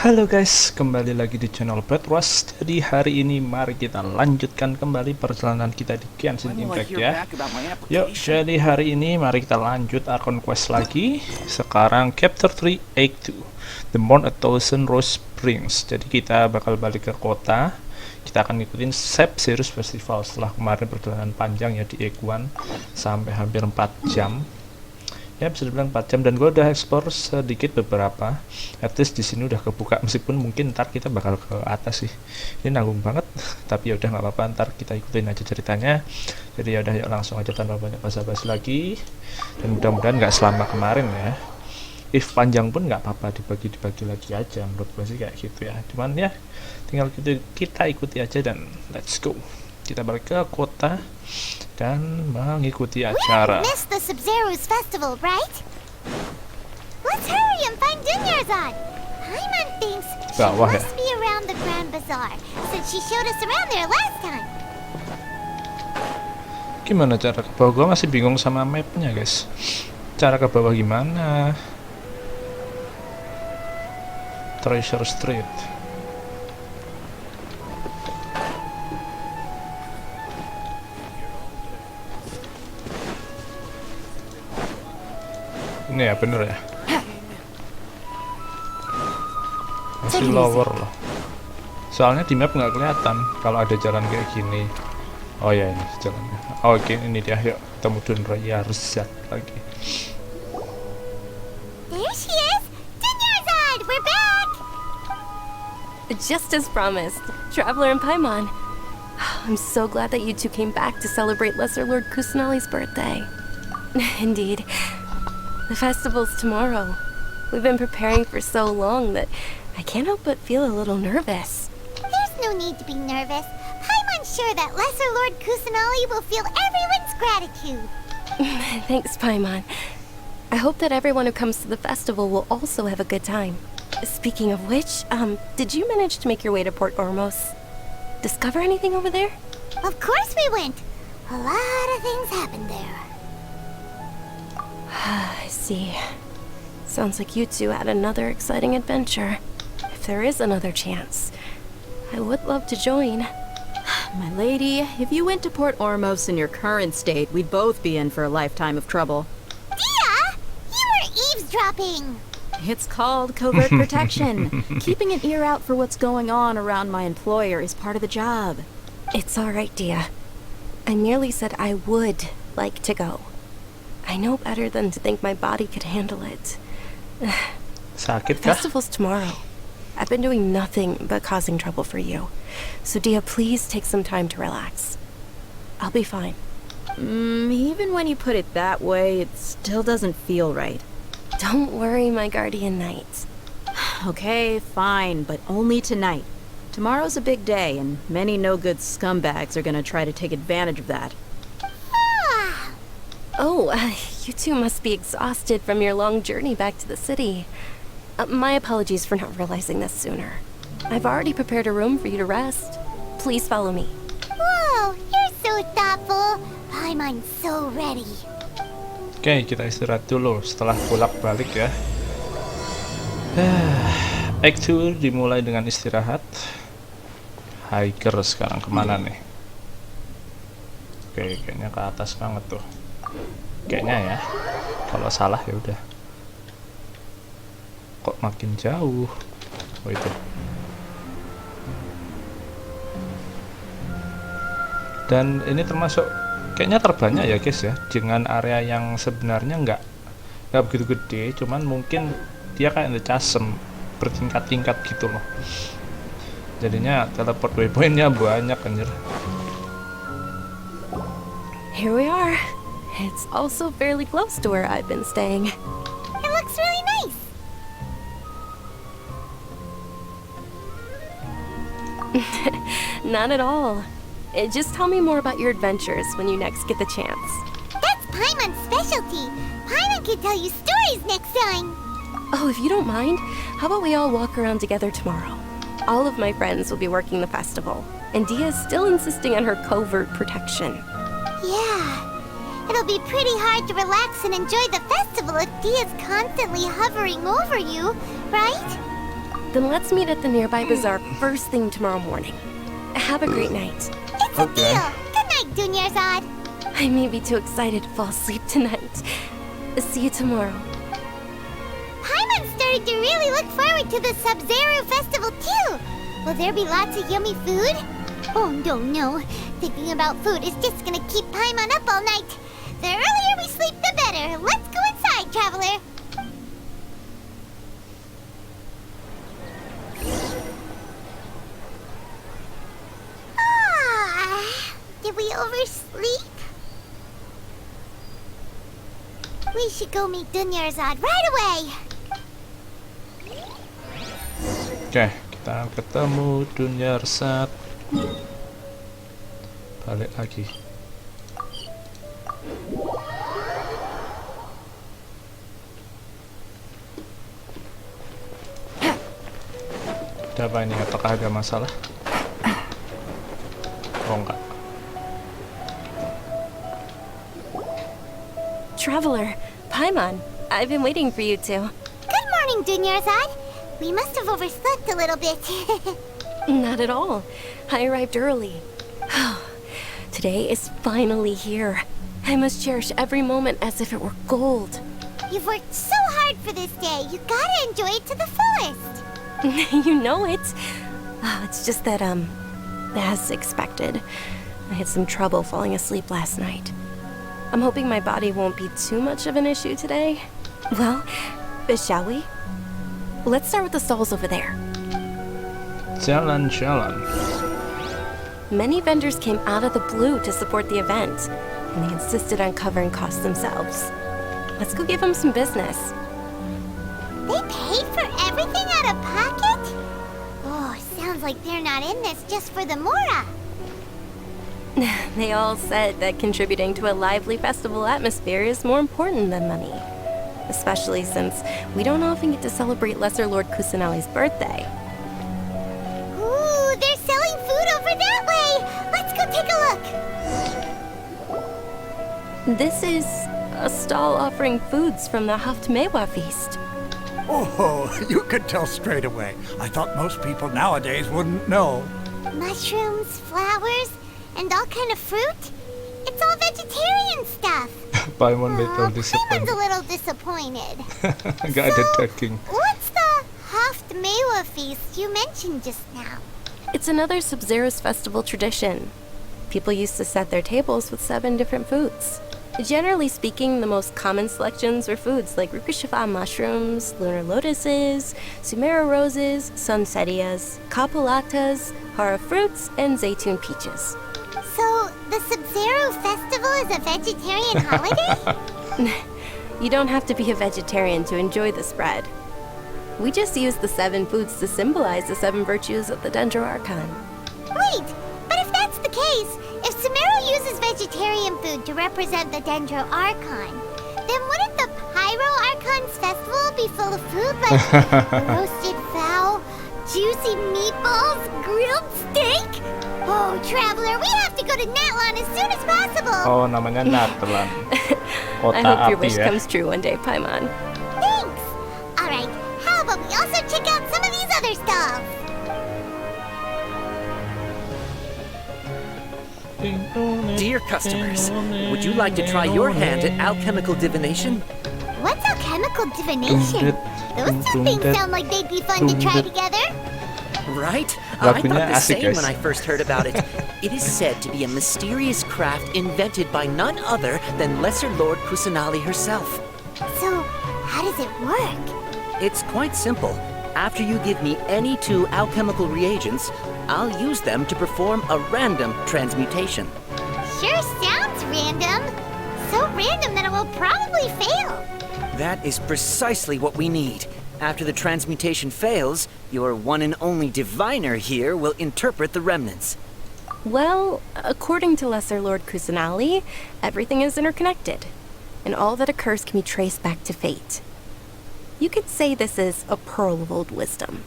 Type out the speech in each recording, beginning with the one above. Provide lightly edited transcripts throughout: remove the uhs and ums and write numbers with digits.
Halo guys, kembali lagi di channel BadRush. Jadi hari ini mari kita lanjutkan kembali perjalanan kita di Genshin Impact ya. Yuk, jadi hari ini mari kita lanjut akun quest lagi. Sekarang Chapter 3 Act 2 The Mourn a Thousand Rose Springs. Jadi kita bakal balik ke kota. Kita akan ngikutin Sep Series Festival setelah kemarin perjalanan panjang ya di Act 1 sampai hampir 4 jam. Ya bisa dibilang 4 jam, dan gue udah explore sedikit beberapa. At least di sini udah kebuka, meskipun mungkin ntar kita bakal ke atas sih. Ini nanggung banget, tapi ya udah nggak apa-apa, ntar kita ikutin aja ceritanya. Jadi ya udah, yuk langsung aja tanpa banyak basa-basi lagi. Dan mudah-mudahan nggak selama kemarin ya. If panjang pun nggak apa-apa, dibagi lagi aja. Menurut gue sih kayak gitu ya. Cuman ya tinggal kita ikuti aja dan let's go. Kita balik ke kota dan mengikuti acara. We missed the Sumeru's festival, right? Let's hurry and find Dunyarzad. Paimon thinks she must be around the Grand Bazaar since she showed us around there last time. Gimana cara ke bawah? Gua masih bingung sama mapnya guys. Cara ke bawah gimana? Treasure Street. Ini ya bener ya, masih lower loh, soalnya di map nggak kelihatan kalau ada jalan kayak gini. Oh ya, ini jalannya. Oke, ini dia. Yuk ketemu Dunyarzad lagi. There she is, Dunyarzad, we're back. Just as promised, Traveler and Paimon. I'm so glad that you two came back to celebrate Lesser Lord Kusanali's birthday. Indeed. The festival's tomorrow. We've been preparing for so long that I can't help but feel a little nervous. There's no need to be nervous. Paimon's sure that Lesser Lord Kusanali will feel everyone's gratitude. Thanks, Paimon. I hope that everyone who comes to the festival will also have a good time. Speaking of which, did you manage to make your way to Port Ormos? Discover anything over there? Of course we went. A lot of things happened there. I see. Sounds like you two had another exciting adventure. If there is another chance, I would love to join. My lady, if you went to Port Ormos in your current state, we'd both be in for a lifetime of trouble. Dia! You were eavesdropping! It's called covert protection. Keeping an ear out for what's going on around my employer is part of the job. It's all right, Dia. I merely said I would like to go. I know better than to think my body could handle it. Sakit kah? Festival's tomorrow. I've been doing nothing but causing trouble for you. So Dia, please take some time to relax. I'll be fine. Even when you put it that way, it still doesn't feel right. Don't worry, my guardian knight. Okay, fine, but only tonight. Tomorrow's a big day, and many no-good scumbags are gonna try to take advantage of that. Oh, you two must be exhausted from your long journey back to the city. My apologies for not realizing this sooner. I've already prepared a room for you to rest. Please follow me. Whoa, you're so thoughtful. Paimon's so ready. Oke, kita istirahat dulu setelah bolak-balik ya. Act 2 dimulai dengan istirahat. Hiker sekarang kemana nih? Oke, kayaknya ke atas banget tuh. Kayaknya ya. Kalau salah ya udah. Kok makin jauh? Oh itu. Dan ini termasuk kayaknya terbanyak ya guys ya, dengan area yang sebenarnya nggak begitu gede, cuman mungkin dia kayak the chasm bertingkat-tingkat gitu loh. Jadinya teleport waypointnya banyak anjir. Here we are. It's also fairly close to where I've been staying. It looks really nice. Not at all. Just tell me more about your adventures when you next get the chance. That's Paimon's specialty. Paimon can tell you stories next time. Oh, if you don't mind, how about we all walk around together tomorrow? All of my friends will be working the festival, and Dia is still insisting on her covert protection. Yeah. It'll be pretty hard to relax and enjoy the festival if Dia's constantly hovering over you, right? Then let's meet at the nearby bazaar first thing tomorrow morning. Have a great night. It's a deal. Good night, Dunyarzad. I may be too excited to fall asleep tonight. See you tomorrow. Paimon started to really look forward to the Sub-Zero festival too. Will there be lots of yummy food? Oh no. Thinking about food is just gonna keep Paimon up all night. The earlier we sleep, the better. Let's go inside, traveler. Did we oversleep? We should go meet Dunyarzad right away. Oke, kita ketemu Dunyarzad. Balik lagi. Ada apa ini? Apakah ada masalah? Oh enggak. Traveler, Paimon, I've been waiting for you two. Good morning, Dunyarzad. We must have overslept a little bit. Not at all. I arrived early. Today is finally here. I must cherish every moment as if it were gold. You've worked so hard for this day. You gotta enjoy it to the fullest. You know it. It's just that, as expected, I had some trouble falling asleep last night. I'm hoping my body won't be too much of an issue today. Well, shall we? Let's start with the stalls over there. Jalan-jalan. Many vendors came out of the blue to support the event, and they insisted on covering costs themselves. Let's go give them some business. They paid for everything out of pocket? Oh, sounds like they're not in this just for the Mora. They all said that contributing to a lively festival atmosphere is more important than money. Especially since we don't often get to celebrate Lesser Lord Kusanali's birthday. Ooh, they're selling food over that way! Let's go take a look! This is a stall offering foods from the Haftmewa feast. Oh, you could tell straight away. I thought most people nowadays wouldn't know. Mushrooms, flowers, and all kind of fruit? It's all vegetarian stuff. Paimon little Paimon's disappointed. a little disappointed. Gak ada daging. What's the Haftmewa feast you mentioned just now? It's another Sub-Zero's festival tradition. People used to set their tables with 7 different foods. Generally speaking, the most common selections were foods like Rukashifa mushrooms, lunar lotuses, Sumeru roses, sunsetias, kapulatas, hara fruits, and zaytun peaches. So, the Sub-Zero festival is a vegetarian holiday? You don't have to be a vegetarian to enjoy the spread. We just use the 7 foods to symbolize the 7 virtues of the Dendro Archon. Wait, but if that's the case, if Sumeru uses vegetarian food to represent the Dendro Archon, then wouldn't the Pyro Archon's festival be full of food like roasted fowl, juicy meatballs, grilled steak? Oh, traveler, we have to go to Natlan as soon as possible. Oh, namanya Natlan. Kota I hope your api wish ya. comes true one day, Paimon. Thanks. All right, how about we also check out some of these other stalls? Dear customers, would you like to try your hand at alchemical divination? What's alchemical divination? Those two things sound like they'd be fun to try together. Right? I Lagunya thought the asik, same guys. when I first heard about it. It is said to be a mysterious craft invented by none other than Lesser Lord Kusanali herself. So, how does it work? It's quite simple. After you give me any 2 alchemical reagents, I'll use them to perform a random transmutation. Sure sounds random. So random that it will probably fail. That is precisely what we need. After the transmutation fails, your one and only diviner here will interpret the remnants. Well, according to Lesser Lord Kusanali, everything is interconnected, and all that occurs can be traced back to fate. You could say this is a pearl of old wisdom.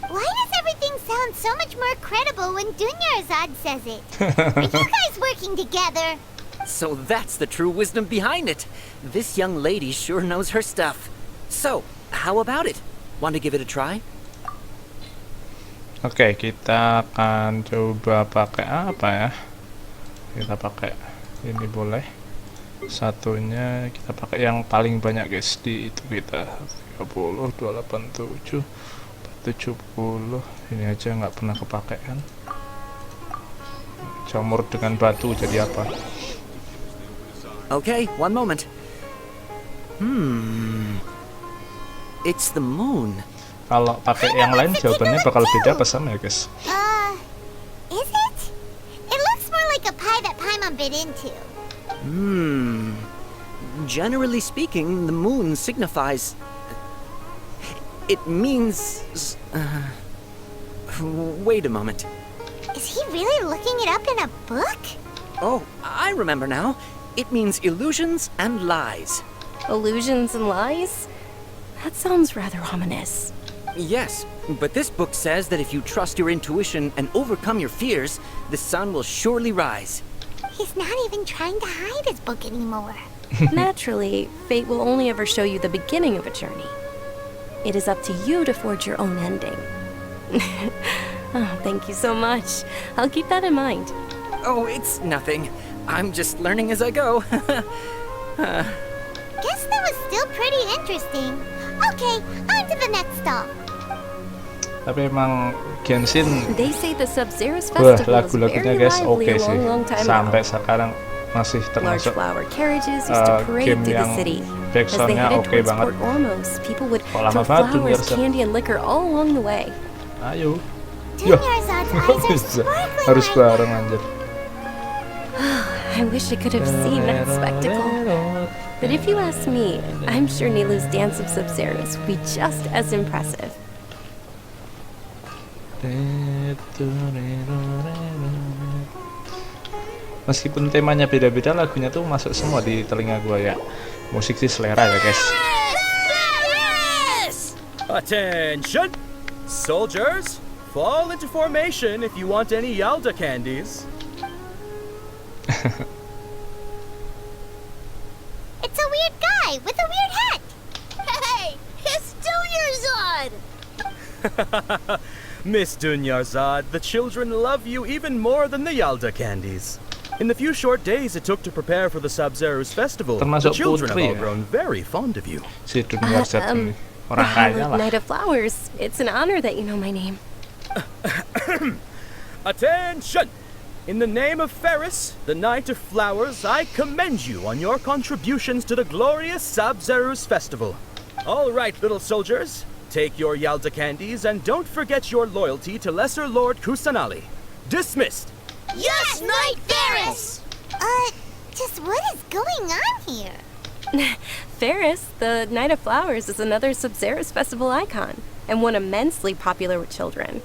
Why does everything sound so much more credible when Dunyarzad says it? Are you guys working together? So that's the true wisdom behind it. This young lady sure knows her stuff. So, how about it? Want to give it a try? Oke, kita akan coba pakai apa ya? Kita pakai ini boleh. Satunya kita pakai yang paling banyak guys, di itu kita 30, 287, 470. Ini aja nggak pernah kepake kan. Jamur dengan batu jadi apa? Okay, one moment. It's the moon. Kalau pakai yang lain jawabannya bakal beda apa sama ya guys? Is it? It looks more like a pie that Paimon bit into. Generally speaking, the moon signifies... It means... Wait a moment. Is he really looking it up in a book? Oh, I remember now. It means illusions and lies. Illusions and lies? That sounds rather ominous. Yes, but this book says that if you trust your intuition and overcome your fears, the sun will surely rise. He's not even trying to hide his book anymore. Naturally, fate will only ever show you the beginning of a journey. It is up to you to forge your own ending. Oh, thank you so much. I'll keep that in mind. Oh, it's nothing. I'm just learning as I go. Guess that was still pretty interesting. Okay, on to the next stop. Tapi emang Genshin, They say the Sub-Zero's wah festival was lagu-lagunya very guys lively oke a sih. long time Sampai ago. sekarang masih Large termasuk flower carriages used to parade game through the yang city. As they backsoundnya headed oke towards banget. Port Ormos, people would Kok lama throw banget tuh, flowers, Mirza? candy, and liquor all along the way. Ayo. Dunyarzad's eyes are Bisa. sparkling Harus like bareng anjir. I wish I could have seen that spectacle. But if you ask me, I'm sure Nilu's dance of Sub-Zeros would be just as impressive. Meskipun temanya beda-beda, lagunya tuh masuk semua di telinga gua ya. Musik sih selera ya guys. Attention! Soldiers, fall into formation if you want any Yalda candies. It's a weird guy with a weird hat. Hey, it's Dunyarzad! Miss Dunyarzad, the children love you even more than the Yalda candies. In the few short days it took to prepare for the Sub-Zero's festival, the Termasuk children have putri all ya? grown very fond of you. Si Dunyarzad ini orang kaya lah. Knight of Flowers, it's an honor that you know my name. Attention! In the name of Ferris, the Knight of Flowers, I commend you on your contributions to the glorious Sub-Zero's festival. All right, little soldiers, take your Yalda candies and don't forget your loyalty to Lesser Lord Kusanali. Dismissed! Yes, Knight Ferris! Just what is going on here? Ferris, the Knight of Flowers, is another Sub-Zero's festival icon, and one immensely popular with children.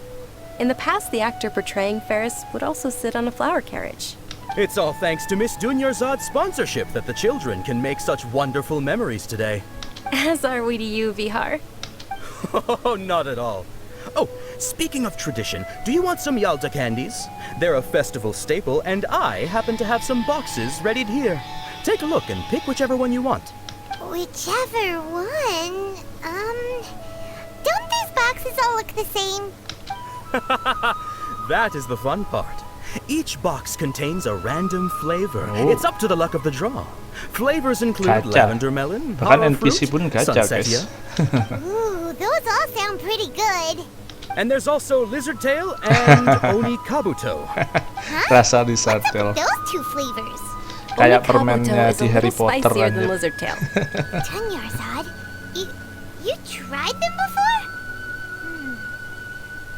In the past, the actor portraying Ferris would also sit on a flower carriage. It's all thanks to Miss Dunyarzad's sponsorship that the children can make such wonderful memories today. As are we to you, Vihar. Oh, not at all. Oh, speaking of tradition, do you want some Yalda candies? They're a festival staple, and I happen to have some boxes readied here. Take a look and pick whichever one you want. Whichever one. Don't these boxes all look the same? That is the fun part. Each box contains a random flavor. Oh. It's up to the luck of the draw. Flavors include Gacha. lavender melon, Bahkan power NPC fruit, pun gacha sunsetia, guys. Ooh, those all sound pretty good. and there's also lizard tail and oni kabuto. Rasa What's up disatel. with those two flavors? Kayak Only permennya Kabuto is di a Harry little Potter spicier than anjir. Lizard Tail. Dunyarzad, you tried them before?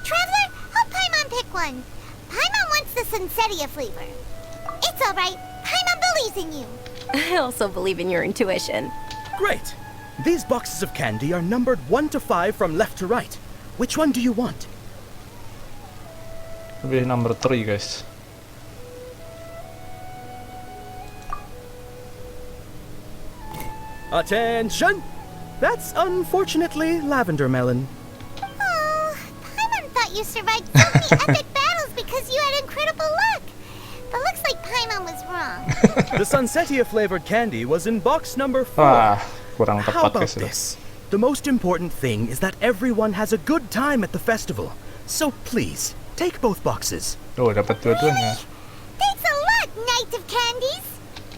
Traveler, help Paimon pick one. Paimon wants the Sunsetia flavor. It's alright. Paimon believes in you. I also believe in your intuition. Great. These boxes of candy are numbered 1 to 5 from left to right. Which one do you want? Lebih number 3 guys. Attention! That's unfortunately lavender melon. Oh, Paimon thought you survived so many epic battles because you had incredible luck. But looks like Paimon was wrong. The Sunsetia flavored candy was in box number 4. Wah, kurang How tepat about guys. this? The most important thing is that everyone has a good time at the festival. So please, take both boxes. Oh, dapat dua-duanya. Thanks a lot, Knight of Candies.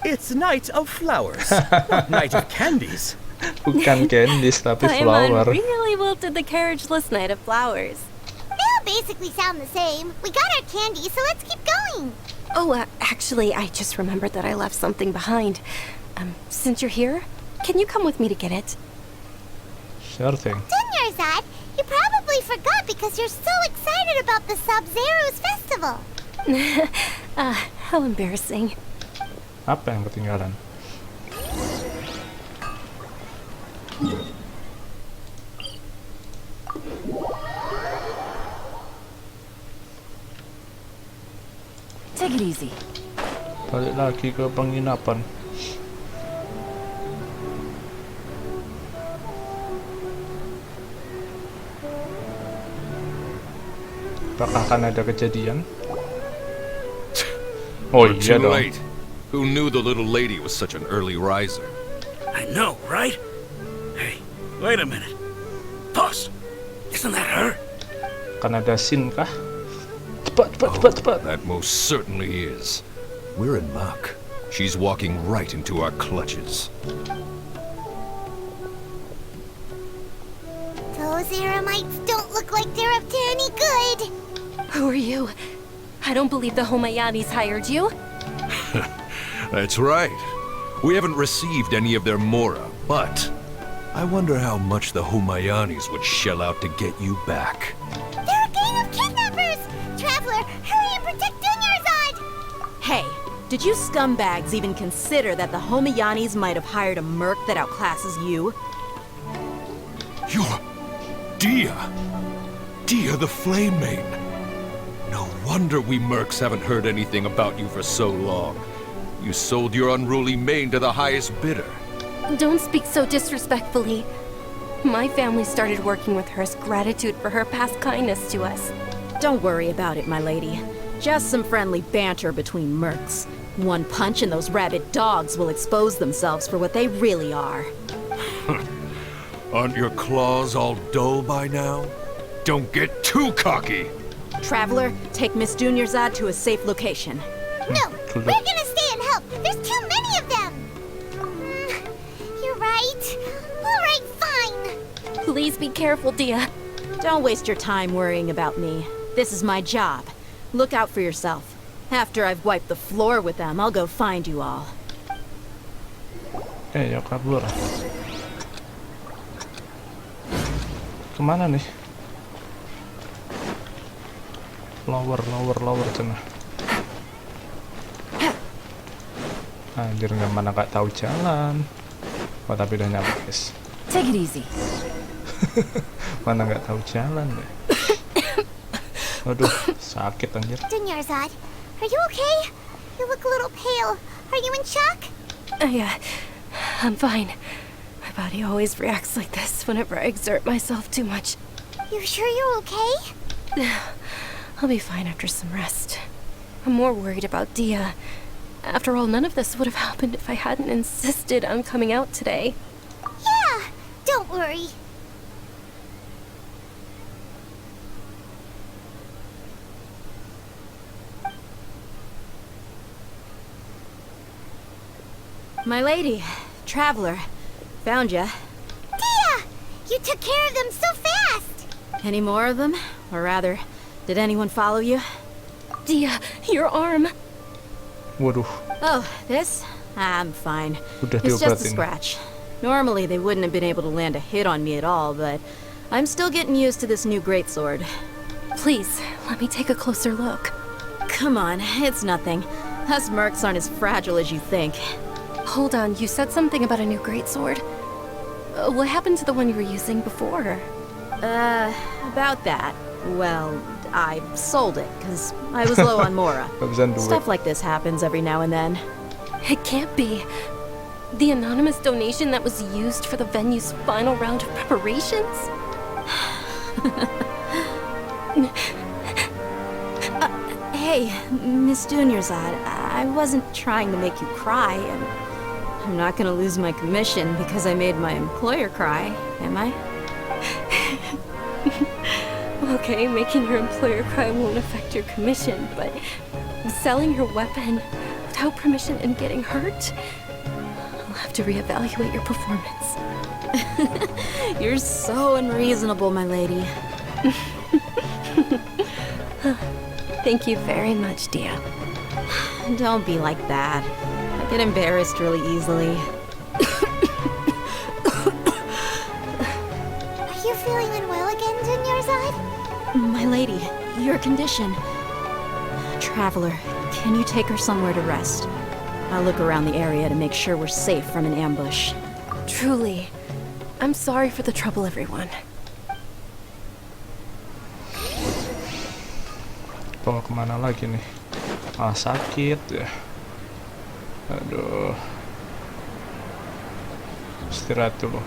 It's Night of Flowers, not Night of Candies. Bukan candies tapi Paimon flower. really wilted the carriageless Knight of Flowers. They all basically sound the same. We got our candy, so let's keep going. Oh, actually, I just remembered that I left something behind. Since you're here, can you come with me to get it? Sure thing. Dunyarzad, you probably forgot because you're so excited about the Sub-Zero's festival. How embarrassing. Apa yang ketinggalan? Take it easy. Balik lagi ke penginapan. Apakah akan ada kejadian? Oh We're iya too dong. late. Who knew the little lady was such an early riser? I know, right? Hey, wait a minute. Boss, isn't that her? Akan ada scene kah? Cepat. That most certainly is. We're in luck. She's walking right into our clutches. Those Eremites don't look like they're up to any good. Who are you? I don't believe the Homayanis hired you. That's right. We haven't received any of their mora, but I wonder how much the Humayanis would shell out to get you back. They're a gang of kidnappers! Traveler, hurry and protect Dunyarzad! Hey, did you scumbags even consider that the Homayanis might have hired a merc that outclasses you? You're... Dia! Dia the Flame Main! No wonder we mercs haven't heard anything about you for so long. You sold your unruly mane to the highest bidder. Don't speak so disrespectfully. My family started working with her as gratitude for her past kindness to us. Don't worry about it, my lady. Just some friendly banter between mercs. One punch and those rabid dogs will expose themselves for what they really are. Aren't your claws all dull by now? Don't get too cocky! Traveler, take Miss Dunyarzad to a safe location. No, we're gonna stay and help. There's too many of them. You're right. All right, fine. Please be careful, Dia. Don't waste your time worrying about me. This is my job. Look out for yourself. After I've wiped the floor with them, I'll go find you all. Yuk kabur. Kemana nih? Lower cenah. Anjir, mana gak tahu jalan. Oh, tapi udah nyampe, guys. Take it easy. Mana gak tahu jalan deh. Aduh, sakit anjir. Dunyarzad, are you okay? You look a little pale. Are you in shock? Yeah, I'm fine. My body always reacts like this whenever I exert myself too much. You sure you're okay? I'll be fine after some rest. I'm more worried about Dia. After all, none of this would have happened if I hadn't insisted on coming out today. Yeah, don't worry. My lady, Traveler, found ya. Dia! You took care of them so fast! Any more of them? Or rather, did anyone follow you? Dia, your arm. Waduh, Oh, this? I'm fine. udah It's just a diobatin. scratch. Normally, they wouldn't have been able to land a hit on me at all, but I'm still getting used to this new greatsword. Please, let me take a closer look. Come on, it's nothing. Us mercs aren't as fragile as you think. Hold on, you said something about a new greatsword. What happened to the one you were using before? About that. Well, I sold it, because I was low on Mora. Kehabisan duit. Stuff like this happens every now and then. It can't be. The anonymous donation that was used for the venue's final round of preparations? Hey, Miss Dunyarzad, I wasn't trying to make you cry, and I'm not gonna lose my commission because I made my employer cry, am I? Okay, making your employer cry won't affect your commission, but selling your weapon without permission and getting hurt? I'll have to reevaluate your performance. You're so unreasonable, my lady. Thank you very much, Dia. Don't be like that. I get embarrassed really easily. Are you feeling unwell again, Dunyarzad? My lady, your condition. Traveler, can you take her somewhere to rest? I'll look around the area to make sure we're safe from an ambush. Truly, I'm sorry for the trouble, everyone. Bawa kemana lagi nih? Ah, sakit ya. Aduh. Istirahat dulu.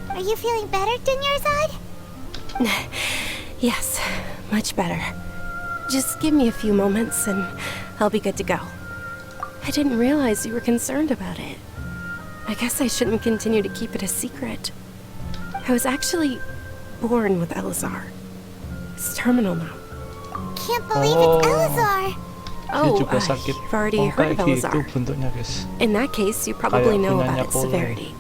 Are you feeling better, Dunyarzad? Yes, much better. Just give me a few moments and I'll be good to go. I didn't realize you were concerned about it. I guess I shouldn't continue to keep it a secret. I was actually born with Elazar. It's terminal now. Can't believe it's Elazar. Oh, juga sakit. you've already heard of Kayak gitu Elazar. bentuknya, guys. In that case, you probably Kayak know punyanya about its Polo. severity.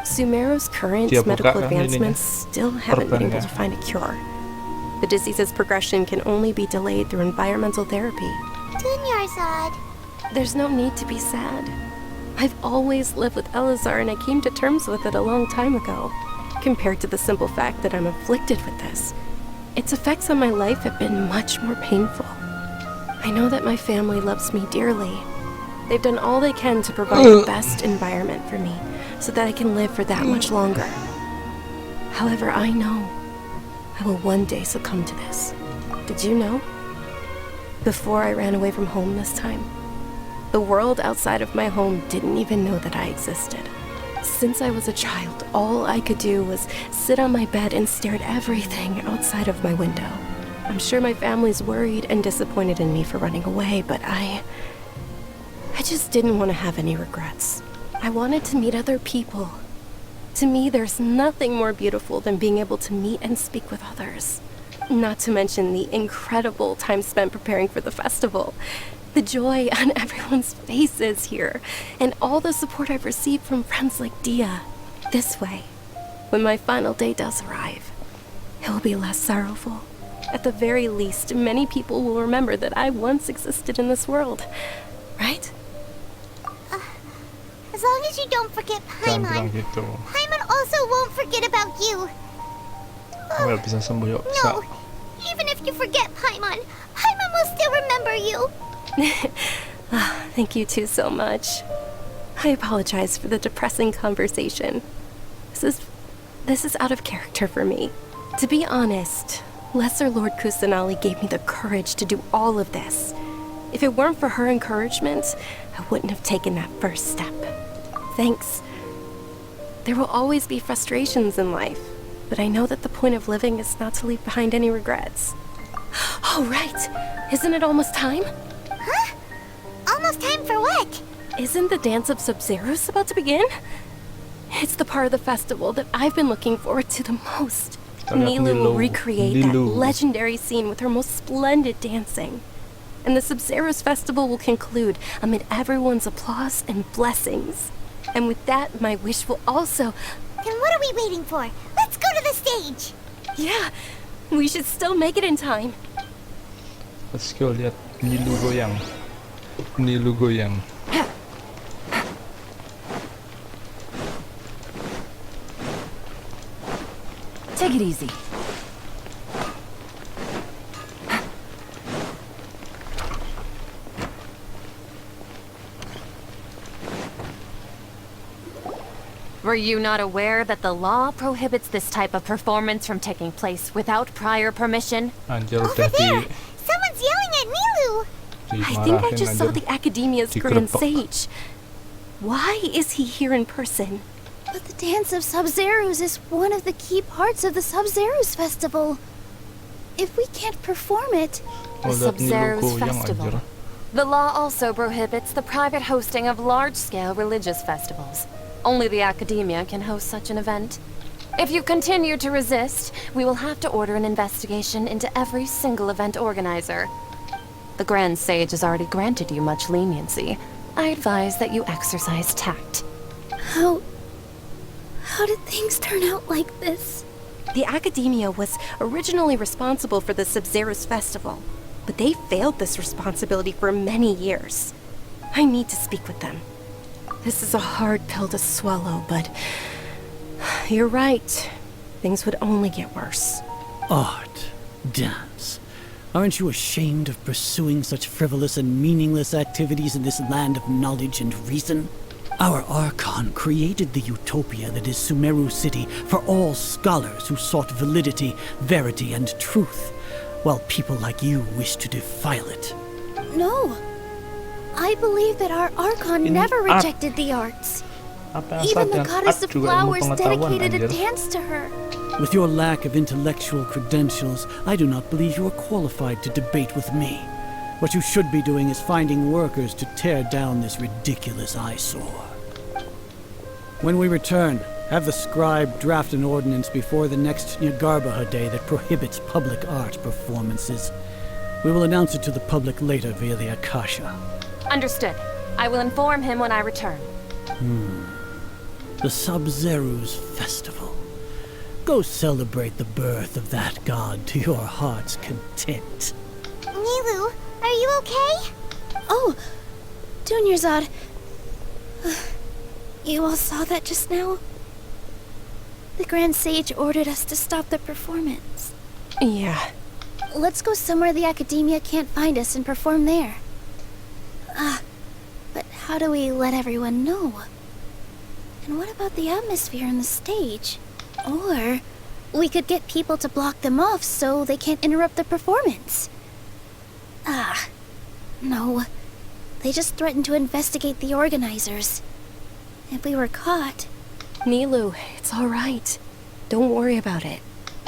Sumeru's current Dia buka medical kan advancements ininya, still haven't been able perbannya. to find a cure. The disease's progression can only be delayed through environmental therapy. Dunyarzad. There's no need to be sad. I've always lived with Elazar and I came to terms with it a long time ago. Compared to the simple fact that I'm afflicted with this, its effects on my life have been much more painful. I know that my family loves me dearly. They've done all they can to provide the best environment for me so that I can live for that much longer. However, I know I will one day succumb to this. Did you know? Before I ran away from home this time, the world outside of my home didn't even know that I existed. Since I was a child, all I could do was sit on my bed and stare at everything outside of my window. I'm sure my family's worried and disappointed in me for running away, but I just didn't want to have any regrets. I wanted to meet other people. To me, there's nothing more beautiful than being able to meet and speak with others. Not to mention the incredible time spent preparing for the festival. The joy on everyone's faces here, and all the support I've received from friends like Dia. This way, when my final day does arrive, it will be less sorrowful. At the very least, many people will remember that I once existed in this world. Right? As long as you don't forget Jangan bilang Paimon. gitu. Paimon also won't forget about you. Well, bisa sembuh yuk. Bisa. No, even if you forget Paimon, Paimon will still remember you. Thank you two so much. I apologize for the depressing conversation. This is out of character for me. To be honest, Lesser Lord Kusanali gave me the courage to do all of this. If it weren't for her encouragement, I wouldn't have taken that first step. Thanks. There will always be frustrations in life, but I know that the point of living is not to leave behind any regrets. Oh, right. Isn't it almost time? Huh? Almost time for what? Isn't the dance of Sub-Zeros about to begin? It's the part of the festival that I've been looking forward to the most. Nilu will recreate that legendary scene with her most splendid dancing. And the Sub-Zeros festival will conclude amid everyone's applause and blessings. And with that, my wish will also... Then what are we waiting for? Let's go to the stage! Yeah, we should still make it in time. Let's go lihat Nilu goyang. Nilu goyang. Take it easy. Were you not aware that the law prohibits this type of performance from taking place without prior permission? Anjir Over udah there! Someone's yelling at Nilu! I think I dimarahin just saw anjir. the Academia's Grand Digerebek. Sage. Why is he here in person? But the Dance of Sub-Zeros is one of the key parts of the Sub-Zeros Festival. If we can't perform it, The Oh, lihat Nilu Sub-Zeros goyang Festival. anjir. The law also prohibits the private hosting of large-scale religious festivals. Only the academia can host such an event. If you continue to resist, we will have to order an investigation into every single event organizer. The Grand Sage has already granted you much leniency. I advise that you exercise tact. How did things turn out like this? The Academia was originally responsible for the Sub-Zero's festival, but they failed this responsibility for many years. I need to speak with them. This is a hard pill to swallow, but you're right. Things would only get worse. Art, dance. Aren't you ashamed of pursuing such frivolous and meaningless activities in this land of knowledge and reason? Our Archon created the utopia that is Sumeru City for all scholars who sought validity, verity, and truth, while people like you wish to defile it. No. I believe that our Archon never rejected the arts. Even the goddess of flowers dedicated a dance to her. With your lack of intellectual credentials, I do not believe you are qualified to debate with me. What you should be doing is finding workers to tear down this ridiculous eyesore. When we return, have the scribe draft an ordinance before the next Nyargarbaha Day that prohibits public art performances. We will announce it to the public later via the Akasha. Understood. I will inform him when I return. The Sub-Zeru's festival. Go celebrate the birth of that god to your heart's content. Nilu, are you okay? Oh, Dunyarzad. You all saw that just now? The Grand Sage ordered us to stop the performance. Yeah. Let's go somewhere the Academia can't find us and perform there. But how do we let everyone know? And what about the atmosphere and the stage? Or we could get people to block them off so they can't interrupt the performance. No. They just threatened to investigate the organizers. If we were caught... Nilu, it's all right. Don't worry about it.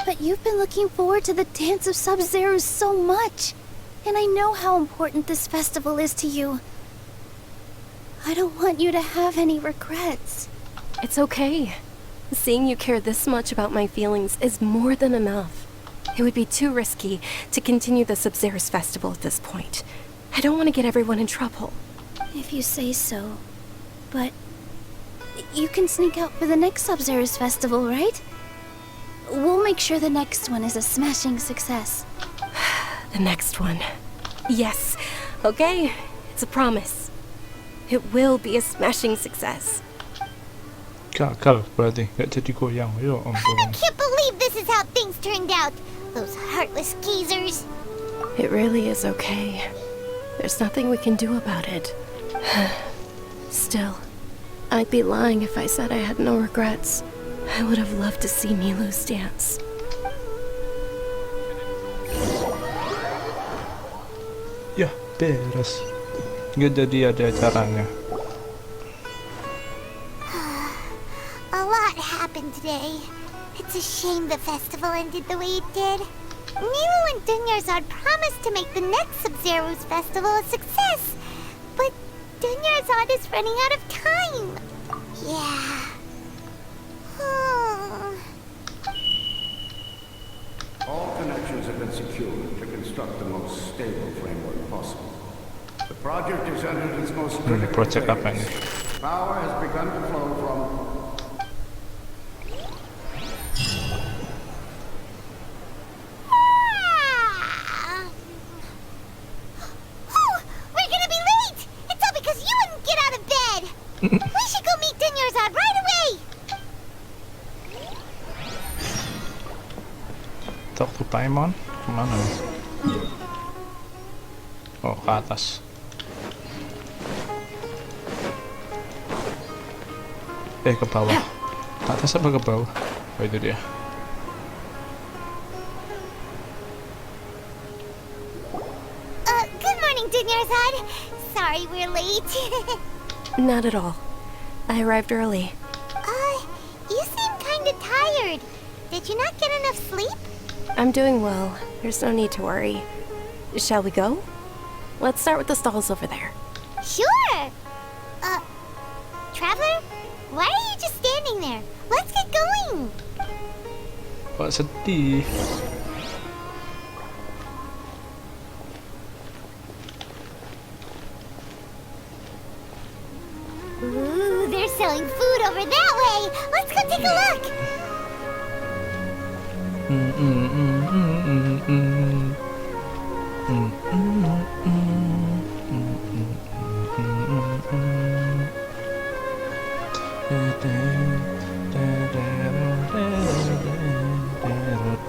But you've been looking forward to the Dance of Sub-Zero so much. And I know how important this festival is to you. I don't want you to have any regrets. It's okay. Seeing you care this much about my feelings is more than enough. It would be too risky to continue the Sub-Zero's festival at this point. I don't want to get everyone in trouble. If you say so. But you can sneak out for the next Sub-Zero's festival, right? We'll make sure the next one is a smashing success. The next one. Yes. Okay. It's a promise. It will be a smashing success. Gagal berarti, nggak jadi goyang. Ya I ampun. can't believe this is how things turned out. Those heartless geezers. It really is okay. There's nothing we can do about it. Still, I'd be lying if I said I had no regrets. I would have loved to see Nilu's dance. Ya, beres. Nggak jadi ada acaranya. A lot happened today. It's a shame the festival ended the way it did. Nilu and Dunyarzad promised to make the next Sub-Zero's festival a success. But Dunyarzad is running out of time. Yeah. All connections have been secured to construct the most stable framework possible. The project is entered its most critical project apa ini? phase. Power has begun to flow from... Oh, we're gonna be late! It's all because you wouldn't get out of bed! We should go meet Dunyarzad right away! Talk to Paimon? Kemana? Oh, ke atas. Ke bawah. Ke atas apa ke bawah? Oh, itu dia. Good morning, Dunyarzad. Sorry we're late. Not at all. I arrived early. You seem kinda tired. Did you not get enough sleep? I'm doing well. There's no need to worry. Shall we go? Let's start with the stalls over there. Sure. Traveler, why are you just standing there? Let's get going. Kok sedih? Ooh, they're selling food over that way. Let's go take a look.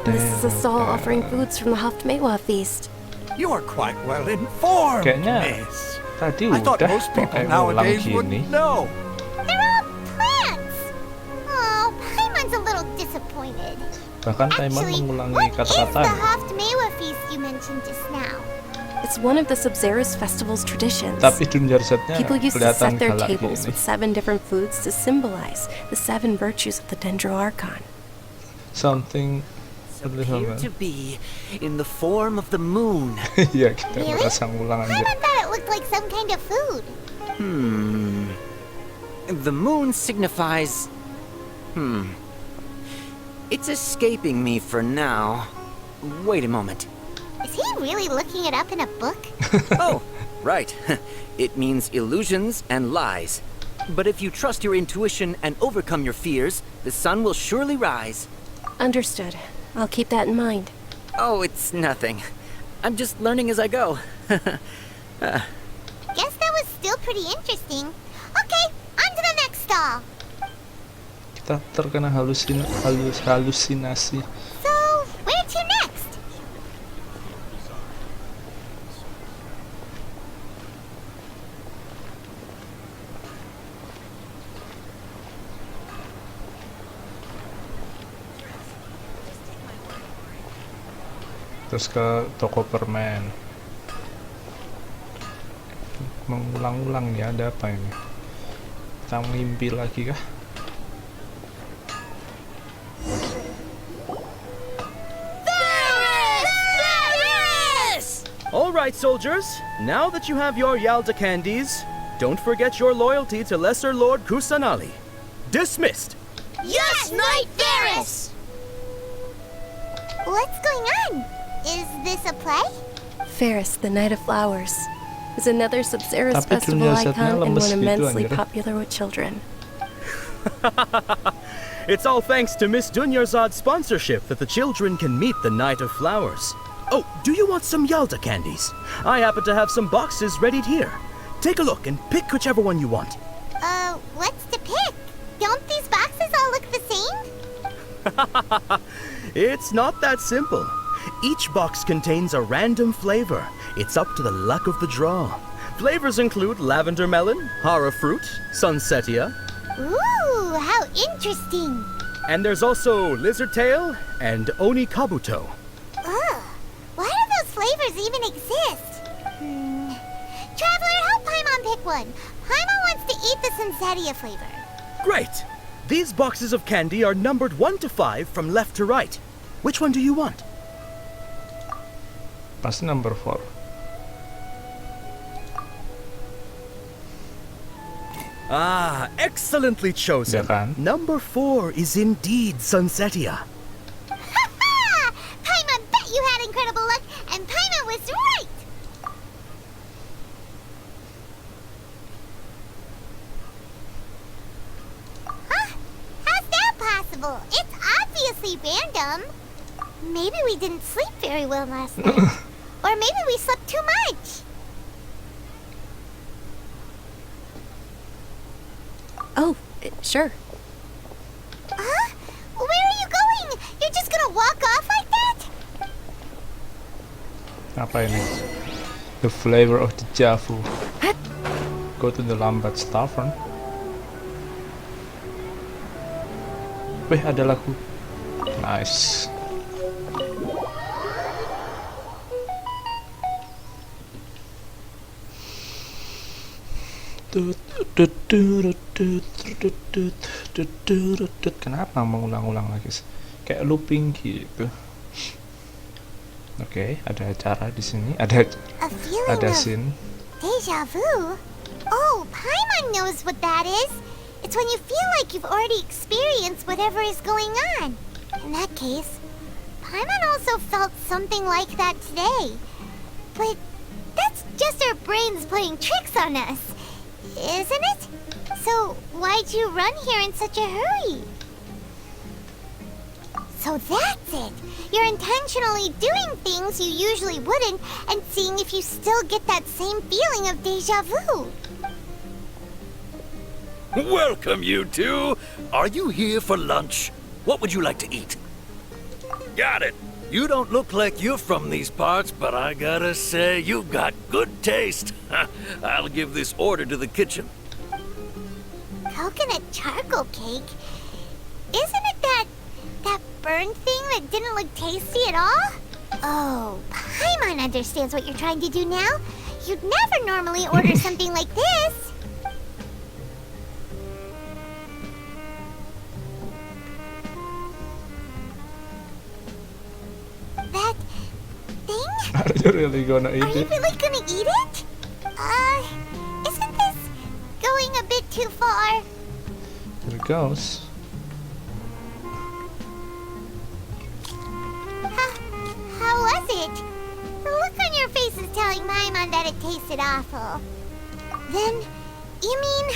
This is a stall offering foods from the Haftmewa feast. You are quite well informed, Kayaknya miss. tadi I thought udah most kok people kayak ngulang nowadays gini. wouldn't know. They're all plants. Oh, Paimon's a little disappointed. Bahkan Paimon Actually, mengulangi what is the kata-katanya. Haftmewa feast you mentioned just now? It's one of the Sub-Zero's festival's traditions. Tapi dunia risetnya People used to kelihatan set their galak tables gini. with 7 different foods to symbolize the 7 virtues of the Dendro Archon. Something Appear to be in the form of the moon. Iya, kita Really? merasa ngulang anjir. Paimon thought it looked like some kind of food. The moon signifies... It's escaping me for now. Wait a moment. Is he really looking it up in a book? Oh, right. It means illusions and lies. But if you trust your intuition and overcome your fears, the sun will surely rise. Understood. I'll keep that in mind. Oh, it's nothing. I'm just learning as I go. Guess that was still pretty interesting. Okay, on to the next stall. Kita terkena halusinasi. So, where to next? Terus ke toko permen. Mengulang-ulang ya, ada apa ini? Kita mimpi lagi kah? All right, soldiers. Now that you have your Yalda candies, don't forget your loyalty to Lesser Lord Kusanali. Dismissed. Yes, Knight Varus! What's going on? Is this a play? Ferris, the Night of Flowers, is another Sub-Zero's Tapi festival dunia setnya icon and lemes one gitu, immensely anjir. popular with children. It's all thanks to Miss Dunyarzad's sponsorship that the children can meet the Night of Flowers. Oh, do you want some Yalda candies? I happen to have some boxes readied here. Take a look and pick whichever one you want. What's to pick? Don't these boxes all look the same? It's not that simple. Each box contains a random flavor. It's up to the luck of the draw. Flavors include lavender melon, hara fruit, sunsetia, Ooh, how interesting. and there's also lizard tail and oni kabuto. Ugh, why do those flavors even exist? Traveler, help Paimon pick one. Paimon wants to eat the Sunsetia flavor. Great! These boxes of candy are numbered 1 to 5 from left to right. Which one do you want? Pasti number 4. Ah, excellently chosen. Ya kan? Number 4 is indeed Sunsetia. Ha! Paimon bet you had incredible luck, and Paimon was right! Huh? How's that possible? It's obviously random. Maybe we didn't sleep very well last night. Or maybe we slept too much. Oh, sure. Huh? Where are you going? You're just gonna walk off like that? Apa ini? The flavor of the Javu. Go to the Lambert's Tavern. Wih, ada lagu. Nice. Kenapa mengulang-ulang lagi? Kayak looping gitu. Oke, ada acara di sini, ada scene. Deja vu? Oh, Paimon knows what that is. It's when you feel like you've already experienced whatever is going on. In that case, Paimon also felt something like that today. But that's just our brains playing tricks on us, isn't it? So why'd you run here in such a hurry? So that's it. You're intentionally doing things you usually wouldn't and seeing if you still get that same feeling of deja vu. Welcome, you two. Are you here for lunch? What would you like to eat? Got it. You don't look like you're from these parts, but I gotta say, you got good taste. I'll give this order to the kitchen. Coconut charcoal cake? Isn't it that burned thing that didn't look tasty at all? Oh, Paimon understands what you're trying to do now. You'd never normally order something like this. That thing? Are you really gonna eat Are you it? really gonna eat it? Isn't this going a bit too far? Here it goes. How was it? The look on your face is telling Paimon that it tasted awful. Then, you mean...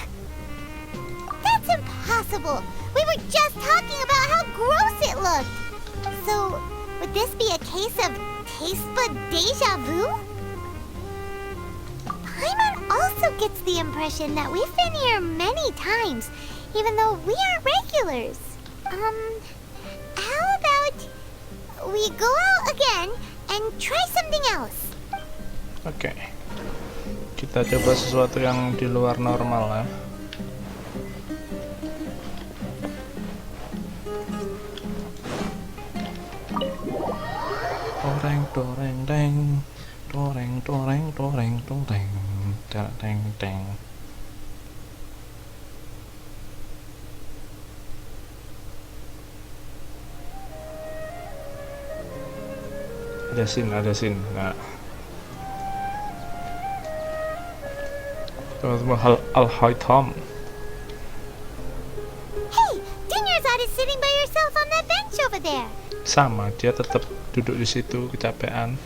That's impossible! We were just talking about how gross it looked! So, would this be a case of taste bud deja vu? Paimon also gets the impression that we've been here many times, even though we aren't regulars. How about we go out again and try something else? Oke. Kita coba sesuatu yang di luar normal ya. Toreng toreng teng. Toreng toreng toreng toreng. Teng teng teng. Ada scene. Nah. Teman-teman Al-Haytham. Hey, Dinyarzad is sitting by yourself on that bench over there. Sama, dia tetap duduk di situ kecapean.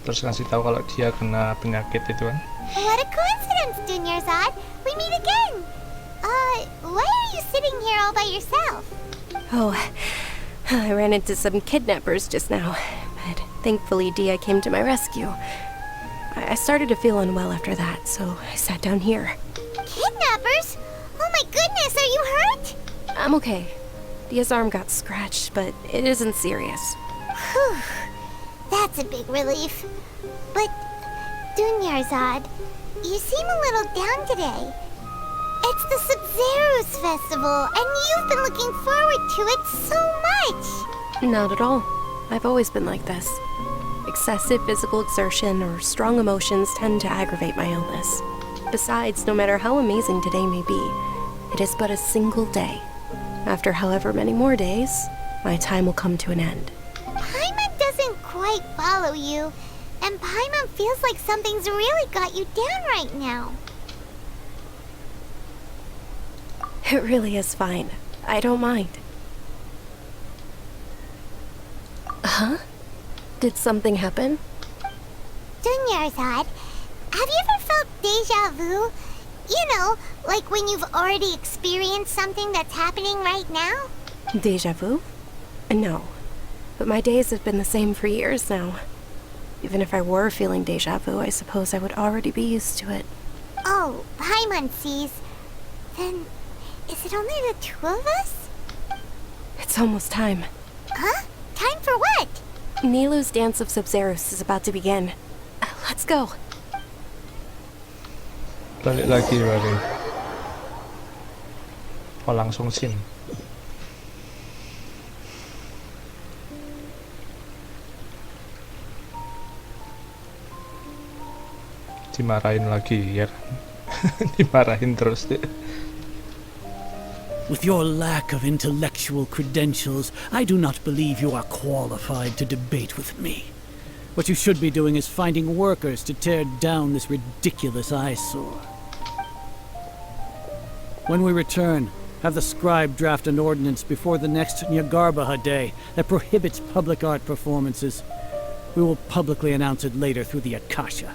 Terus ngasih tahu kalau dia kena penyakit itu kan. What a coincidence, Dinyarzad. We meet again. Why are you sitting here all by yourself? Oh, I ran into some kidnappers just now, but thankfully Dia came to my rescue. I started to feel unwell after that, so I sat down here. Kidnappers? Oh my goodness, are you hurt? I'm okay. Dia's arm got scratched, but it isn't serious. Whew, that's a big relief. But, Dinyarzad, you seem a little down today. It's the Sub-Zero's festival, and you've been looking forward to it so much! Not at all. I've always been like this. Excessive physical exertion or strong emotions tend to aggravate my illness. Besides, no matter how amazing today may be, it is but a single day. After however many more days, my time will come to an end. Paimon doesn't quite follow you, and Paimon feels like something's really got you down right now. It really is fine. I don't mind. Huh? Did something happen? Dinyarzad, have you ever felt deja vu? You know, like when you've already experienced something that's happening right now? Deja vu? No. But my days have been the same for years now. Even if I were feeling deja vu, I suppose I would already be used to it. Oh, Paimon sees. Then, is it only the two of us? It's almost time. Huh? Time for what? Nilou's Dance of Sub-Zeros is about to begin. Let's go. Balik lagi balik. Oh langsung scene. Dimarahin lagi ya kan? Dimarahin terus deh. With your lack of intellectual credentials, I do not believe you are qualified to debate with me. What you should be doing is finding workers to tear down this ridiculous eyesore. When we return, have the scribe draft an ordinance before the next Nyagarbha Day that prohibits public art performances. We will publicly announce it later through the Akasha.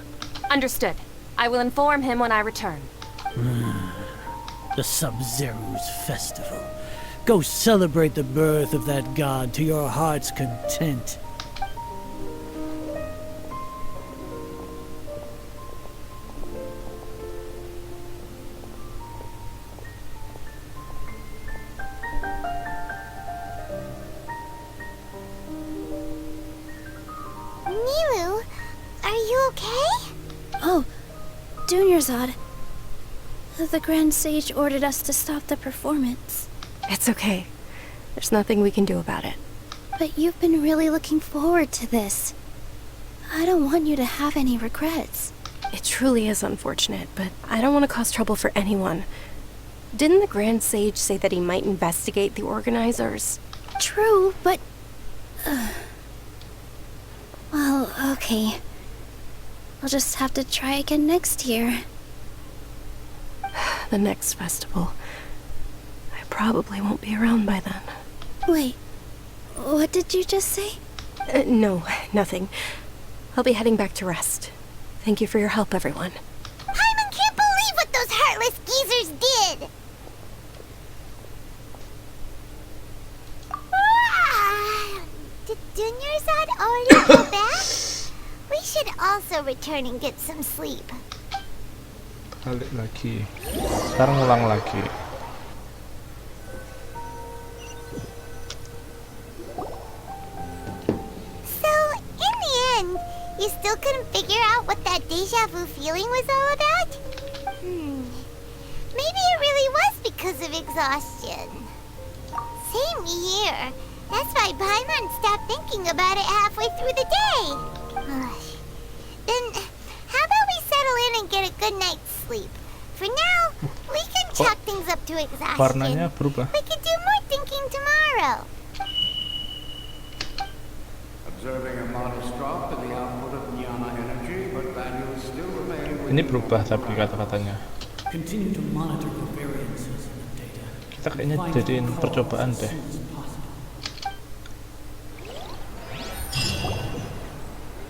Understood. I will inform him when I return. The Sub-Zeru's festival. Go celebrate the birth of that god to your heart's content. Nilu, are you okay? Oh, Dunyarzad. The Grand Sage ordered us to stop the performance. It's okay. There's nothing we can do about it. But you've been really looking forward to this. I don't want you to have any regrets. It truly is unfortunate, but I don't want to cause trouble for anyone. Didn't the Grand Sage say that he might investigate the organizers? True, but... well, okay. I'll just have to try again next year. The next festival. I probably won't be around by then. Wait, what did you just say? No, nothing. I'll be heading back to rest. Thank you for your help, everyone. Paimon can't believe what those heartless geezers did! Did Dunyarzad already go back? We should also return and get some sleep. Balik lagi. Sekarang ulang lagi. So, in the end, you still couldn't figure out what that deja vu feeling was all about? Maybe it really was because of exhaustion. Same here. That's why Paimon stopped thinking about it halfway through the day. Then, how about we settle in and get a good night's sleep? For now, we can chalk things up to exhaustion. Warnanya berubah. We can do more thinking tomorrow. Observing a modest drop in the output of Jnana energy, but values still remain Ini berubah tapi kata-katanya. Continue to monitor the variances in the data. Kita kayaknya jadiin percobaan deh.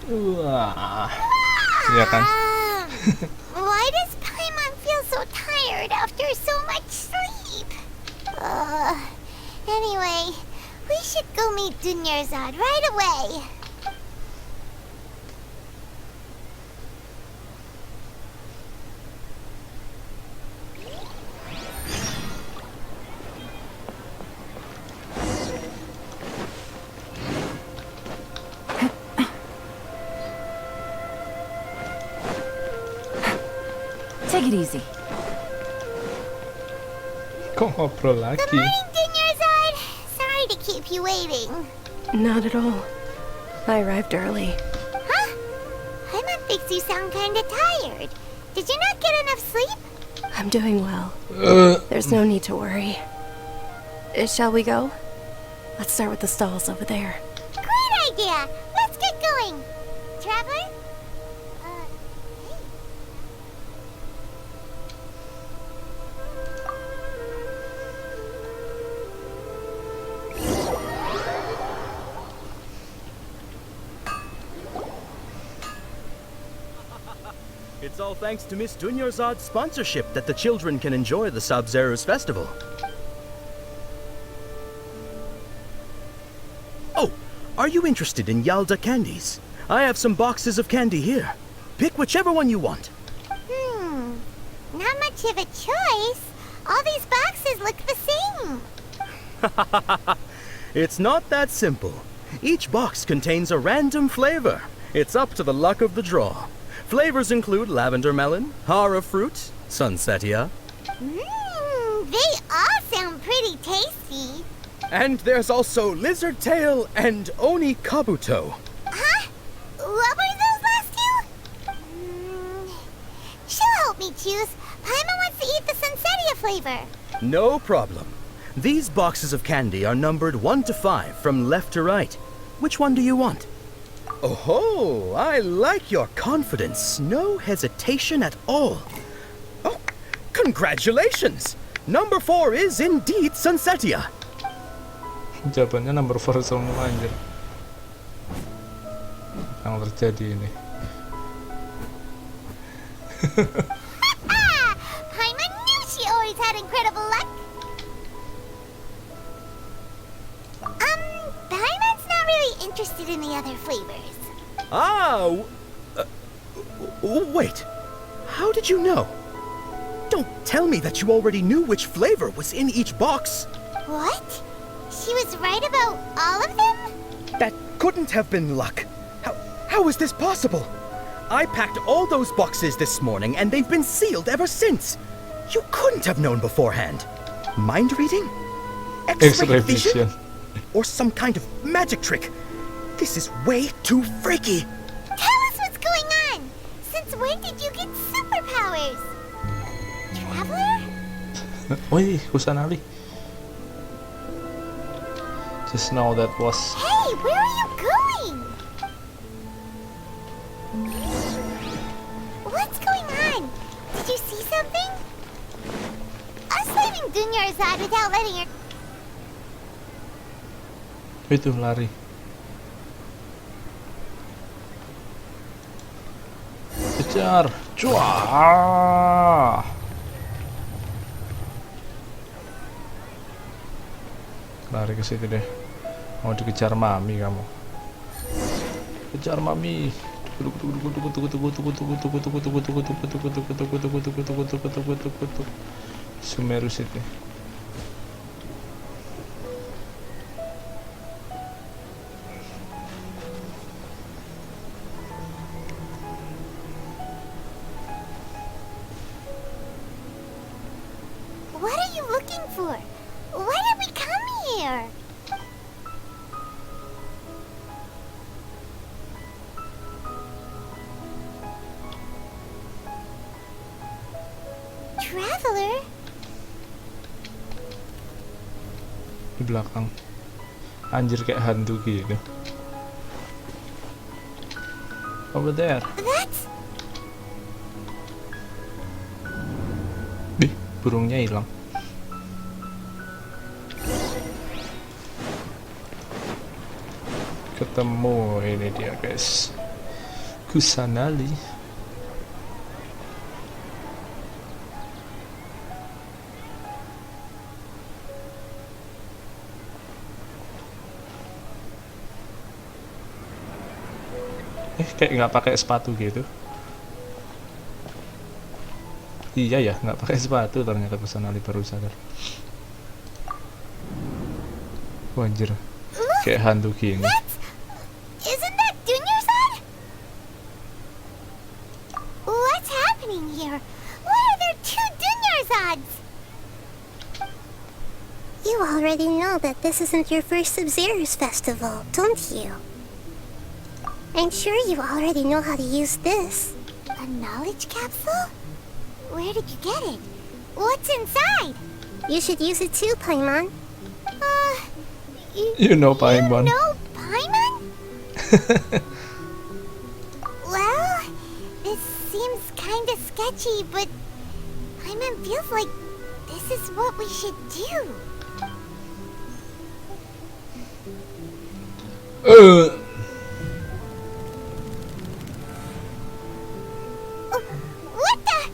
Wah, ya kan? Why does Paimon feel so tired after so much sleep? Anyway, we should go meet Dunyarzad right away. Take it easy. Kok ngobrol lagi? Good morning, Dunyarzad. Sorry to keep you waiting. Not at all. I arrived early. Huh? Paimon thinks you sound kinda tired. Did you not get enough sleep? I'm doing well. There's no need to worry. Shall we go? Let's start with the stalls over there. Great idea. Let's get going. Traveler? Hey. It's all thanks to Miss Dunyarzad's sponsorship that the children can enjoy the Sub-Zeru's festival. Oh, are you interested in Yalda candies? I have some boxes of candy here. Pick whichever one you want. Not much of a choice. All these boxes look the same. It's not that simple. Each box contains a random flavor. It's up to the luck of the draw. Flavors include lavender melon, hara fruit, sunsetia. They all sound pretty tasty. And there's also lizard tail and oni kabuto. Huh? What were those last two? She'll help me choose. Paimon wants to eat the sunsetia flavor. No problem. These boxes of candy are numbered 1 to 5 from left to right. Which one do you want? Oh, I like your confidence. No hesitation at all. Oh, congratulations! Number 4 is indeed Sunsetia. Jawabannya number 4 semua anjir. Yang terjadi ini. Paimon knew she always had incredible luck. Paimon's not really interested in the other flavors. Wait. How did you know? Don't tell me that you already knew which flavor was in each box. What? She was right about all of them? That couldn't have been luck. How is this possible? I packed all those boxes this morning and they've been sealed ever since. You couldn't have known beforehand. Mind reading? X-ray vision? Or some kind of magic trick? This is way too freaky. Tell us what's going on. Since when did you get superpowers? Traveler? Wih, Kusanali. Just know that was... Hey, where are you going? What's going on? Did you see something? Us leaving Dunya's out without letting her... Itu lari. Kejar. Cuah. Lari ke situ deh. Mau dikejar mami kamu. Kejar mami. Sumeru City. What are you looking for? Why did we come here? Traveler? Di belakang. Anjir kayak hantu gitu. Over there. That's... Ih, burungnya hilang. Ketemu, ini dia guys, Kusanali. Kayak nggak pakai sepatu gitu. Iya ya, nggak pakai sepatu ternyata Kusanali, baru sadar. Anjir, kayak hantu gini. Isn't that Dunyarzad? What's happening here? Why are there 2 Dunyarzads? You already know that this isn't your first Sub-Zero's festival, don't you? I'm sure you already know how to use this. A knowledge capsule? Where did you get it? What's inside? You should use it too, Paimon. You know Paimon. You know Paimon? Well, this seems kinda sketchy, but Paimon feels like this is what we should do. What the?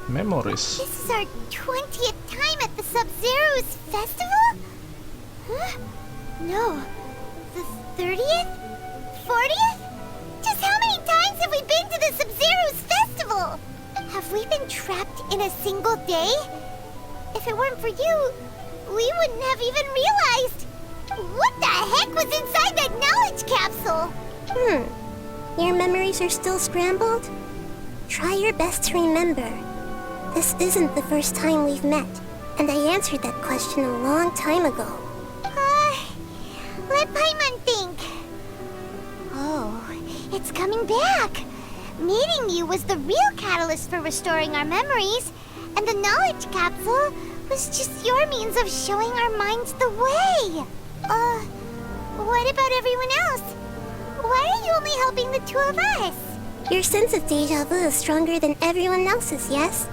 Memories. This is our 20th time at the Sub-Zero's festival? Huh? No. The 30th? 40th? Just how many times have we been to the Sub-Zero's festival? Have we been trapped in a single day? If it weren't for you, we wouldn't have even realized. What the heck was inside that knowledge capsule? Your memories are still scrambled? Try your best to remember. This isn't the first time we've met, and I answered that question a long time ago. Let Paimon think. Oh, it's coming back. Meeting you was the real catalyst for restoring our memories, and the knowledge capsule was just your means of showing our minds the way. What about everyone else? Why are you only helping the two of us? Your sense of deja vu is stronger than everyone else's, yes?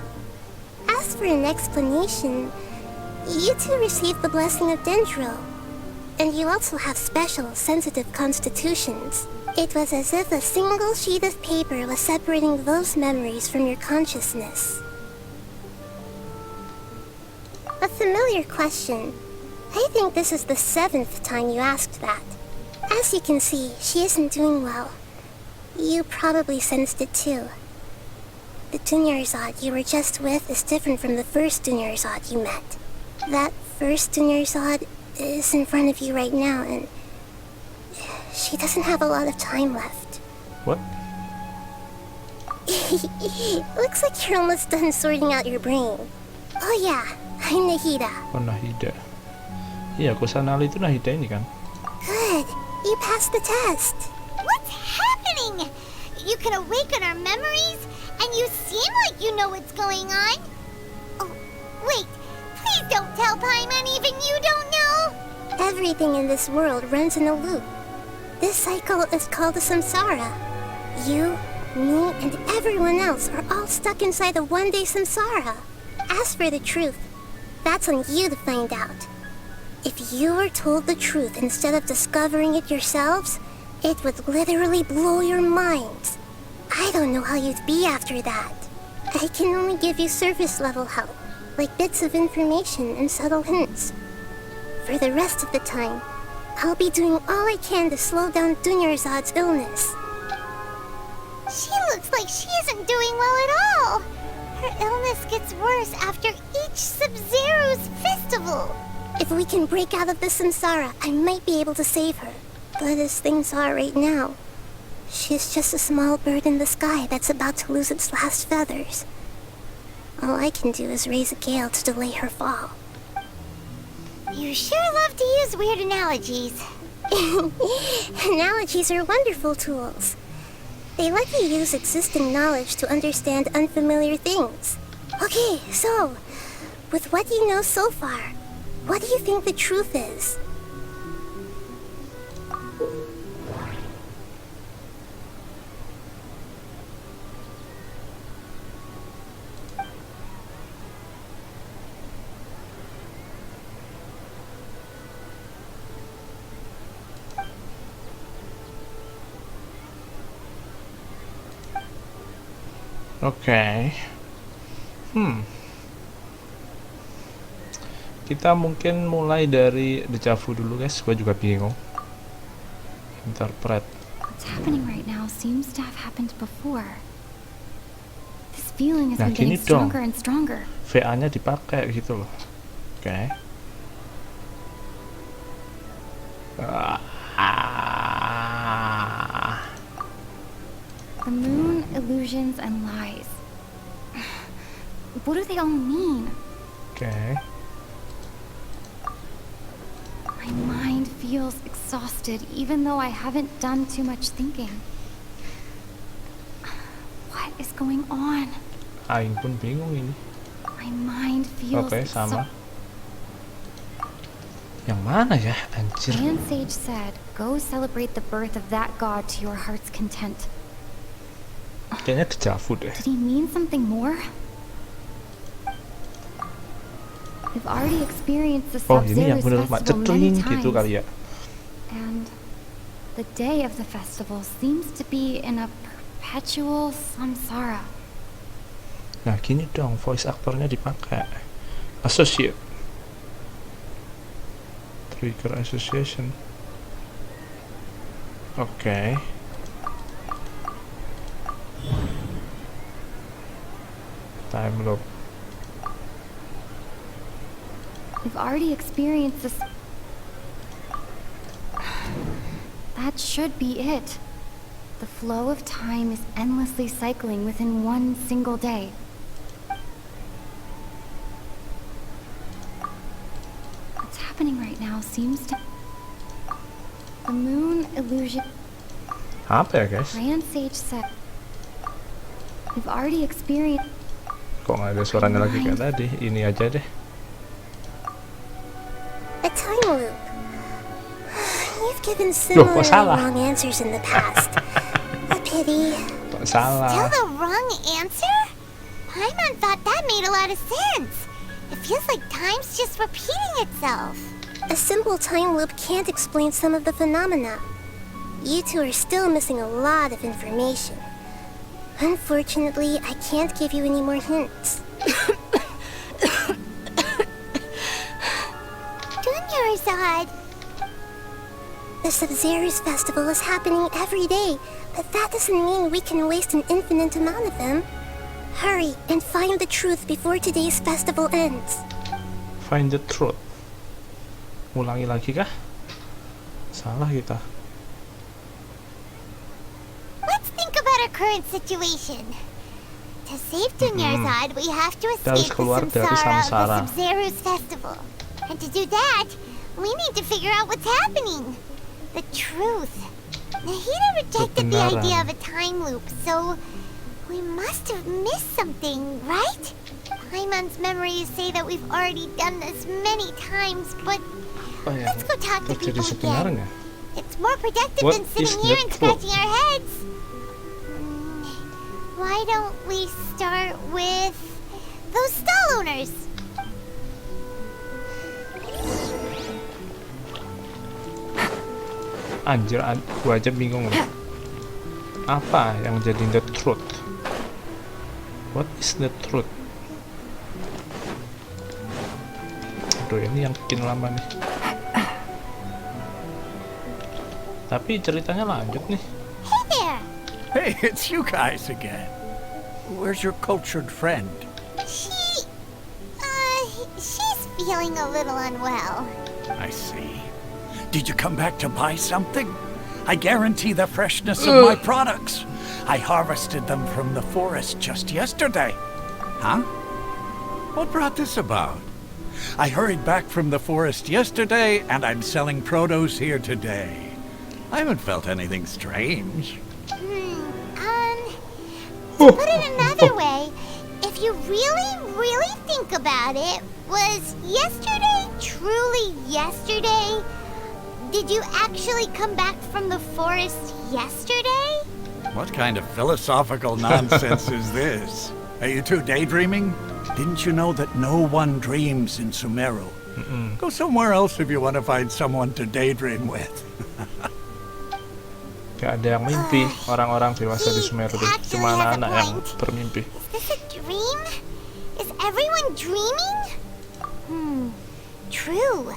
As for an explanation, you two received the blessing of Dendro. And you also have special, sensitive constitutions. It was as if a single sheet of paper was separating those memories from your consciousness. A familiar question. I think this is the 7th time you asked that. As you can see, she isn't doing well. You probably sensed it too. The Dunyarzad you were just with is different from the first Dunyarzad you met. That first Dunyarzad is in front of you right now, and she doesn't have a lot of time left. What? Looks like you're almost done sorting out your brain. Oh yeah, I'm Nahida. Oh, Nahida. Iya, Kusanali itu Nahida ini kan? Good, you passed the test. What's happening? You can awaken our memories, and you seem like you know what's going on. Oh, wait. Please don't tell Paimon even you don't know. Everything in this world runs in a loop. This cycle is called a samsara. You, me, and everyone else are all stuck inside a one-day samsara. As for the truth, that's on you to find out. If you were told the truth instead of discovering it yourselves, it would literally blow your minds. I don't know how you'd be after that. I can only give you surface-level help, like bits of information and subtle hints. For the rest of the time, I'll be doing all I can to slow down Dunyarzad's illness. She looks like she isn't doing well at all. Her illness gets worse after each Sub-Zero's festival. If we can break out of the samsara, I might be able to save her. But as things are right now, she's just a small bird in the sky that's about to lose its last feathers. All I can do is raise a gale to delay her fall. You sure love to use weird analogies. Analogies are wonderful tools. They let you use existing knowledge to understand unfamiliar things. Okay, so, with what you know so far, what do you think the truth is? Oke. Kita mungkin mulai dari deja vu dulu, guys. Gue juga bingung. Interpret. What's happening right now seems to have happened before. This feeling has Nah, been gini getting dong. stronger and stronger. VA-nya dipakai gitu loh. Oke. The moon, illusions, and lies. What do they all mean? Oke. My mind feels exhausted even though I haven't done too much thinking. What is going on? Aing pun bingung ini. My mind feels Oke, sama. Yang mana ya, anjir? Grand Sage said, go celebrate the birth of that god to your heart's content. Kayaknya deja vu deh. Did he mean something more? We've already experienced the Oh, ini yang Sub-Zero's bener mak festival many cetring gitu times. kali ya. And the day of the festival seems to be in a perpetual samsara. Nah, gini dong, voice aktornya dipakai. Associate. Trigger association. Oke. Time loop. We've already experienced this. That should be it. The flow of time is endlessly cycling within one single day. What's happening right now seems to... The moon illusion... Apa ya, guys? Grand Sage said... We've already experienced... Kok nggak ada suaranya lagi kayak tadi? Ini aja deh. We've given Loh, similar kok salah? wrong answers in the past. A pity. Kok salah? Still the wrong answer? Paimon thought that made a lot of sense. It feels like time's just repeating itself. A simple time loop can't explain some of the phenomena. You two are still missing a lot of information. Unfortunately, I can't give you any more hints. Dunyarzad! The Sub-Zero's festival is happening every day, but that doesn't mean we can waste an infinite amount of them. Hurry and find the truth before today's festival ends. Find the truth. Ulangi lagi kah? Salah kita. Let's think about our current situation. To save Dunyarzad, we have to escape the keluar dari samsara samsara. of the Sub-Zero's festival. And to do that, we need to figure out what's happening. The truth. Nahida rejected the Kebenaran. idea of a time loop, so we must have missed something, right? Paimon's memories say that we've already done this many times, but Oh ya, let's go talk to terjadi people again. sebenarnya. It's more productive What than is sitting here the and truth? scratching our heads. Why don't we start with those stall owners? Anjir, gua aja bingung loh. Apa yang jadi the truth? What is the truth? Aduh, ini yang bikin lama nih. Tapi ceritanya lanjut nih. Hey there! Hey, it's you guys again. Where's your cultured friend? She's feeling a little unwell. I see. Did you come back to buy something? I guarantee the freshness of my products. I harvested them from the forest just yesterday. Huh? What brought this about? I hurried back from the forest yesterday, and I'm selling produce here today. I haven't felt anything strange. To put it another way, if you really think about it, was yesterday truly yesterday? Did you actually come back from the forest yesterday? What kind of philosophical nonsense is this? Are you two daydreaming? Didn't you know that no one dreams in Sumeru? Go somewhere else if you want to find someone to daydream with. Gak ada yang mimpi, orang-orang dewasa di Sumeru tuh. Cuma anak-anak yang bermimpi. Is this a dream? Is everyone dreaming? True.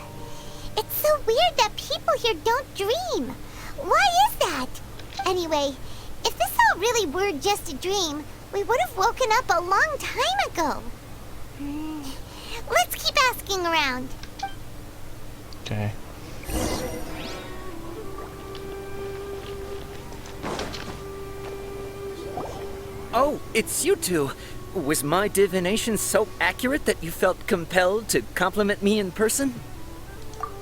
It's so weird that people here don't dream. Why is that? Anyway, if this all really were just a dream, we would have woken up a long time ago. Let's keep asking around. Okay. Oh, it's you two. Was my divination so accurate that you felt compelled to compliment me in person?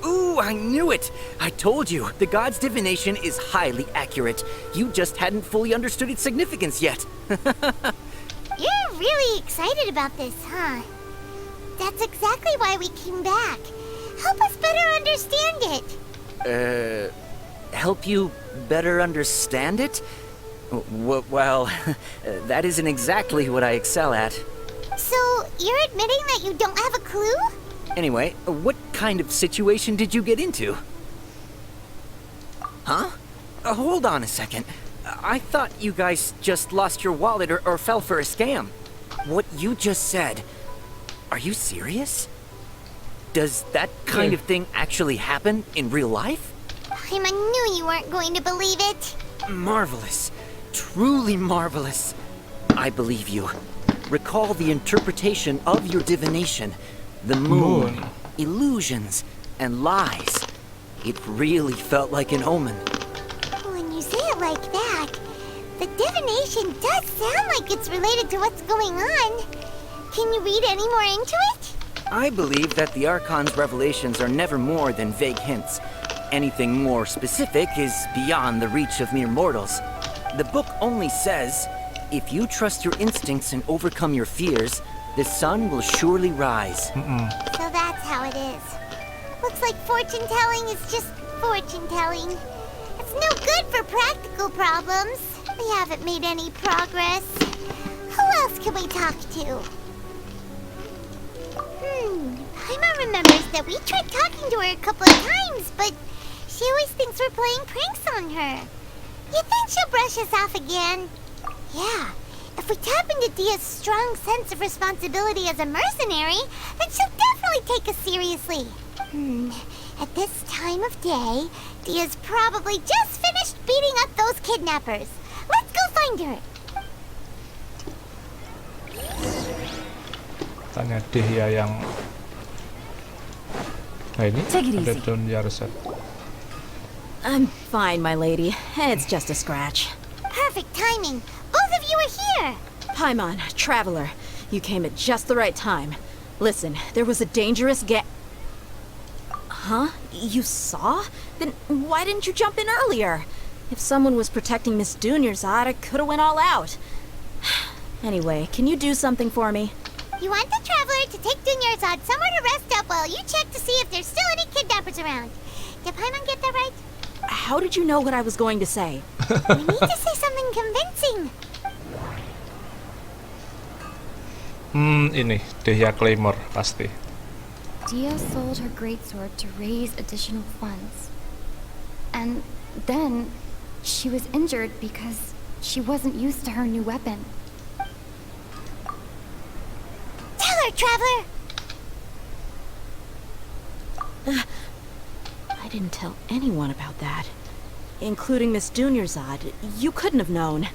Ooh, I knew it! I told you, the god's divination is highly accurate. You just hadn't fully understood its significance yet. You're really excited about this, huh? That's exactly why we came back. Help us better understand it. Help you better understand it? Well, that isn't exactly what I excel at. So, you're admitting that you don't have a clue? Anyway, what kind of situation did you get into? Huh? Hold on a second. I thought you guys just lost your wallet or fell for a scam. What you just said, are you serious? Does that kind of thing actually happen in real life? I knew you weren't going to believe it. Marvelous. Truly marvelous. I believe you. Recall the interpretation of your divination. The moon, illusions, and lies. It really felt like an omen. When you say it like that, the divination does sound like it's related to what's going on. Can you read any more into it? I believe that the Archon's revelations are never more than vague hints. Anything more specific is beyond the reach of mere mortals. The book only says, if you trust your instincts and overcome your fears, the sun will surely rise. So that's how it is. Looks like fortune telling is just fortune telling. It's no good for practical problems. We haven't made any progress. Who else can we talk to? Paimon remembers that we tried talking to her a couple of times, but she always thinks we're playing pranks on her. You think she'll brush us off again? Yeah. If we tap into Dia's strong sense of responsibility as a mercenary, then she'll definitely take us seriously. At this time of day, Dia's probably just finished beating up those kidnappers. Let's go find her. Tanya Dia yang... Nah ini ada Dunya Reset. I'm fine, my lady. It's just a scratch. Perfect timing. Both of you are here. Paimon, Traveler, you came at just the right time. Listen, there was a dangerous Huh? You saw? Then why didn't you jump in earlier? If someone was protecting Miss Dunyarzad, I could have went all out. Anyway, can you do something for me? You want the Traveler to take Dunyarzad somewhere to rest up while you check to see if there's still any kidnappers around. Did Paimon get that right? How did you know what I was going to say? We need to say something convincing. Ini Dia Claymore pasti. Dia sold her greatsword to raise additional funds. And then she was injured because she wasn't used to her new weapon. Tell her, Traveler! I didn't tell anyone about that. Including Miss Dunyarzad. You couldn't have known.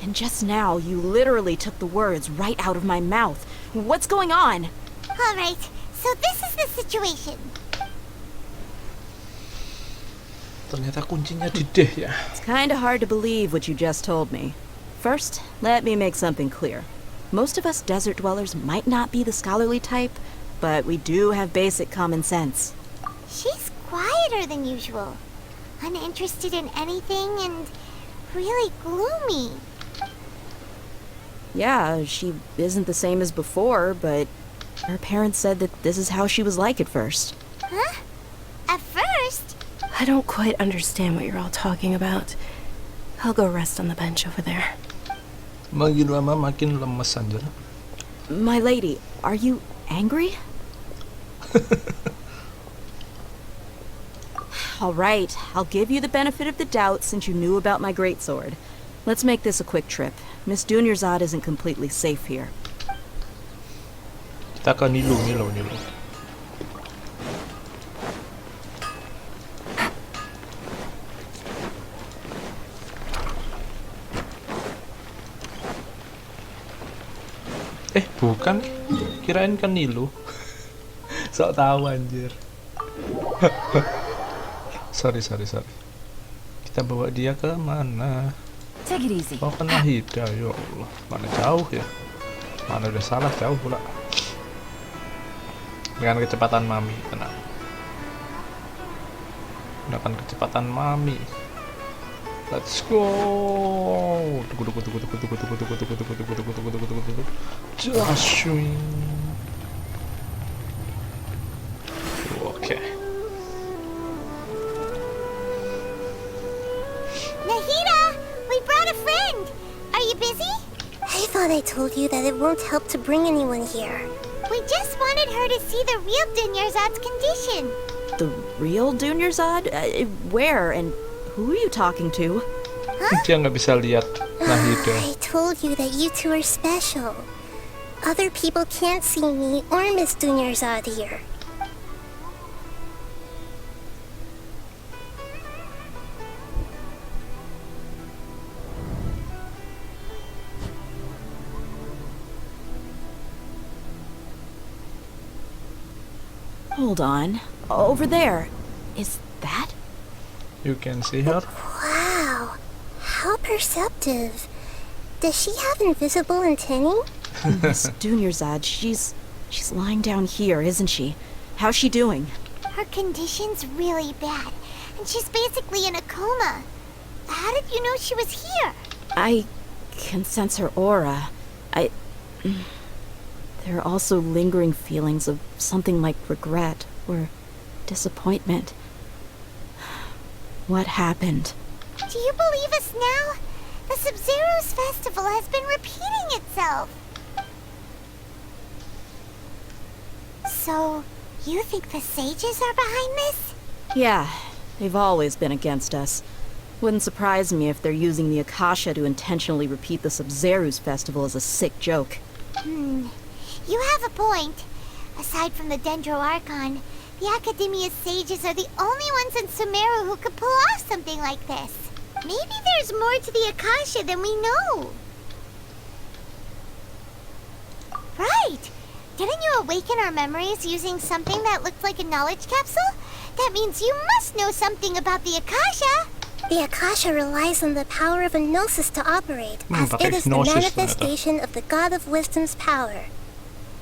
And just now, you literally took the words right out of my mouth. What's going on? All right, so this is the situation. Ternyata kuncinya di Dia ya. It's kinda hard to believe what you just told me. First, let me make something clear. Most of us desert dwellers might not be the scholarly type, but we do have basic common sense. She's quieter than usual. Uninterested in anything and really gloomy. Yeah, she isn't the same as before, but her parents said that this is how she was like at first. Huh? At first? I don't quite understand what you're all talking about. I'll go rest on the bench over there. Makin lama makin lemes anjir. My lady, are you angry? All right, I'll give you the benefit of the doubt since you knew about my greatsword. Let's make this a quick trip. Miss Dunyarzad isn't completely safe here. Kita ke Nilu. Bukan. Kirain ke Nilu. Sok tahu anjir. Sorry. Kita bawa dia ke mana? Take it easy. Oh, ke Nahida, ya Allah. Mana jauh ya? Mana udah salah jauh pula. Dengan kecepatan Mami, tenang. Gunakan kecepatan Mami. Let's go. Joshua. Oke. Nahida, we brought a friend. Are you busy? I thought I told you that it won't help to bring anyone here. We just wanted her to see the real Dunyarzad's condition. The real Dunyarzad? Where and who are you talking to? Dia nggak bisa lihat Nahida. I told you that you two are special. Other people can't see me or Miss Dunyarzad here. Hold on. Over there. Is that? You can see her. Wow. How perceptive. Does she have invisible antennae? Miss Dunyarzad, she's lying down here, isn't she? How's she doing? Her condition's really bad, and she's basically in a coma. How did you know she was here? I can sense her aura. There are also lingering feelings of something like regret or disappointment. What happened? Do you believe us now? The Sub-Zero's festival has been repeating itself. So, you think the sages are behind this? Yeah, they've always been against us. Wouldn't surprise me if they're using the Akasha to intentionally repeat the Sub-Zero's festival as a sick joke. You have a point. Aside from the Dendro Archon, the Academia's sages are the only ones in Sumeru who could pull off something like this. Maybe there's more to the Akasha than we know. Right! Didn't you awaken our memories using something that looked like a knowledge capsule? That means you must know something about the Akasha! The Akasha relies on the power of a gnosis to operate, as it is the manifestation of the God of Wisdom's power.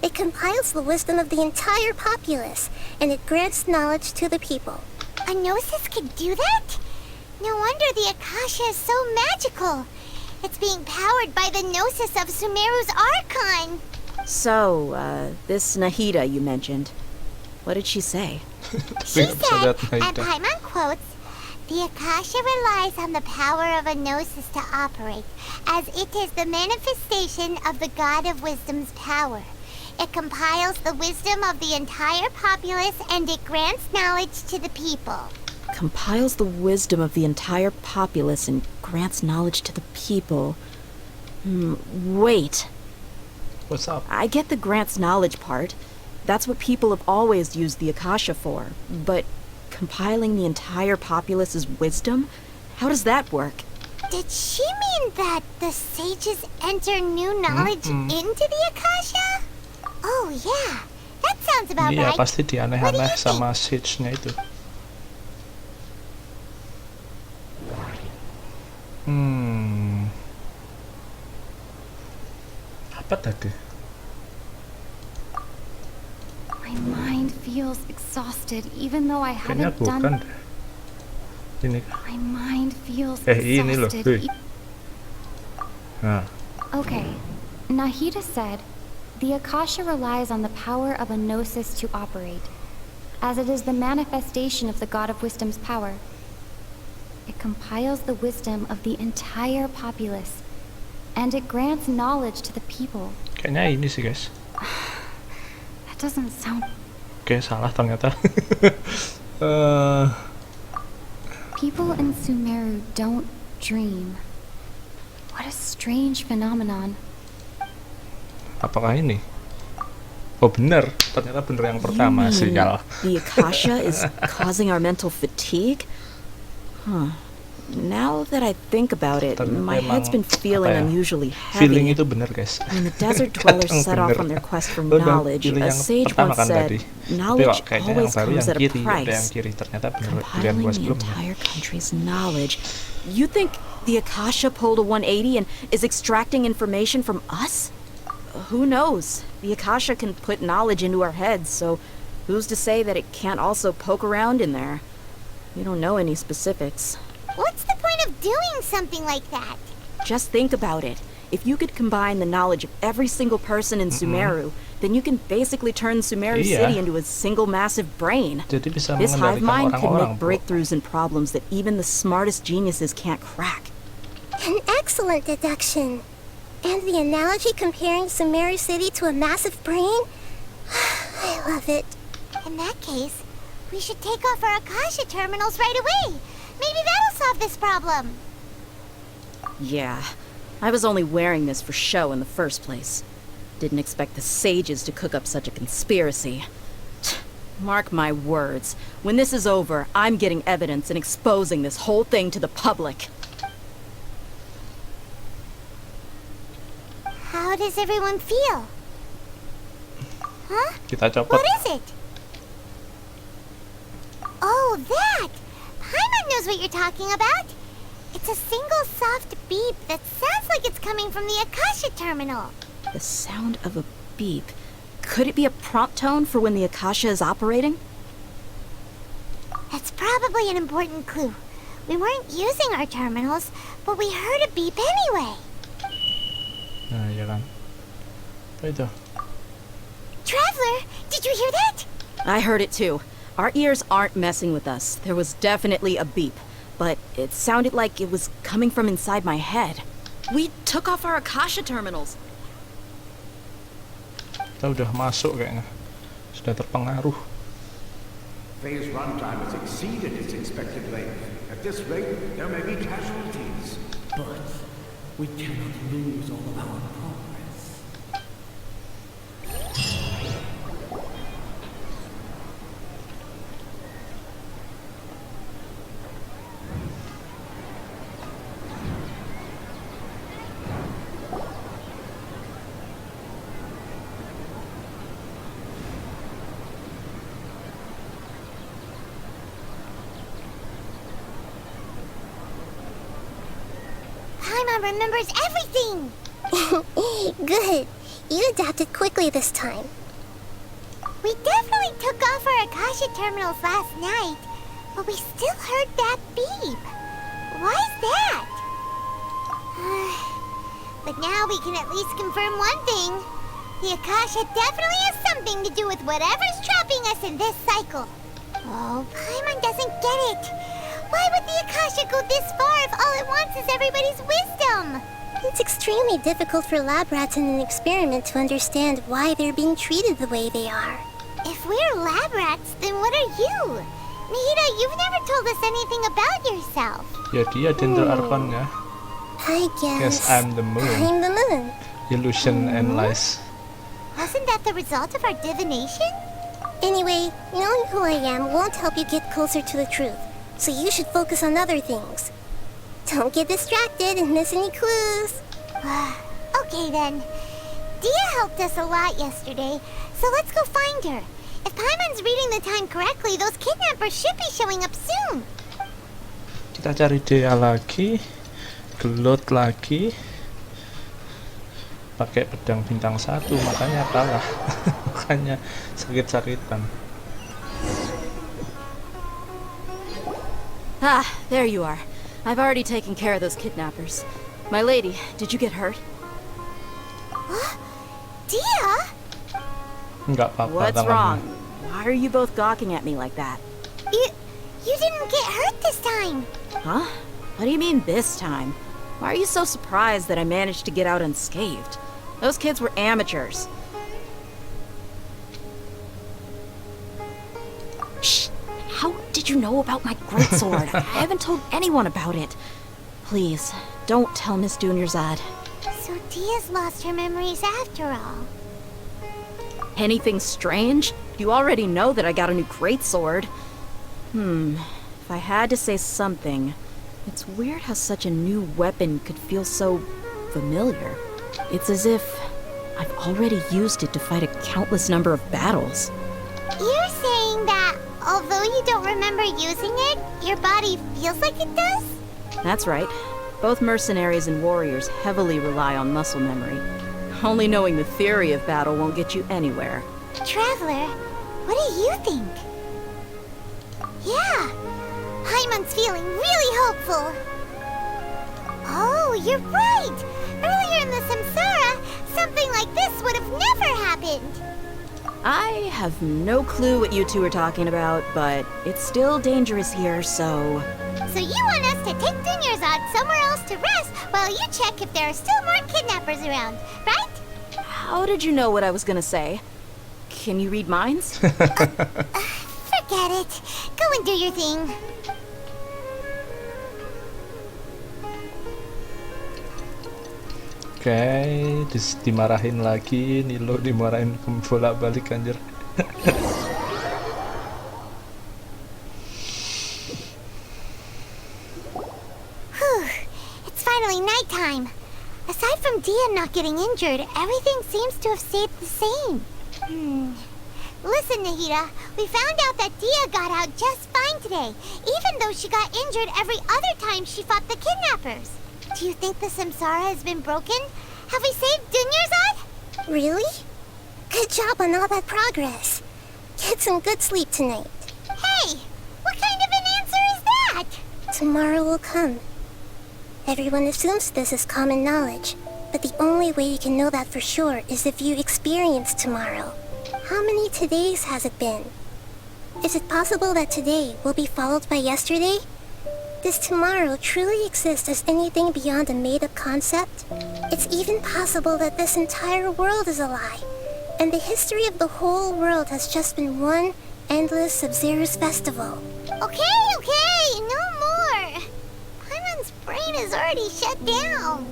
It compiles the wisdom of the entire populace, and it grants knowledge to the people. A gnosis can do that? No wonder the Akasha is so magical. It's being powered by the gnosis of Sumeru's Archon. So, this Nahida you mentioned, what did she say? She said, and Paimon quotes, "The Akasha relies on the power of a gnosis to operate, as it is the manifestation of the God of Wisdom's power. It compiles the wisdom of the entire populace and it grants knowledge to the people." Compiles the wisdom of the entire populace and grants knowledge to the people. Wait. What's up? I get the grants knowledge part. That's what people have always used the Akasha for. But compiling the entire populace's wisdom? How does that work? Did she mean that the sages enter new knowledge into the Akasha? Oh yeah, that sounds about Iya, right. pasti dianeh-aneh sama sage-nya itu. Apa tadi? My mind feels exhausted even though I Kayaknya haven't bukan done... deh. Ini. My mind feels Ini loh. exhausted. Nah. Okay, Nahida said, the Akasha relies on the power of a gnosis to operate, as it is the manifestation of the God of Wisdom's power. It compiles the wisdom of the entire populace, and it grants knowledge to the people. Kayaknya ini sih, guys. That doesn't sound... Oke, salah ternyata. People in Sumeru don't dream. What a strange phenomenon. Apakah ini? Oh bener, ternyata bener yang pertama sih kalau. The Akasha is causing our mental fatigue? Huh. Now that I think about it, my head's been feeling unusually heavy. Feeling itu bener, guys. When the desert dwellers set off on their quest for knowledge, a sage once said, knowledge always comes at a price. Compiling the entire country's knowledge. You think the Akasha pulled a 180 and is extracting information from us? Who knows? The Akasha can put knowledge into our heads, so who's to say that it can't also poke around in there? We don't know any specifics. What's the point of doing something like that? Just think about it. If you could combine the knowledge of every single person in Sumeru, then you can basically turn Sumeru City into a single massive brain. This hive mind could make breakthroughs in problems that even the smartest geniuses can't crack. An excellent deduction. And the analogy comparing Sumeru City to a massive brain? I love it. In that case, we should take off our Akasha terminals right away. Maybe that'll solve this problem. Yeah, I was only wearing this for show in the first place. Didn't expect the sages to cook up such a conspiracy. Mark my words, when this is over, I'm getting evidence and exposing this whole thing to the public. How does everyone feel? Huh? Kita copot. What is it? Oh, that! Paimon knows what you're talking about. It's a single soft beep that sounds like it's coming from the Akasha terminal. The sound of a beep. Could it be a prompt tone for when the Akasha is operating? That's probably an important clue. We weren't using our terminals, but we heard a beep anyway. Nah, iya kan. Apa itu? Traveler, did you hear that? I heard it too. Our ears aren't messing with us. There was definitely a beep. but it sounded like it was coming from inside my head. We took off our Akasha terminals. Kita udah masuk kayaknya. Sudah terpengaruh. Phase runtime has exceeded its expected length. At this rate, there may be casualties. But we cannot lose all of our progress. Paimon remembers everything! Good. You adapted quickly this time. We definitely took off our Akasha terminals last night, but we still heard that beep. Why is that? But now we can at least confirm one thing. The Akasha definitely has something to do with whatever's trapping us in this cycle. Oh, Paimon doesn't get it. Why would the Akasha go this far if all it wants is everybody's wisdom? It's extremely difficult for lab rats in an experiment to understand why they're being treated the way they are. If we're lab rats, then what are you? Nihida, you've never told us anything about yourself. Ya dia Dendro Archon-nya. I guess I'm the moon. I'm the moon. Illusion and lies. Wasn't that the result of our divination? Anyway, knowing who I am won't help you get closer to the truth, so you should focus on other things. Don't get distracted and miss any clues. Okay then. Dia helped us a lot yesterday, so let's go find her. If Paimon's reading the time correctly, those kidnappers should be showing up soon. Kita cari Dia lagi, gelut lagi, pakai pedang bintang 1, makanya kalah. Makanya sakit-sakitan. Ah, there you are. I've already taken care of those kidnappers. My lady, did you get hurt? Dia? Enggak apa-apa. What's wrong? Why are you both gawking at me like that? You didn't get hurt this time. Huh? What do you mean this time? Why are you so surprised that I managed to get out unscathed? Those kids were amateurs. Shh! How did you know about my greatsword? I haven't told anyone about it. Please, don't tell Miss Dunyarzad. So Dia's lost her memories after all. Anything strange? You already know that I got a new greatsword. If I had to say something, it's weird how such a new weapon could feel so familiar. It's as if I've already used it to fight a countless number of battles. You're saying that although you don't remember using it, your body feels like it does? That's right. Both mercenaries and warriors heavily rely on muscle memory. Only knowing the theory of battle won't get you anywhere. Traveler, what do you think? Yeah, Paimon's feeling really hopeful. Oh, you're right! Earlier in the Samsara, something like this would have never happened. I have no clue what you two are talking about, but it's still dangerous here, so... So you want us to take Dunyarzad somewhere else to rest while you check if there are still more kidnappers around, right? How did you know what I was gonna say? Can you read minds? Forget it. Go and do your thing. Oke, dimarahin lagi, Nilo dimarahin bolak-balik anjir. It's finally nighttime. Aside from Dia not getting injured, everything seems to have stayed the same. Listen, Nahida, we found out that Dia got out just fine today, even though she got injured every other time she fought the kidnappers. Do you think the Samsara has been broken? Have we saved Dunyarzad? Really? Good job on all that progress. Get some good sleep tonight. Hey, what kind of an answer is that? Tomorrow will come. Everyone assumes this is common knowledge, but the only way you can know that for sure is if you experience tomorrow. How many todays has it been? Is it possible that today will be followed by yesterday? Does tomorrow truly exist as anything beyond a made-up concept? It's even possible that this entire world is a lie, and the history of the whole world has just been one endless Sub-Zero's festival. Okay, no more. Paimon's brain is already shut down.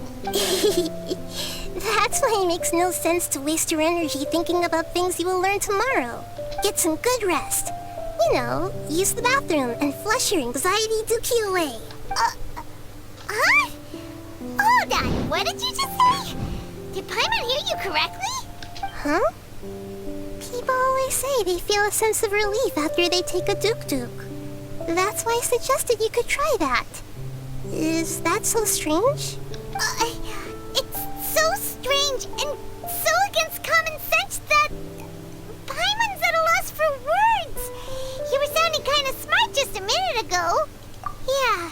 That's why it makes no sense to waste your energy thinking about things you will learn tomorrow. Get some good rest. You know, use the bathroom and flush your anxiety dookie away. Huh? Hold on, what did you just say? Did Paimon hear you correctly? Huh? People always say they feel a sense of relief after they take a duk-duk. That's why I suggested you could try that. Is that so strange? It's so strange and so against common sense that Paimon's at a loss for words. You were sounding kind of smart just a minute ago. Yeah,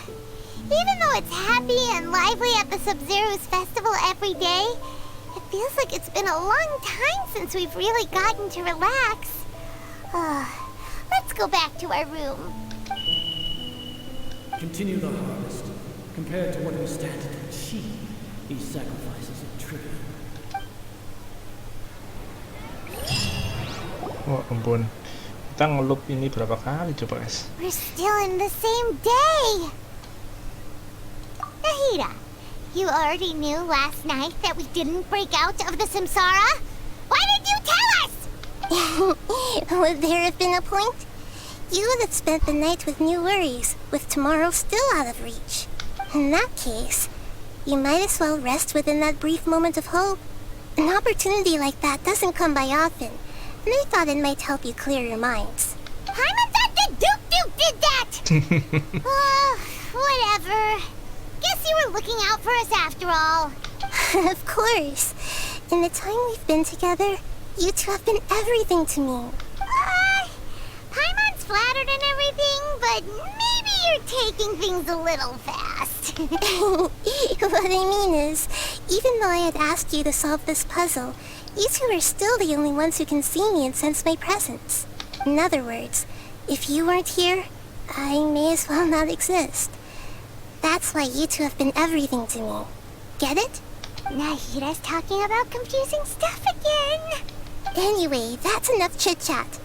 even though it's happy and lively at the Sub-Zero's festival every day, it feels like it's been a long time since we've really gotten to relax. Let's go back to our room. Continue the harvest. Compared to what we stand to achieve, these sacrifices are trivial. Oh ampun, kita ngelup ini berapa kali coba guys? We're still in the same day. Nahida, you already knew last night that we didn't break out of the samsara? Why did you tell us? Would there have been a point? You would have spent the night with new worries, with tomorrow still out of reach. In that case, you might as well rest within that brief moment of hope. An opportunity like that doesn't come by often, and I thought it might help you clear your minds. Paimon thought the Duke did that! Whatever. Guess you were looking out for us after all. Of course. In the time we've been together, you two have been everything to me. Paimon's flattered and everything, but maybe you're taking things a little fast. What I mean is, even though I had asked you to solve this puzzle, you two are still the only ones who can see me and sense my presence. In other words, if you weren't here, I may as well not exist. That's why you two have been everything to me. Get it? Nahida's talking about confusing stuff again. Anyway, that's enough chit-chat.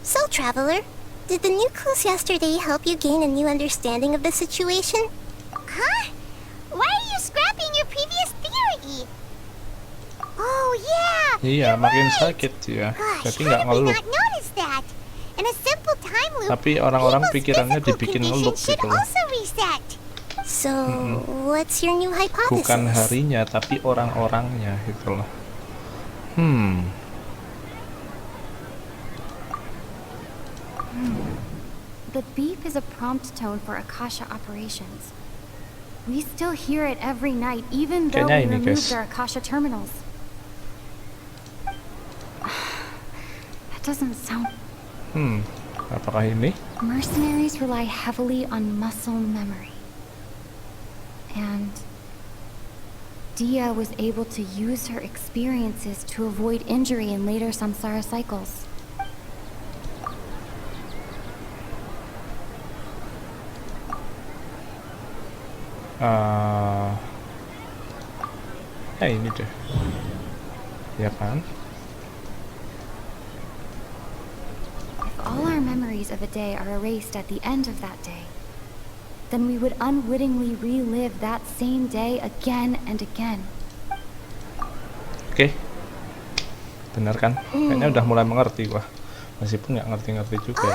So, Traveler, did the new clues yesterday help you gain a new understanding of the situation? Huh? Why are you scrapping your previous theory? Oh yeah. Iya, makin sakit ya. Jadi nggak ngelup. Tapi orang-orang pikirannya dibikin ngelup gitu loh. So, what's your new hypothesis? Bukan harinya, tapi orang-orangnya gitu loh. The beep is a prompt tone for Akasha operations. We still hear it every night, even though we removed our Akasha terminals. That doesn't sound... Apakah ini? Mercenaries rely heavily on muscle memory. And Dia was able to use her experiences to avoid injury in later samsara cycles. Ya ini deh, ya kan? If all our memories of a day are erased at the end of that day, then we would unwittingly relive that same day again and again. Oke, benar kan? Kayaknya udah mulai mengerti gua, meskipun nggak ngerti-ngerti juga.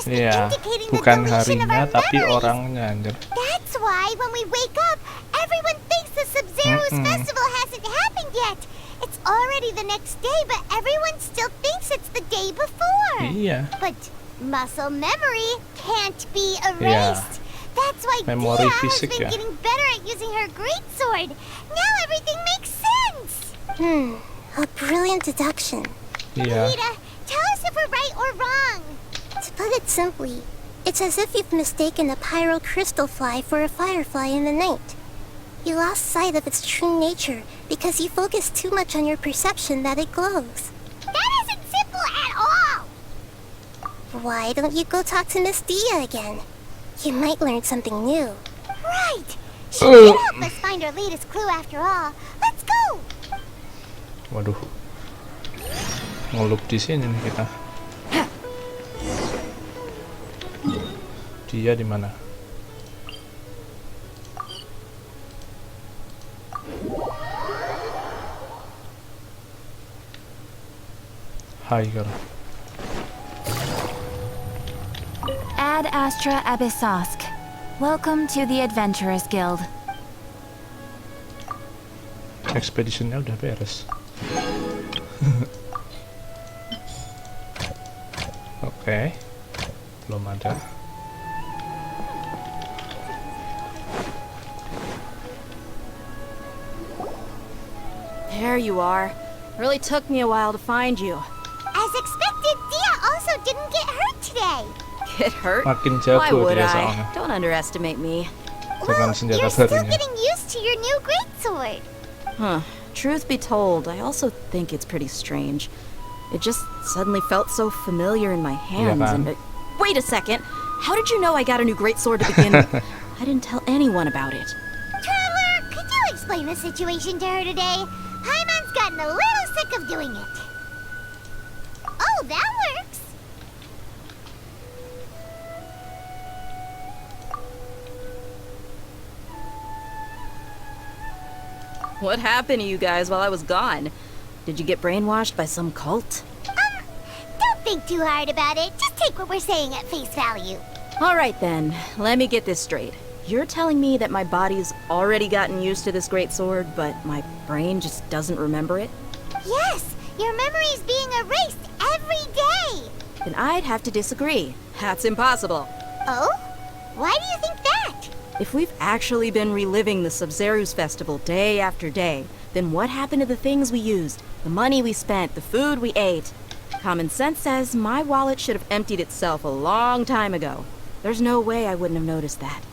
Iya, bukan harinya tapi orangnya anjir. That's why when we wake up, everyone thinks the Sub-Zero's festival hasn't happened yet. It's already the next day, but everyone still thinks it's the day before. Iya. But muscle memory can't be erased. That's why Dia has been getting better at using her greatsword. Now everything makes sense. A brilliant deduction. Yeah. Rita, tell us if we're right or wrong. To put it simply, it's as if you've mistaken a pyro crystal fly for a firefly in the night. You lost sight of its true nature because you focused too much on your perception that it glows. That isn't simple at all! Why don't you go talk to Miss Dia again? You might learn something new. Right! She did help us find our latest clue after all. Let's go! Waduh. Ngelup di sini nih kita. Dia di mana? Hai, girl. Ad Astra Abyssosk. Welcome to the Adventurers Guild. Ekspedisinya udah beres. Oke. Belum ada. There you are. Really took me a while to find you. As expected, Dia also didn't get hurt today. Get hurt? Makin jago Why would dia I? soalnya. Don't underestimate me. Dengan Well, senjata you're still barunya. getting used to your new greatsword. Huh. Truth be told, I also think it's pretty strange. It just suddenly felt so familiar in my hands kan? and... Wait a second! How did you know I got a new greatsword to begin with? I didn't tell anyone about it. Traveler, could you explain the situation to her today? Paimon's gotten a little sick of doing it. Oh, that works. What happened to you guys while I was gone? Did you get brainwashed by some cult? Don't think too hard about it. Just take what we're saying at face value. Alright then, let me get this straight. You're telling me that my body's already gotten used to this great sword, but my brain just doesn't remember it? Yes, your memory's being erased every day. Then I'd have to disagree. That's impossible. Oh? Why do you think that? If we've actually been reliving the Sub-Zeru's festival day after day, then what happened to the things we used, the money we spent, the food we ate? Common sense says my wallet should have emptied itself a long time ago. There's no way I wouldn't have noticed that.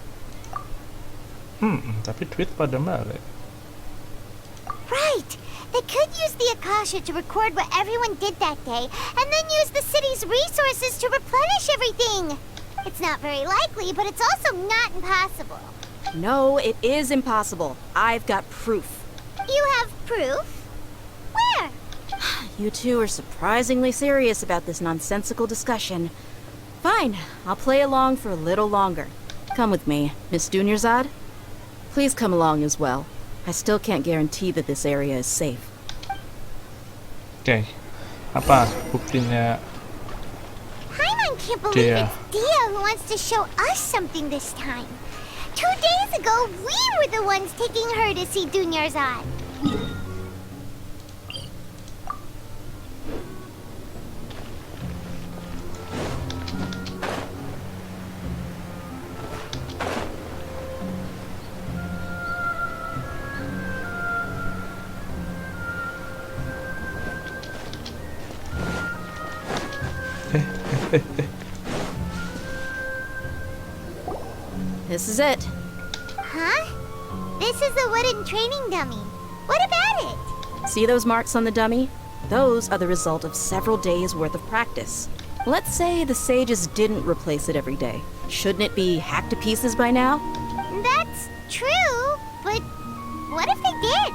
Tapi duit pada balik. Right. They could use the Akasha to record what everyone did that day, and then use the city's resources to replenish everything. It's not very likely, but it's also not impossible. No, it is impossible. I've got proof. You have proof? Where? You two are surprisingly serious about this nonsensical discussion. Fine, I'll play along for a little longer. Come with me, Miss Dunyarzad. Please come along as well. I still can't guarantee that this area is safe. Oke. Apa buktinya? Paimon can't believe it's Dia who wants to show us something this time. 2 days ago, we were the ones taking her to see Dunyarzad. This is it. Huh? This is a wooden training dummy. What about it? See those marks on the dummy? Those are the result of several days' worth of practice. Let's say the sages didn't replace it every day. Shouldn't it be hacked to pieces by now? That's true, but what if they did?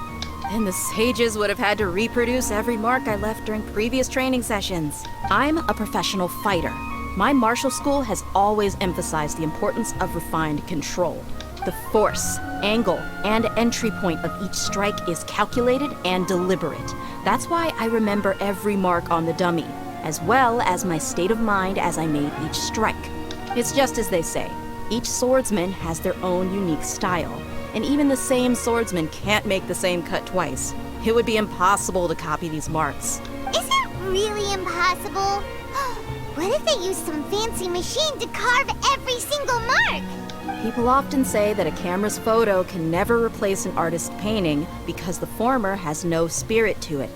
Then the sages would have had to reproduce every mark I left during previous training sessions. I'm a professional fighter. My martial school has always emphasized the importance of refined control. The force, angle, and entry point of each strike is calculated and deliberate. That's why I remember every mark on the dummy, as well as my state of mind as I made each strike. It's just as they say, each swordsman has their own unique style, and even the same swordsman can't make the same cut twice. It would be impossible to copy these marks. Is it really impossible? What if they used some fancy machine to carve every single mark? People often say that a camera's photo can never replace an artist's painting because the former has no spirit to it.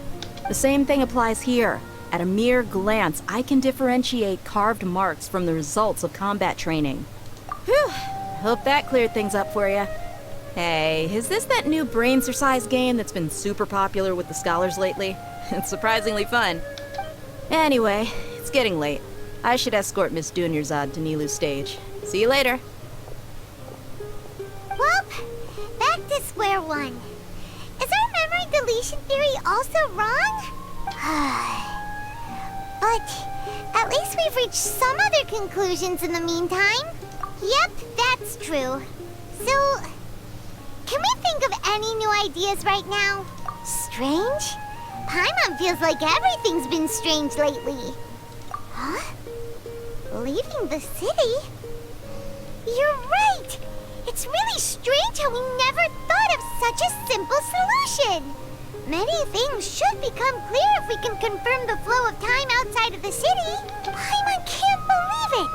The same thing applies here. At a mere glance, I can differentiate carved marks from the results of combat training. Whew, hope that cleared things up for you. Hey, is this that new brain exercise game that's been super popular with the scholars lately? It's surprisingly fun. Anyway, it's getting late. I should escort Miss Dunyarzad to Nilu's stage. See you later. Well, back to square one. Is our memory deletion theory also wrong? But at least we've reached some other conclusions in the meantime. Yep, that's true. So, can we think of any new ideas right now? Strange? Paimon feels like everything's been strange lately. Huh? Leaving the city? You're right! It's really strange how we never thought of such a simple solution! Many things should become clear if we can confirm the flow of time outside of the city. Paimon can't believe it!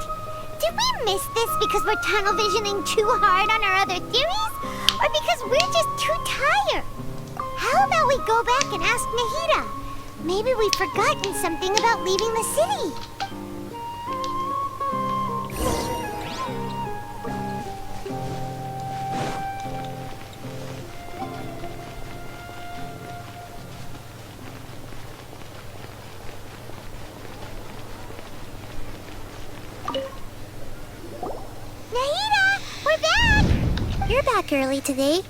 Did we miss this because we're tunnel visioning too hard on our other theories? Or because we're just too tired? How about we go back and ask Nahida? Maybe we've forgotten something about leaving the city. Nahida, we're back! You're back early today.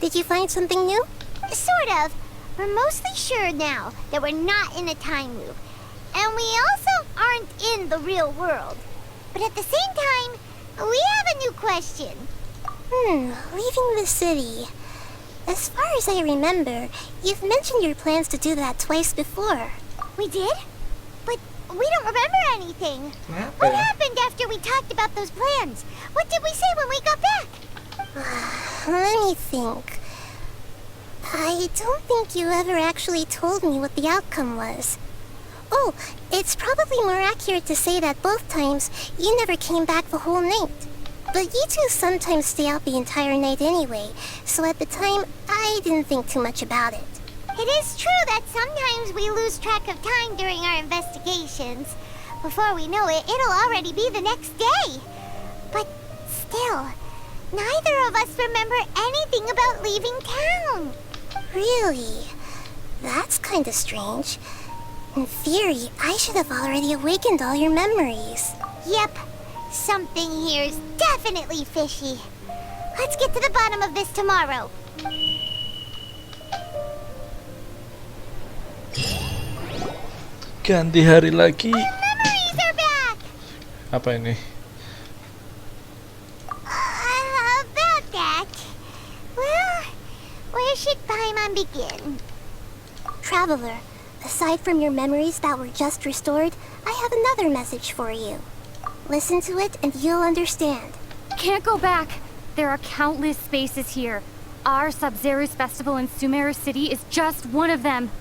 Did you find something new? Sort of. We're mostly sure now that we're not in a time loop. And we also aren't in the real world. But at the same time, we have a new question. Leaving the city. As far as I remember, you've mentioned your plans to do that twice before. We did? But we don't remember anything. What happened after we talked about those plans? What did we say when we got back? Let me think. I don't think you ever actually told me what the outcome was. Oh, it's probably more accurate to say that both times you never came back the whole night. But you two sometimes stay out the entire night anyway, so at the time, I didn't think too much about it. It is true that sometimes we lose track of time during our investigations. Before we know it, it'll already be the next day. But still, neither of us remember anything about leaving town. Really? That's kinda strange. In theory, I should have already awakened all your memories. Yep. Something here's definitely fishy. Let's get to the bottom of this tomorrow. Ganti hari lagi. Our memories are back! Apa ini? About that. Well, where should Paimon begin? Traveler, aside from your memories that were just restored, I have another message for you. Listen to it and you'll understand. Can't go back. There are countless spaces here. Our Sub-Zeru's festival in Sumeru City is just one of them.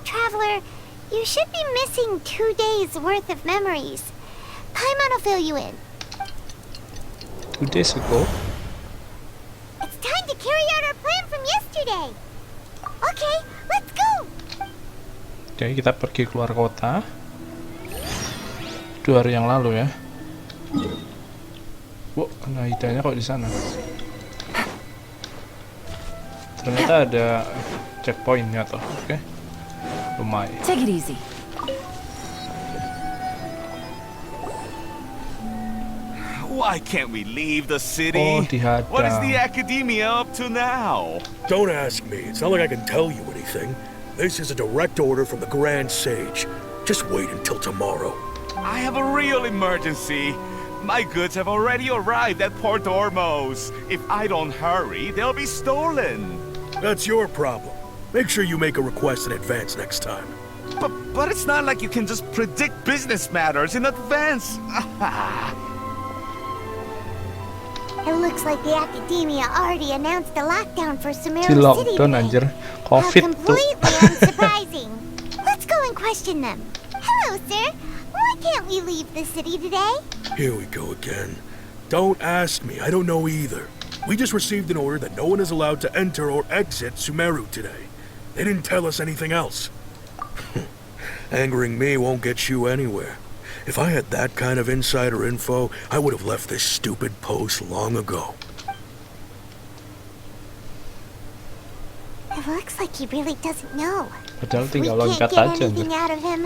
Traveler, you should be missing 2 days worth of memories. Paimon will fill you in. 2 days ago? It's time to carry out our plan from yesterday. Okay, let's go. Oke, kita pergi keluar kota. 2 hari yang lalu ya. Wow, Nahidanya kok di sana? Ternyata ada checkpointnya tuh, oke? Lumayan. Take it easy. Why can't we leave the city? Oh, dihadang. What is the academia up to now? Don't ask me. It's not like I can tell you anything. This is a direct order from the Grand Sage. Just wait until tomorrow. I have a real emergency. My goods have already arrived at Port Ormos. If I don't hurry, they'll be stolen. That's your problem. Make sure you make a request in advance next time. But it's not like you can just predict business matters in advance. It looks like the academia already announced a lockdown for Si Sumeru City lockdown today. anjir. How Covid tuh. completely unsurprising. Let's go and question them. Hello, sir. Why can't we leave the city today? Here we go again. Don't ask me. I don't know either. We just received an order that no one is allowed to enter or exit Sumeru today. They didn't tell us anything else. Angering me won't get you anywhere. If I had that kind of insider info, I would have left this stupid post long ago. It looks like he really doesn't know. Padahal We tinggal can't loncat get aja. anything anjir. out of him.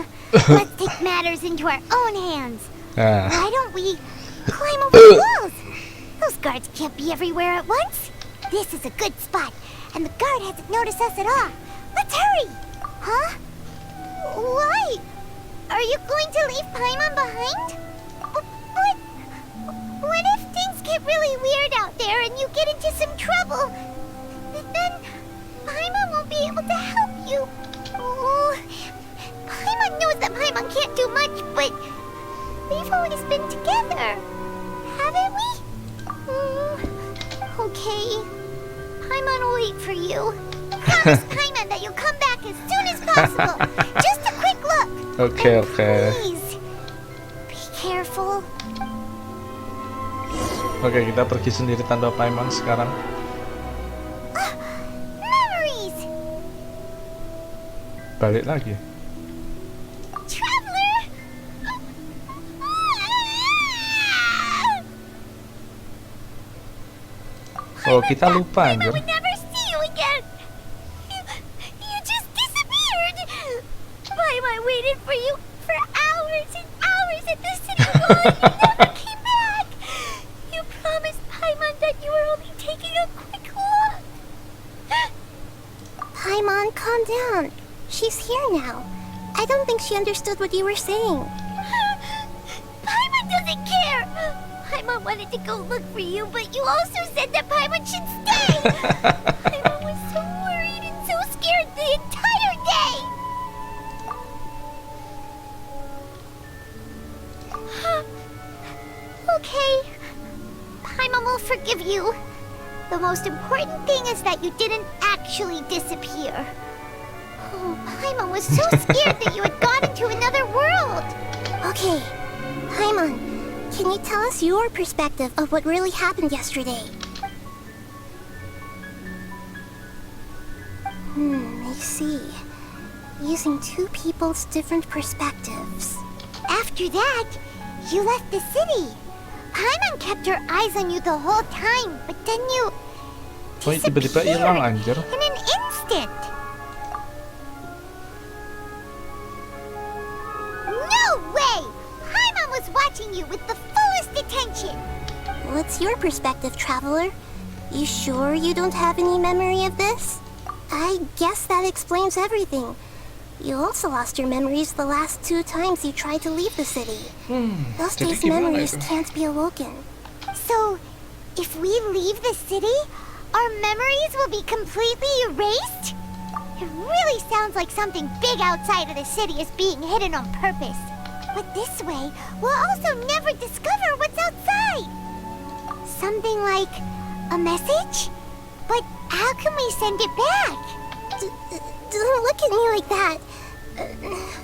Let's take matters into our own hands. Why don't we climb over the walls? Those guards can't be everywhere at once. This is a good spot, and the guard hasn't noticed us at all. Let's hurry! Huh? Why? Are you going to leave Paimon behind? But what if things get really weird out there and you get into some trouble? Then Paimon won't be able to help you. Oh, Paimon knows that Paimon can't do much, but we've always been together, haven't we? Okay. Paimon will wait for you. Promise Paimon that you'll come back as soon as possible. Just a quick look. Okay. Please, be careful. Oke, kita pergi sendiri tanpa Paimon sekarang. Memories. Balik lagi. Traveler. Oh, kita lupa anjir. I would never see you again. You just disappeared. Paimon waited for you for hours and hours at the city wall. You never came back. You promised Paimon that you were only taking a quick walk. Paimon, calm down. She's here now. I don't think she understood what you were saying. Paimon doesn't care. Paimon wanted to go look for you, but you also said that Paimon should stay. Paimon was so worried and so scared the entire day. Okay. Paimon will forgive you. The most important thing is that you didn't actually disappear. Oh, Paimon was so scared that you had gone into another world. Okay, Paimon, can you tell us your perspective of what really happened yesterday? I see. Using two people's different perspectives. After that, you left the city. Paimon kept her eyes on you the whole time, but then you tiba-tiba hilang anjir. in an instant. No way! Paimon was watching you with the fullest attention. What's your perspective, Traveler? You sure you don't have any memory of this? I guess that explains everything. You also lost your memories the last 2 times you tried to leave the city. Those days' memories can't be awoken. So, if we leave the city, our memories will be completely erased? It really sounds like something big outside of the city is being hidden on purpose. But this way, we'll also never discover what's outside. Something like a message? But how can we send it back? Don't look at me like that.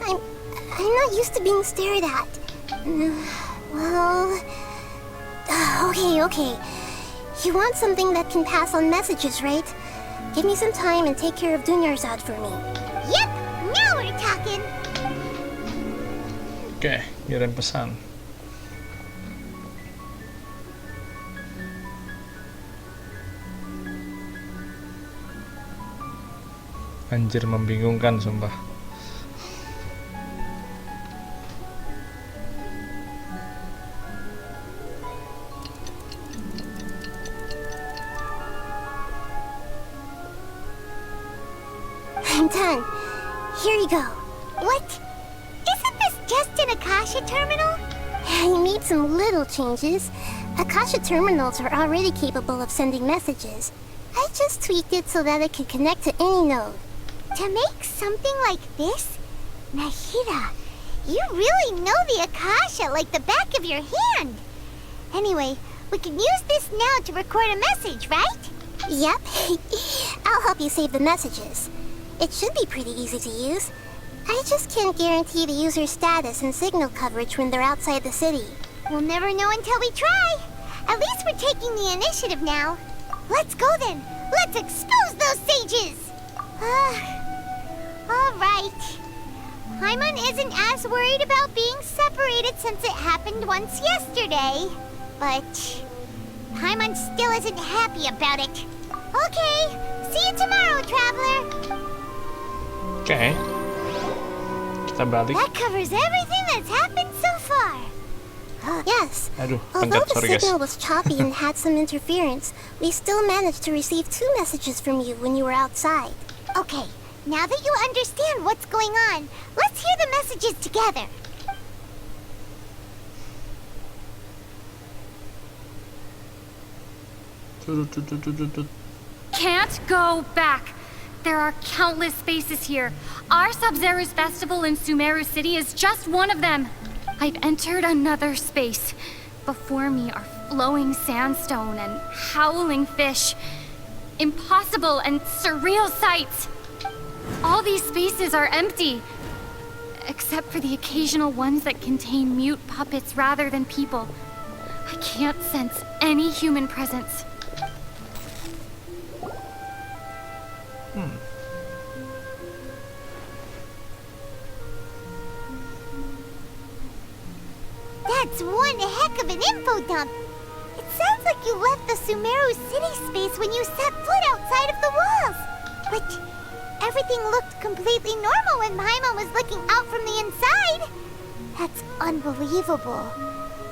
I'm not used to being stared at. Well... Okay. You want something that can pass on messages, right? Give me some time and take care of Dunyarzad for me. Yep, now we're talking. Oke, kirim pesan. Anjir, membingungkan sumpah. I'm done. Here you go. What? Isn't this just an Akasha terminal? You made some little changes. Akasha terminals are already capable of sending messages. I just tweaked it so that it can connect to any node. To make something like this? Nahida, you really know the Akasha like the back of your hand. Anyway, we can use this now to record a message, right? Yep. I'll help you save the messages. It should be pretty easy to use. I just can't guarantee the user's status and signal coverage when they're outside the city. We'll never know until we try. At least we're taking the initiative now. Let's go then. Let's expose those sages. All right. Paimon isn't as worried about being separated since it happened once yesterday. But Paimon still isn't happy about it. Okay, see you tomorrow, Traveler. Oke. Kita balik. That covers everything that's happened so far. Yes. Aduh, Although pencet, the sorry guys. signal was choppy and had some interference, we still managed to receive 2 messages from you when you were outside. Okay, now that you understand what's going on, let's hear the messages together. Can't go back. There are countless spaces here. Our Sub-Zero's festival in Sumeru City is just one of them. I've entered another space. Before me are flowing sandstone and howling fish. Impossible and surreal sights. All these spaces are empty, except for the occasional ones that contain mute puppets rather than people. I can't sense any human presence. That's one heck of an info dump. It sounds like you left the Sumeru city space when you set foot outside of the walls. But everything looked completely normal when Paimon was looking out from the inside. That's unbelievable.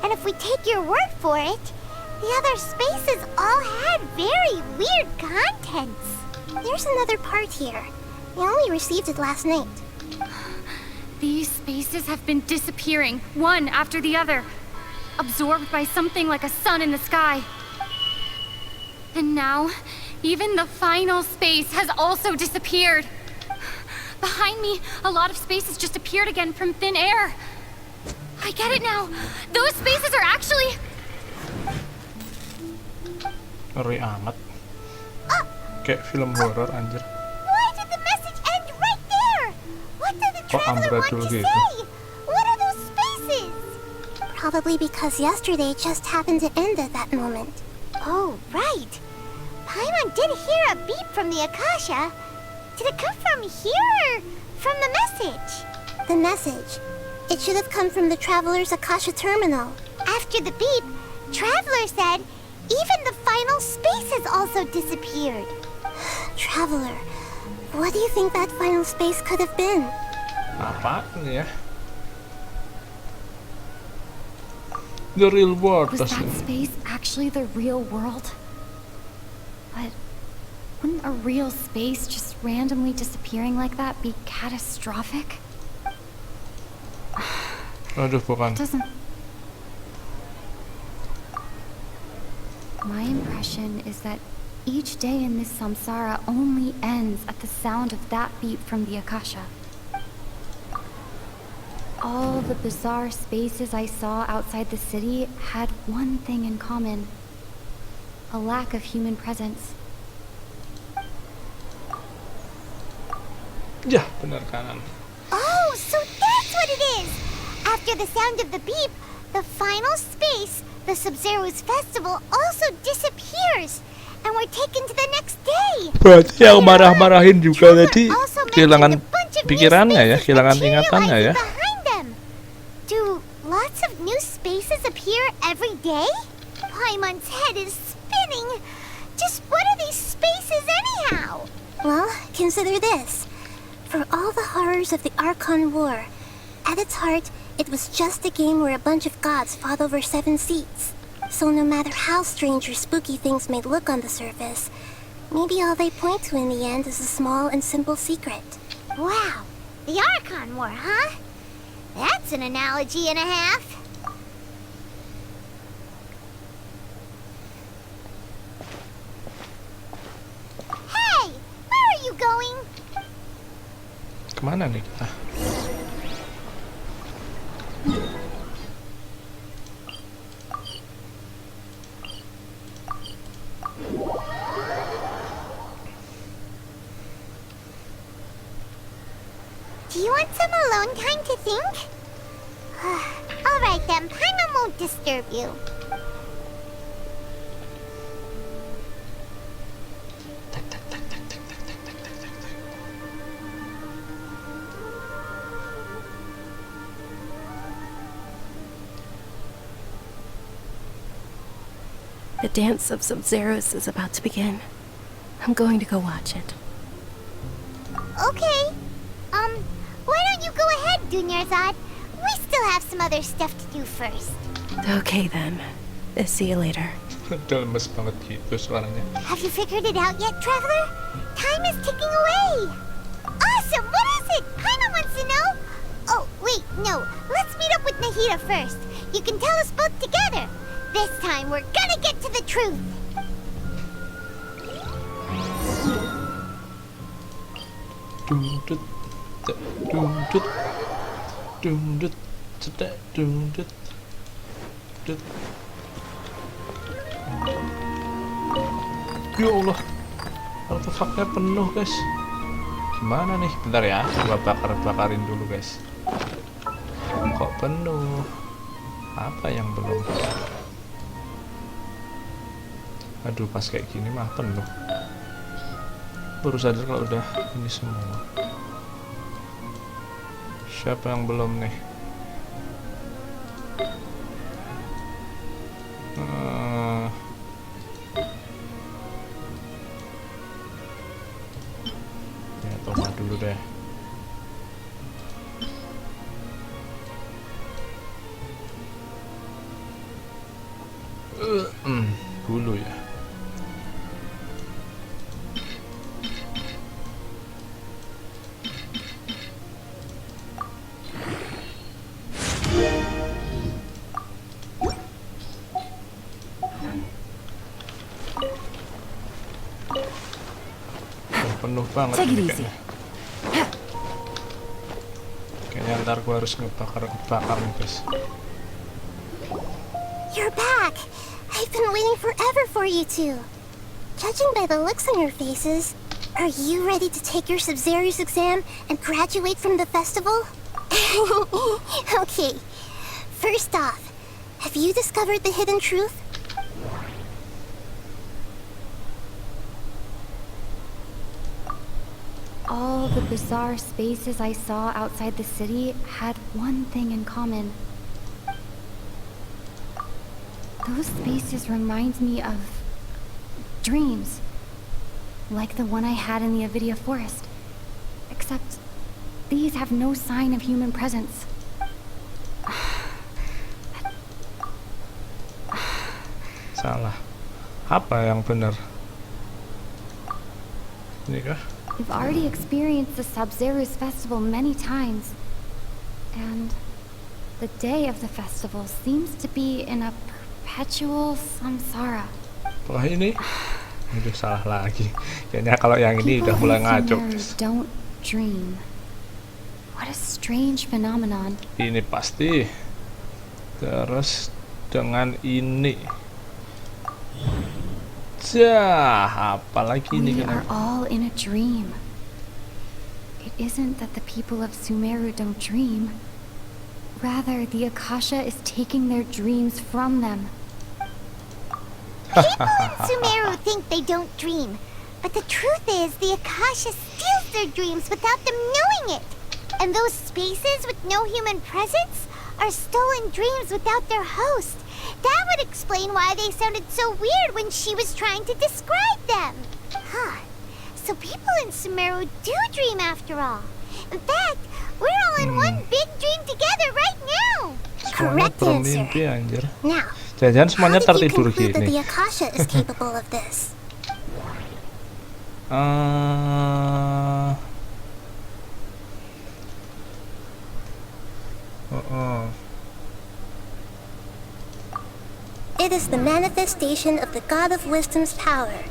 And if we take your word for it, the other spaces all had very weird contents. There's another part here. We only received it last night. These spaces have been disappearing, one after the other, absorbed by something like a sun in the sky. And now, even the final space has also disappeared. Behind me, a lot of spaces just appeared again from thin air. I get it now. Those spaces are actually... Ngeri amat. Kayak film horor anjir. Why did the message end right there? What did the Kok traveler want amburadul to gitu? say? What are those spaces? Probably because yesterday just happened to end at that moment. Oh, right. Paimon did hear a beep from the Akasha. Did it come from here or from the message? The message. It should have come from the Traveler's Akasha terminal. After the beep, Traveler said even the final space has also disappeared. Traveler, what do you think that final space could have been? Apaan ya? The real world. Was that space actually the real world? But wouldn't a real space just randomly disappearing like that be catastrophic? Aduh, bukan. Doesn't... My impression is that each day in this samsara only ends at the sound of that beep from the Akasha. All the bizarre spaces I saw outside the city had one thing in common: a lack of human presence. Ya, benar kanan. Oh, so that's what it is! After the sound of the beep, the final space, the Sub-Zero's festival, also disappears. And we're taken to the next day. Berarti yang marah-marahin juga tadi kehilangan pikirannya ya, kehilangan ingatannya ya. Do lots of new spaces appear every day? Paimon's head is spinning. Just what are these spaces anyhow? Well, consider this. For all the horrors of the Archon War, at its heart, it was just a game where a bunch of gods fought over 7 seats. So no matter how strange or spooky things may look on the surface, maybe all they point to in the end is a small and simple secret. Wow, the Archon War, huh? That's an analogy and a half. Hey, where are you going? Kemana nih kita? Do you want some alone time to think? Alright then, Paimon won't disturb you. The dance of Sub-Zeros is about to begin. I'm going to go watch it. Okay. Why don't you go ahead, Dunyarzad? We still have some other stuff to do first. Okay then. See you later. Udah lemes banget gitu suaranya. Have you figured it out yet, Traveler? Time is ticking away. Awesome! What is it? Paimon wants to know. Oh, wait, no. Let's meet up with Nahida first. You can tell us both together. This time, we're gonna get to the truth. Dundut, dundut, dundut, cedak, dundut, dundut. Ya Allah, artefaknya penuh guys. Gimana nih? Bentar ya, gua bakarin dulu guys. Kok penuh? Apa yang belum? Aduh, pas kayak gini mah penuh. Baru sadar kalau udah ini semua. Siapa yang belum nih? Ya, tomat dulu deh. Dulu ya. Penuh banget ini kayaknya. Kayaknya ntar gua harus ngebakar nih guys. You're back! I've been waiting forever for you two. Judging by the looks on your faces, are you ready to take your Sub-Zeru's exam and graduate from the festival? Okay. First off, have you discovered the hidden truth? All the bizarre spaces I saw outside the city had one thing in common. Those spaces remind me of dreams, like the one I had in the Avidia forest. Except these have no sign of human presence. Salah. Apa yang benar? Ini kah? We've already experienced the Sub-Zeru's festival many times, and the day of the festival seems to be in a perpetual samsara. Wah ini udah salah lagi. Kayaknya kalau yang ini udah mulai ngaco. Don't dream. What a strange phenomenon. Ini pasti. Terus dengan ini. Apalagi ini we are all in a dream. It isn't that the people of Sumeru don't dream. Rather, the Akasha is taking their dreams from them. People in Sumeru think they don't dream, but the truth is the Akasha steals their dreams without them knowing it. And those spaces with no human presence are stolen dreams without their host. That would explain why they sounded so weird when she was trying to describe them. Huh. So people in Sumeru do dream after all. In fact, we're all in one big dream together right now. Correct answer. Anjir. Now, Jangan semuanya how did you tertidur conclude that gini. the Akasha is capable of this? It is the manifestation of the God of Wisdom's power.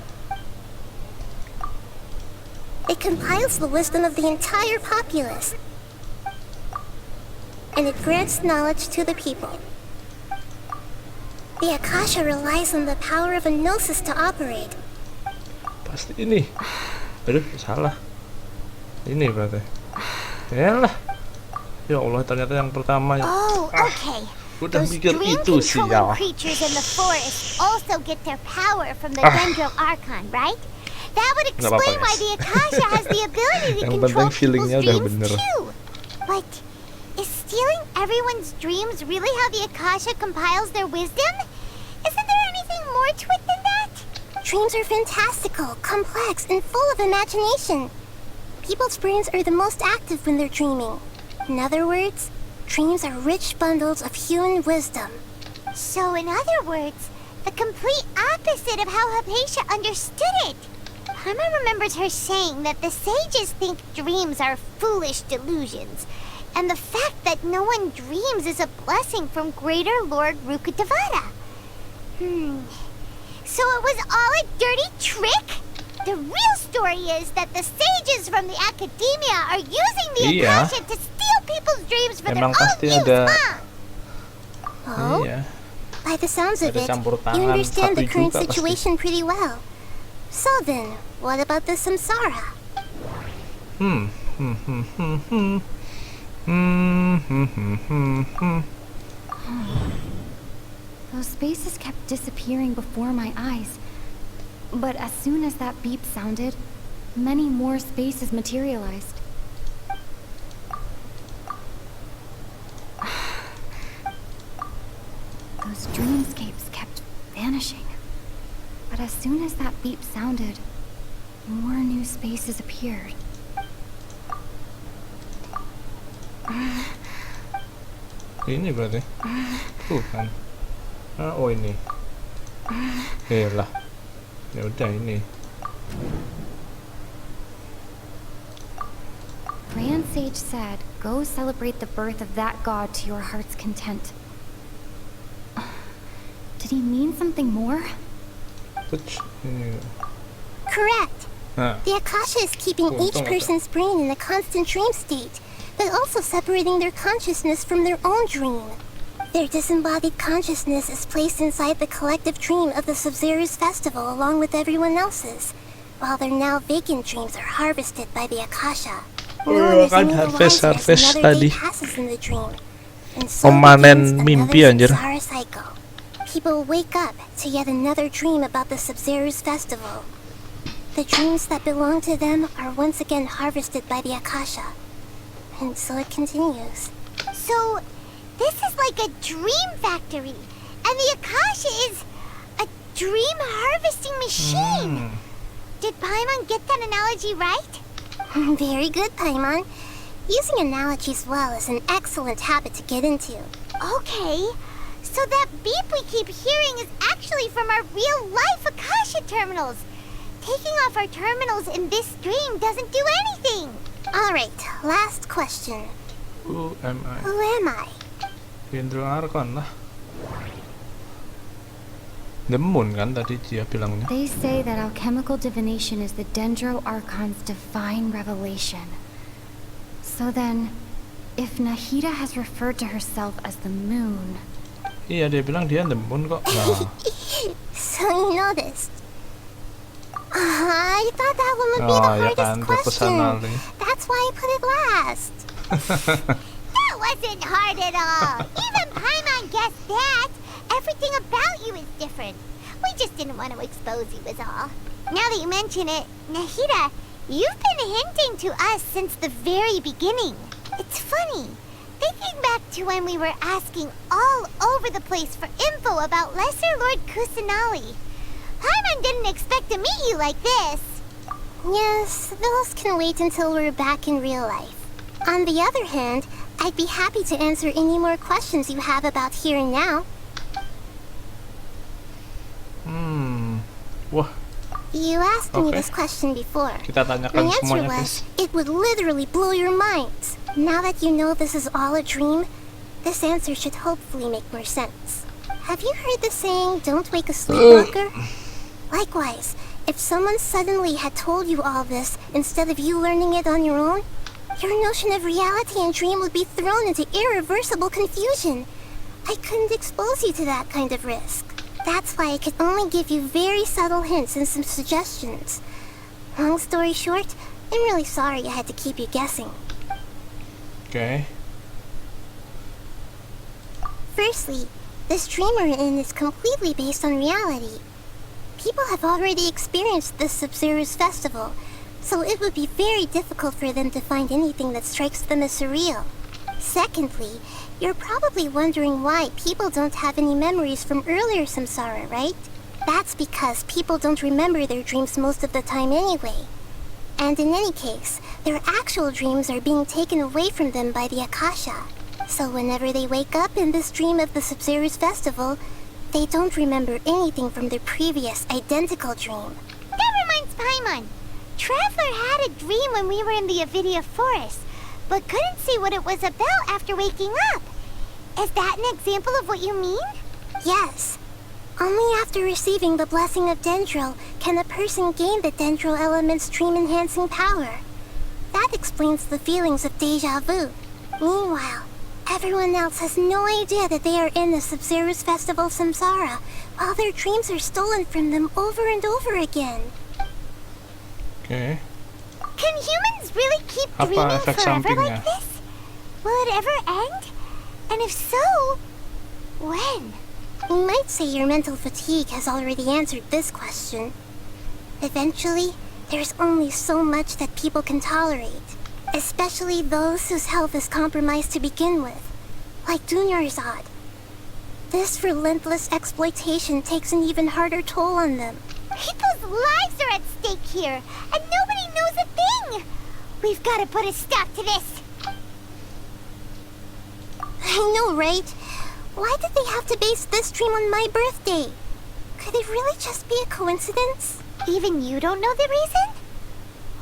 It compiles the wisdom of the entire populace, and it grants knowledge to the people. The Akasha relies on the power of a gnosis to operate. Pasti ini. Aduh, salah. Ini berarti. Yalah. Ya Allah, ternyata yang pertama ya. Oh, okay. Udah Those mikir dream itu sih ya. controlling creatures in the forest also get their power from the Dendro Archon, right? That would explain why the Akasha has the ability to control people's dreams too. But is stealing everyone's dreams really how the Akasha compiles their wisdom? Isn't there anything more to it than that? Dreams are fantastical, complex, and full of imagination. People's brains are the most active when they're dreaming. In other words, dreams are rich bundles of human wisdom. So in other words, the complete opposite of how Hypatia understood it. Paimon remembers her saying that the sages think dreams are foolish delusions, and the fact that no one dreams is a blessing from Greater Lord Rukkhadevata. So it was all a dirty trick? The real story is that the sages from the academia are using the Akasha to steal people's dreams for their own use, huh? Oh? By the sounds of it, you understand the current situation pretty well. So then, what about the samsara? Those spaces kept disappearing before my eyes. But as soon as that beep sounded, many more spaces materialized. Those dreamscapes kept vanishing. But as soon as that beep sounded, more new spaces appeared. Ini berarti? Bukan. Oh ini. Lah. Ya udah ini. Grand Sage said, "Go celebrate the birth of that god to your heart's content." Did he mean something more? Correct. The Akasha is keeping each person's brain in a constant dream state, but also separating their consciousness from their own dream. Their disembodied consciousness is placed inside the collective dream of the Sub-Zero's festival along with everyone else's, while their now vacant dreams are harvested by the Akasha. No one is any the wiser as another day passes in the dream, and so begins another samsara cycle. People wake up to yet another dream about the Sub-Zero's festival. The dreams that belong to them are once again harvested by the Akasha, and so it continues. So, this is like a dream factory, and the Akasha is a dream harvesting machine. Did Paimon get that analogy right? Very good, Paimon. Using analogies well is an excellent habit to get into. Okay, so that beep we keep hearing is actually from our real-life Akasha terminals. Taking off our terminals in this dream doesn't do anything. Alright, last question. Who am I? Who am I? Dendro Archon lah. The moon kan tadi dia bilangnya. They say that alchemical divination is the Dendro Archon's divine revelation. So then, if Nahida has referred to herself as the moon... Iya, dia bilang dia the moon kok. Nah. So you noticed. I thought that one would be the hardest question. That's why I put it last. That wasn't hard at all. Even Paimon guessed that. Everything about you is different. We just didn't want to expose you is all. Now that you mention it, Nahida, you've been hinting to us since the very beginning. It's funny. Thinking back to when we were asking all over the place for info about Lesser Lord Kusanali, Paimon didn't expect to meet you like this. Yes, those can wait until we're back in real life. On the other hand, I'd be happy to answer any more questions you have about here and now. Wah. You asked me this question before. Kita tanyakan My answer semuanya, was, it would literally blow your minds. Now that you know this is all a dream, this answer should hopefully make more sense. Have you heard the saying, don't wake a sleepwalker? Likewise, if someone suddenly had told you all this instead of you learning it on your own, your notion of reality and dream would be thrown into irreversible confusion. I couldn't expose you to that kind of risk. That's why I could only give you very subtle hints and some suggestions. Long story short, I'm really sorry I had to keep you guessing. Okay. Firstly, this dream we're in is completely based on reality. People have already experienced this Sub-Zero's festival, so it would be very difficult for them to find anything that strikes them as surreal. Secondly, you're probably wondering why people don't have any memories from earlier samsara, right? That's because people don't remember their dreams most of the time anyway. And in any case, their actual dreams are being taken away from them by the Akasha. So whenever they wake up in this dream of the Sub-Zero's festival, they don't remember anything from their previous identical dream. That reminds Paimon. Traveler had a dream when we were in the Avidia forest, but couldn't see what it was about after waking up. Is that an example of what you mean? Yes. Only after receiving the blessing of Dendril can a person gain the Dendril element's dream-enhancing power. That explains the feelings of déjà vu. Meanwhile, everyone else has no idea that they are in the Sub-Zero's festival Samsara, while their dreams are stolen from them over and over again. Okay. Can humans really keep dreaming forever like this? Will it ever end? And if so, when? You might say your mental fatigue has already answered this question. Eventually, there's only so much that people can tolerate, especially those whose health is compromised to begin with, like Dunyarzad. This relentless exploitation takes an even harder toll on them. People's lives are at stake here, and nobody knows a thing! We've got to put a stop to this! I know, right? Why did they have to base this dream on my birthday? Could it really just be a coincidence? Even you don't know the reason?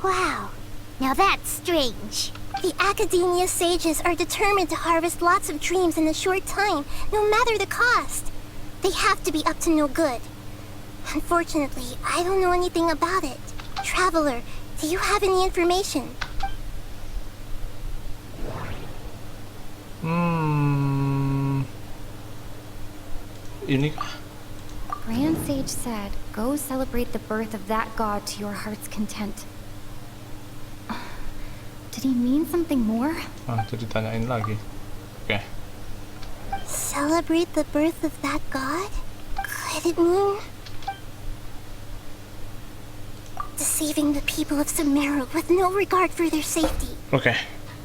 Wow, now that's strange. The Academia sages are determined to harvest lots of dreams in a short time, no matter the cost. They have to be up to no good. Unfortunately, I don't know anything about it. Traveler, do you have any information? Ini Grand Sage said, go celebrate the birth of that god to your heart's content. Did he mean something more? itu ditanyain lagi. Oke. Celebrate the birth of that god? Could it mean deceiving the people of Sumeru with no regard for their safety? Oke.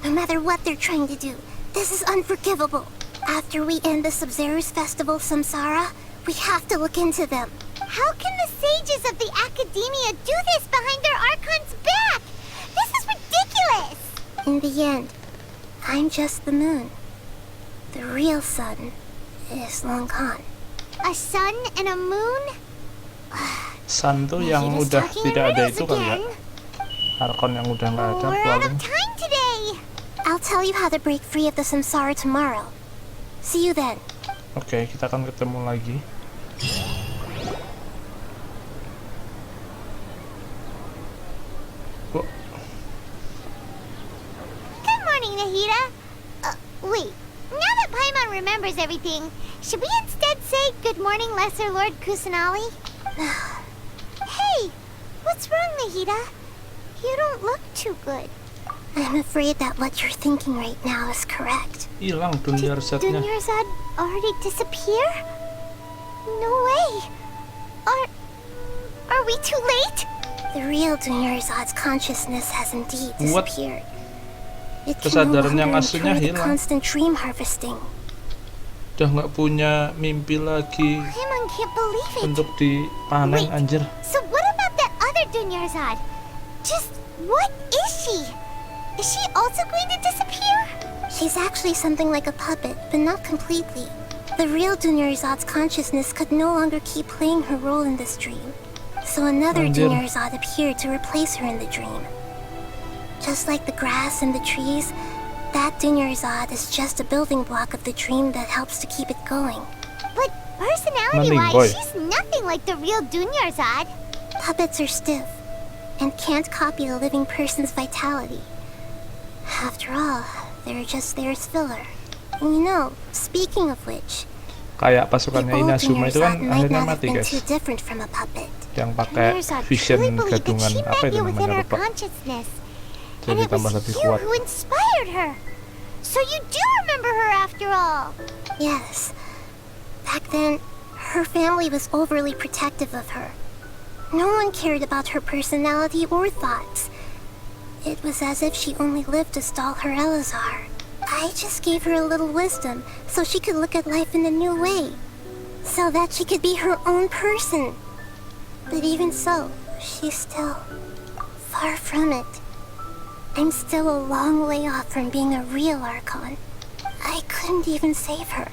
No matter what they're trying to do, this is unforgivable. After we end the Sub-Zero's festival Samsara, we have to look into them. How can the sages of the Academia do this behind their Archon's back? This is ridiculous! In the end, I'm just the moon. The real sun is long gone. A sun and a moon? Sun tuh yang udah tidak ada itu kali ya. Archon yang udah nggak ada We're out of time today. I'll tell you how to break free of the Samsara tomorrow. See you then. Oke, kita akan ketemu lagi. Good morning, Nahida. Wait, now that Paimon remembers everything, should we instead say good morning, Lesser Lord Kusanali? Hey, what's wrong, Nahida? You don't look too good. I'm afraid that what you're thinking right now is correct. Hilang Dunyarzadnya. Dunyarzad already disappear? No way. Are we too late? The real Dunyarzad's consciousness has indeed disappeared. It can no Kesadaran yang longer aslinya enjoy the hilang. constant dream harvesting. Udah nggak punya mimpi lagi Paimon can't believe it. untuk dipanen, anjir. So what about that other Dunyarzad? Just what is she? Is she also going to disappear? She's actually something like a puppet, but not completely. The real Dunyarzad's consciousness could no longer keep playing her role in this dream. So another Dunyarzad appeared to replace her in the dream. Just like the grass and the trees, that Dunyarzad is just a building block of the dream that helps to keep it going. But personality-wise, she's nothing like the real Dunyarzad. Puppets are stiff and can't copy a living person's vitality. After all, they're just there as filler. And you know, speaking of which, kayak pasukannya Inazuma itu kan akhirnya mati, guys. different from a puppet. Yang pakai vision gadungan apa itu namanya, lupa. Jadi tambah lebih kuat. Who inspired her? So you do remember her after all? Yes. Back then, her family was overly protective of her. No one cared about her personality or thoughts. It was as if she only lived to stall her Elazar. I just gave her a little wisdom so she could look at life in a new way. So that she could be her own person. But even so, she's still far from it. I'm still a long way off from being a real Archon. I couldn't even save her.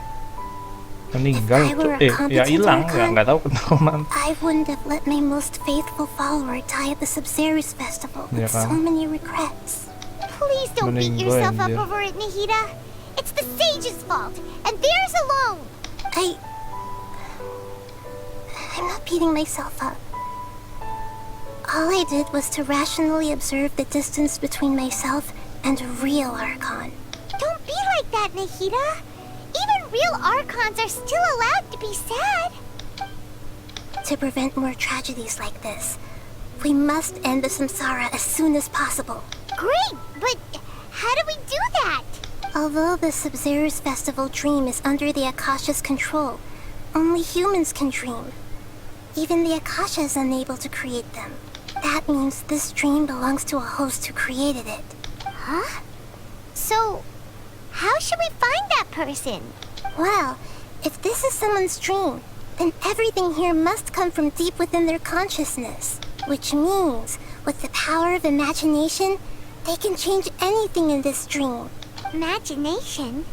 Meninggal tuh, ya hilang, ya nggak tahu kenapa. I wouldn't have let my most faithful follower die at the Sabzeruz festival with so many regrets. Please don't beat yourself up over it, Nahida. It's the sage's fault, and theirs alone. I'm not beating myself up. All I did was to rationally observe the distance between myself and a real Archon. Don't be like that, Nahida. Even real Archons are still allowed to be sad. To prevent more tragedies like this, we must end the samsara as soon as possible. Great, but how do we do that? Although the Sabzeruz festival dream is under the Akasha's control, only humans can dream. Even the Akasha is unable to create them. That means this dream belongs to a host who created it. Huh? So, how should we find that person? Well, if this is someone's dream, then everything here must come from deep within their consciousness. Which means, with the power of imagination, they can change anything in this dream. Imagination?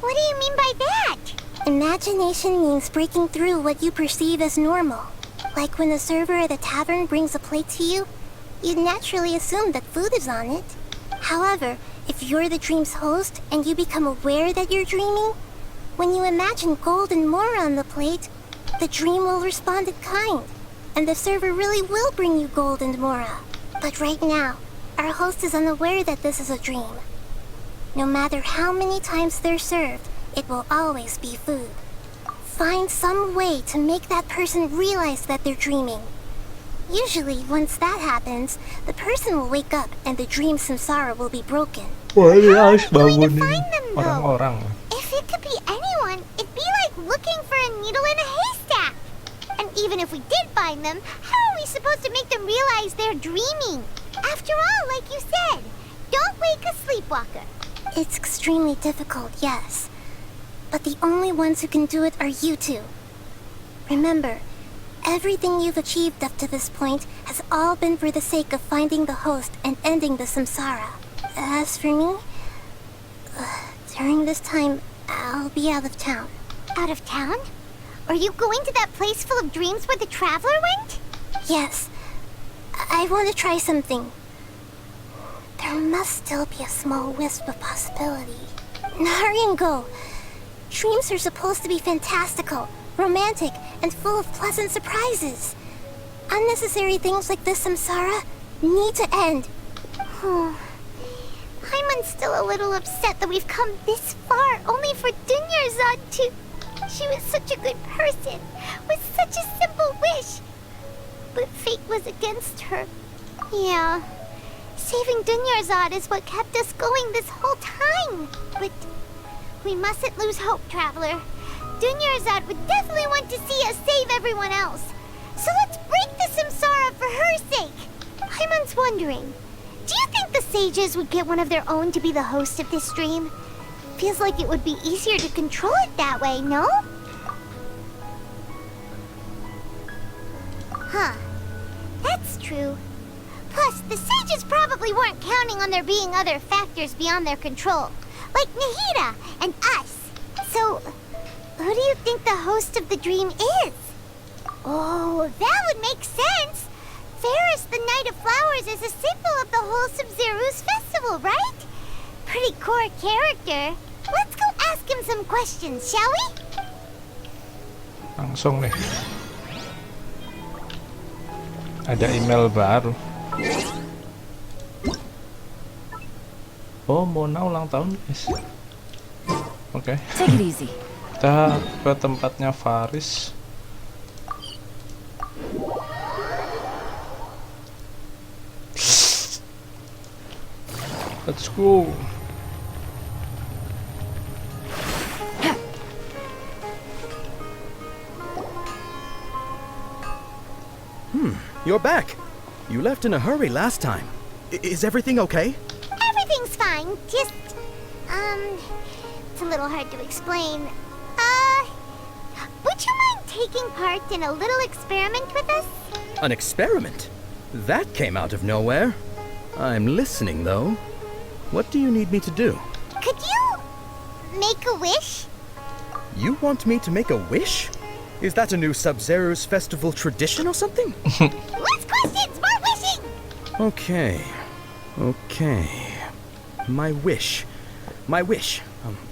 What do you mean by that? Imagination means breaking through what you perceive as normal. Like when the server at a tavern brings a plate to you, you'd naturally assume that food is on it. However, if you're the dream's host and you become aware that you're dreaming, when you imagine gold and mora on the plate, the dream will respond in kind, and the server really will bring you gold and mora. But right now, our host is unaware that this is a dream. No matter how many times they're served, it will always be food. Find some way to make that person realize that they're dreaming. Usually, once that happens, the person will wake up and the dream samsara will be broken. How are we going to find them, though? If it could be anyone, it'd be like looking for a needle in a haystack. And even if we did find them, how are we supposed to make them realize they're dreaming? After all, like you said, don't wake a sleepwalker. It's extremely difficult, yes. But the only ones who can do it are you two. Remember, everything you've achieved up to this point has all been for the sake of finding the host and ending the samsara. As for me, during this time, I'll be out of town. Out of town? Are you going to that place full of dreams where the traveler went? Yes. I want to try something. There must still be a small wisp of possibility. Hurry and go. Dreams are supposed to be fantastical, romantic, and full of pleasant surprises. Unnecessary things like this samsara need to end. I'm still a little upset that we've come this far only for Dunyarzad to... She was such a good person, with such a simple wish. But fate was against her. Yeah, saving Dunyarzad is what kept us going this whole time. But we mustn't lose hope, Traveler. Dunyarzad would definitely want to see us save everyone else. So let's break the samsara for her sake. Hyman's wondering, do you think the sages would get one of their own to be the host of this dream? Feels like it would be easier to control it that way, no? Huh. That's true. Plus, the sages probably weren't counting on there being other factors beyond their control, like Nahida and us. So, who do you think the host of the dream is? Oh, that would make sense. Ferris, the Knight of Flowers, is a symbol of the whole Sabzeruz festival, right? Pretty core character. Let's go ask him some questions, shall we? Langsung nih. Ada email baru. Oh, Mona ulang tahun, guys. Oke. Take it easy. Kita ke tempatnya Faris. Let's go. You're back. You left in a hurry last time. Is everything okay? Everything's fine. Just, it's a little hard to explain. Would you mind taking part in a little experiment with us? An experiment? That came out of nowhere. I'm listening, though. What do you need me to do? Could you make a wish? You want me to make a wish? Is that a new Sub-Zero's festival tradition or something? Less questions, more wishing! Okay. My wish.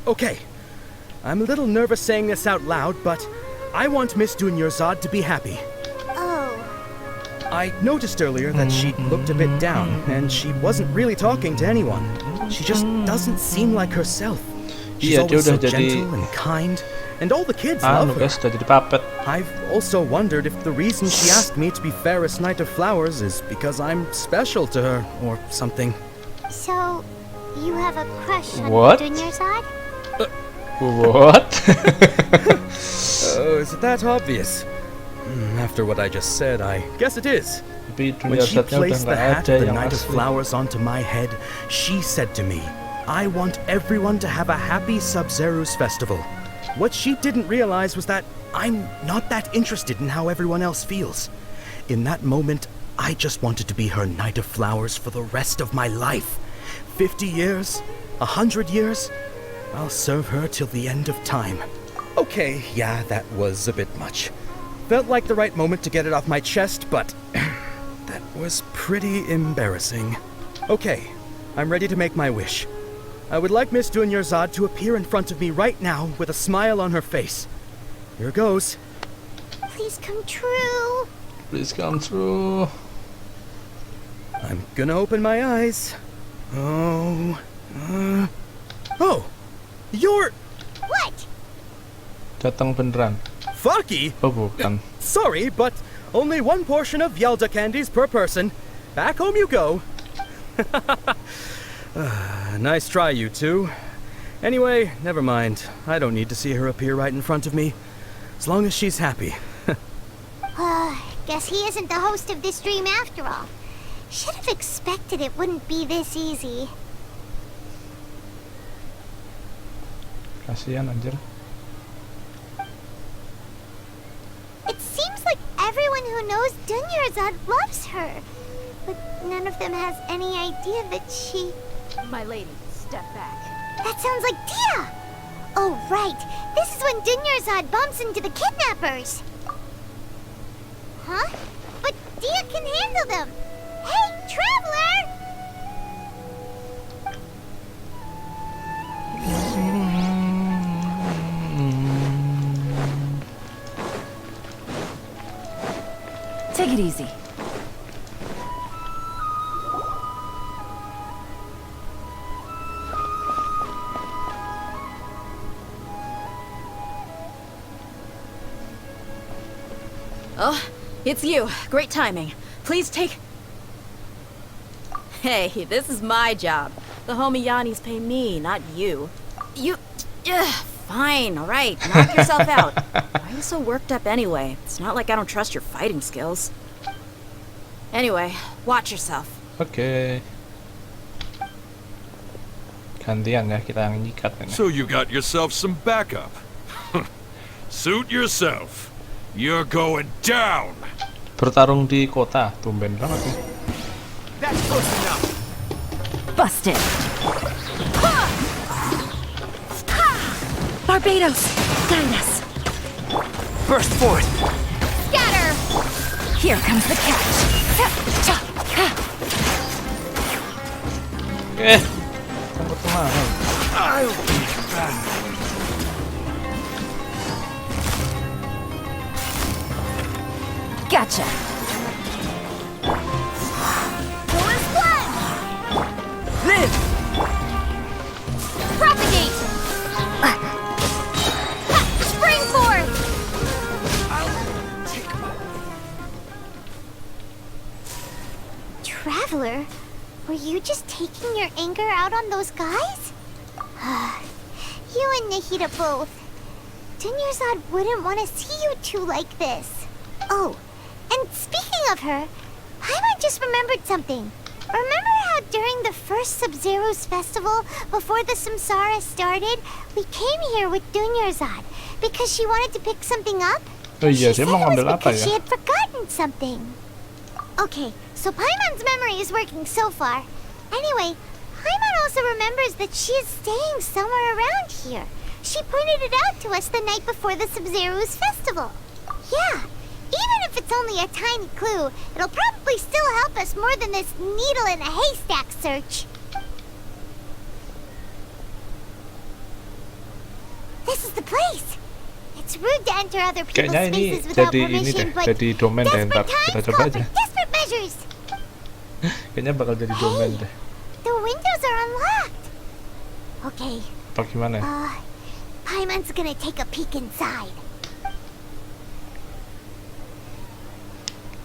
Okay. I'm a little nervous saying this out loud, but I want Miss Dunyarzad to be happy. Oh. I noticed earlier that she looked a bit down, and she wasn't really talking to anyone. She just doesn't seem like herself. She's always so gentle and kind, and all the kids love her. I've also wondered if the reason she asked me to be Fairest Knight of Flowers is because I'm special to her, or something. So, you have a crush on What? Dunyarzad? What? Oh, is it that obvious? After what I just said, I guess it is. When she placed the hat of the Knight of Flowers onto my head, she said to me, I want everyone to have a happy Sub-Zero's festival. What she didn't realize was that I'm not that interested in how everyone else feels. In that moment, I just wanted to be her Knight of Flowers for the rest of my life. 50 years? 100 years? I'll serve her till the end of time. Okay, yeah, that was a bit much. Felt like the right moment to get it off my chest, but that was pretty embarrassing. Okay, I'm ready to make my wish. I would like Miss Dunyarzad to appear in front of me right now with a smile on her face. Here goes. Please come true. Please come true. I'm gonna open my eyes. Oh, you're... What? Datang beneran. Faki? Oh, bukan. Sorry, but only one portion of Yelda candies per person. Back home you go. Nice try, you two. Anyway, never mind. I don't need to see her appear right in front of me. As long as she's happy. Guess he isn't the host of this dream after all. Should have expected it wouldn't be this easy. Kasihan anjir. It seems like everyone who knows Dunyarzad loves her. But none of them has any idea that she... My lady, step back. That sounds like Dia! Oh, right. This is when Dunyarzad bumps into the kidnappers. Huh? But Dia can handle them. Hey, Traveler! Take it easy. Oh, it's you. Great timing. Please take... Hey, this is my job. The homie Yanni's pay me, not you. You... fine, alright. Knock yourself out. Why are you so worked up anyway? It's not like I don't trust your fighting skills. Anyway, watch yourself. Oke. Gantian ya, kita yang nyikat ini. So you got yourself some backup. Suit yourself. You're going down. Bertarung di kota, tumben banget nih. That's close enough. Busted. Barbados, guide us. Burst forth. Scatter. Here comes the catch. Sempet kemarin. I'll be back. Gotcha. Live! Propagate! Spring forth! Traveler, were you just taking your anger out on those guys? You and Nahida both. Dunyarzad wouldn't want to see you two like this. Oh, and speaking of her, Paimon just remembered something. Remember how during the first Sub-Zero's festival, before the Samsara started, we came here with Dunyarzad because she wanted to pick something up? Oh iya, She dia said mau it was ngambil apa because ya? she had forgotten something. Okay, so Paimon's memory is working so far. Anyway, Paimon also remembers that she is staying somewhere around here. She pointed it out to us the night before the Sub-Zero's festival. Yeah, even if it's only a tiny clue, it'll probably still help us more than this needle in a haystack search. This is the place. It's rude to enter other people's spaces without permission, but desperate times call for desperate measures. Kayaknya bakal jadi domain deh. The windows are unlocked. Okay. Atau gimana? Paimon's gonna take a peek inside.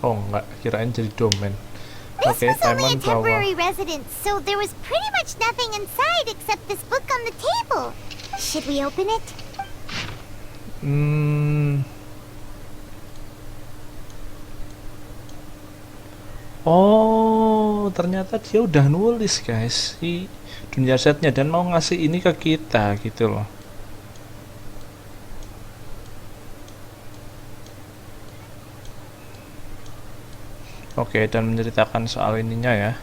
Oh enggak, kirain jadi domain. This was only a temporary residence, so there was pretty much nothing inside except this book on the table. Should we open it? Oh, ternyata dia udah nulis guys si dunia setnya dan mau ngasih ini ke kita gitu loh. Oke, dan menceritakan soal ininya ya.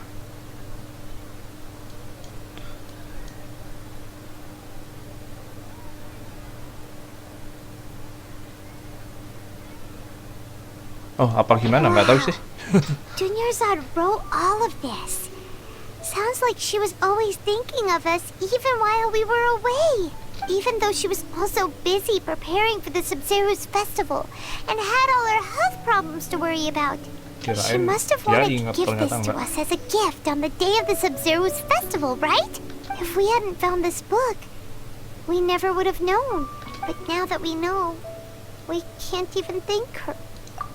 Oh, apa gimana? Nggak tahu sih. Dunyarzad wrote all of this. Sounds like she was always thinking of us even while we were away. Even though she was also busy preparing for the Sub-Zero's festival and had all her health problems to worry about. She must have wanted to give this to us as a gift on the day of the Sub-Zero's festival, right? If we hadn't found this book, we never would have known. But now that we know, we can't even thank her.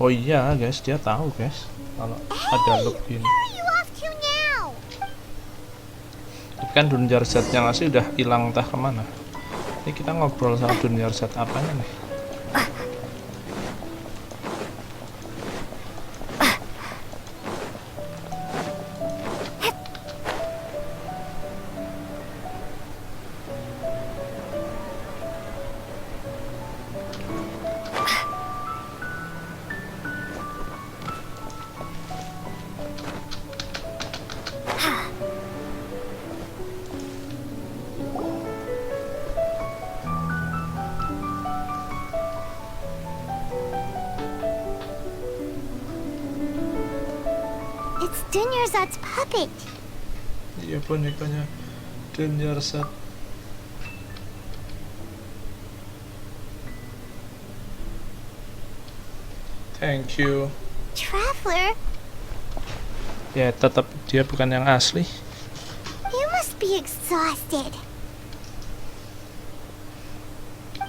Oh iya guys, dia tahu guys kalau ada loop ini. Tapi kan Dunyarzad yang ngasih udah hilang entah kemana. Ini kita ngobrol sama Dunyarzad apanya nih? Dunyarzad's puppet. Iya, bonekanya Dunyarzad. Thank you. Traveler? Ya, tetap dia bukan yang asli. You must be exhausted.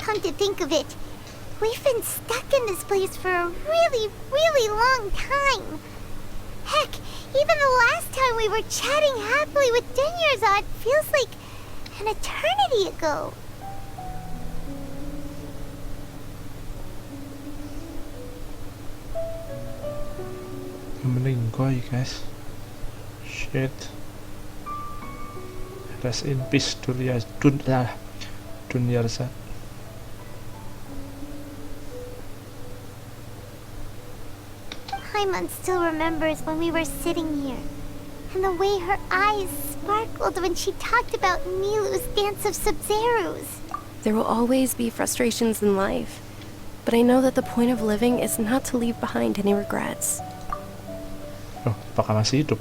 Come to think of it, we've been stuck in this place for a really, really long time. Heck, even the last time we were chatting happily with Dunyarzad feels like an eternity ago. Meninggoy guys. Shit. Rest in peace Dunyarzad. Paimon still remembers when we were sitting here, and the way her eyes sparkled when she talked about Milu's dance of Sub-Zeros. There will always be frustrations in life, but I know that the point of living is not to leave behind any regrets. Oh, apakah masih hidup?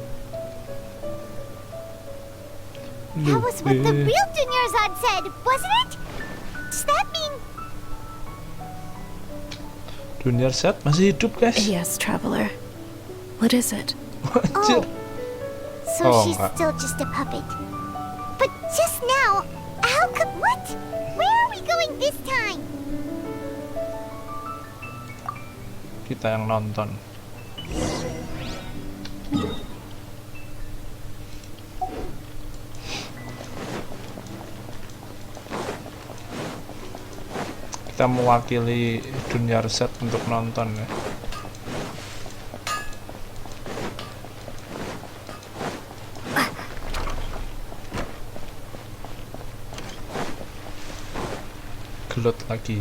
That was what the real Dunyarzad said, wasn't it? Does that mean... Dunyarzad masih hidup, guys? Yes, traveler. What is it? Oh, so she's still just a puppet. But just now, how could... What? Where are we going this time? Kita yang nonton. Kita mewakili Dunyarzad untuk nonton ya. Gelut lagi.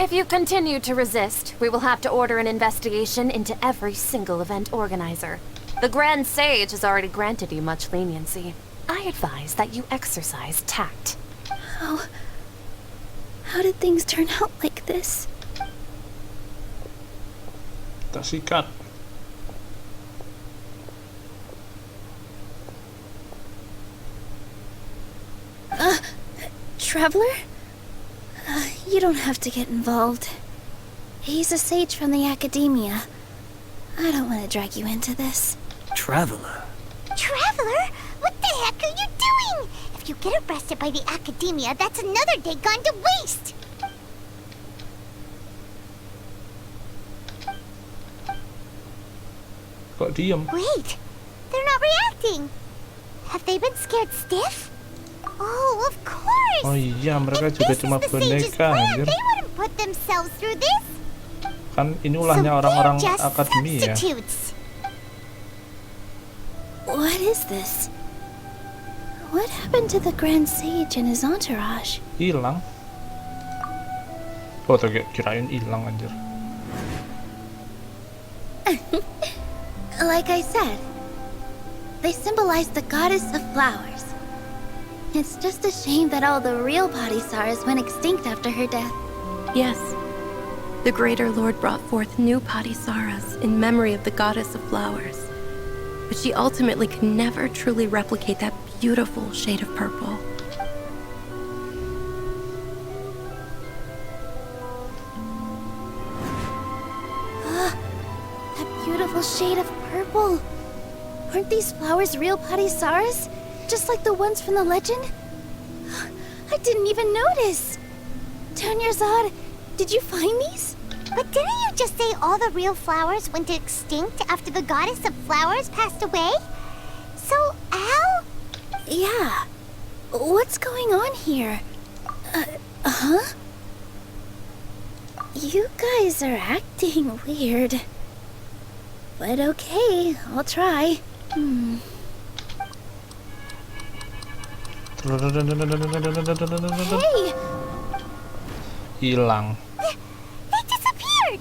If you continue to resist, we will have to order an investigation into every single event organizer. The Grand Sage has already granted you much leniency. I advise that you exercise tact. How did things turn out like this? Tak sikat. Traveler? You don't have to get involved. He's a sage from the academia. I don't want to drag you into this. Traveler? Traveler? What the heck are you doing? If you get arrested by the academia, that's another day gone to waste! Kok diem? Wait, they're not reacting. Have they been scared stiff? Oh, of course! Oh iya, mereka If juga this cuma is the sage's boneka, plan, anjir. they wouldn't put themselves through this. Kan ini ulahnya orang-orang they're just akademi ya. substitutes. What is this? What happened to the Grand Sage and his entourage? Hilang. Oh, kirain hilang anjir. Like I said, they symbolize the goddess of flowers. It's just a shame that all the real Padisaras went extinct after her death. Yes. The Greater Lord brought forth new Padisaras in memory of the goddess of flowers. But she ultimately could never truly replicate that beautiful shade of purple. That beautiful shade of purple. Aren't these flowers real Padisaras? Just like the ones from the legend? I didn't even notice. Tanyarzad, did you find these? But didn't you just say all the real flowers went extinct after the goddess of flowers passed away? So, Al? Yeah. What's going on here? Huh? You guys are acting weird. But okay, I'll try. Hey! Hilang. They disappeared!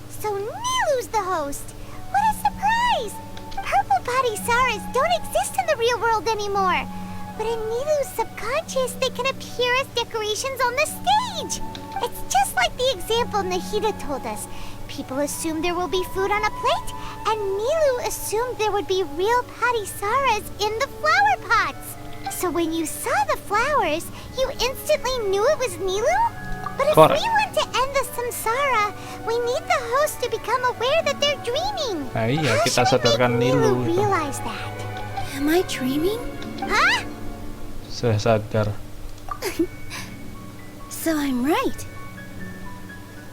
So Nilu's the host. What a surprise! Purple Padisaras don't exist in the real world anymore. But in Nilu's subconscious, they can appear as decorations on the stage. It's just like the example Nahida told us. People assumed there will be food on a plate, and Nilu assumed there would be real Padisaras in the flower pots. So when you saw the flowers, you instantly knew it was Nilu? But if Correct. we want to end the samsara, we need the host to become aware that they're dreaming. Nah iya, How kita should we sadarkan make Nilu Nilu itu. realize that? Am I dreaming? Huh? Saya sadar. So I'm right.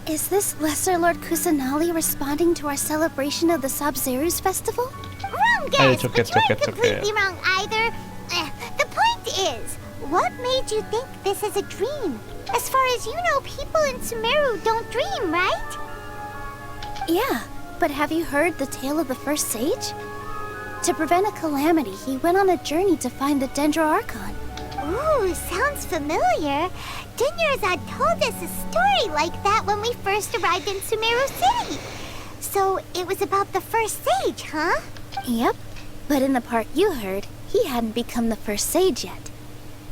Is this Lesser Lord Kusanali responding to our celebration of the Sub-Zeru's festival? Wrong Ayo, guess, joget, but you aren't joget, joget. completely wrong either. The point is, what made you think this is a dream? As far as you know, people in Sumeru don't dream, right? Yeah, but have you heard the tale of the first sage? To prevent a calamity, he went on a journey to find the Dendro Archon. Ooh, sounds familiar. Dunyarzad told us a story like that when we first arrived in Sumeru City. So it was about the first sage, huh? Yep, but in the part you heard, he hadn't become the first sage yet.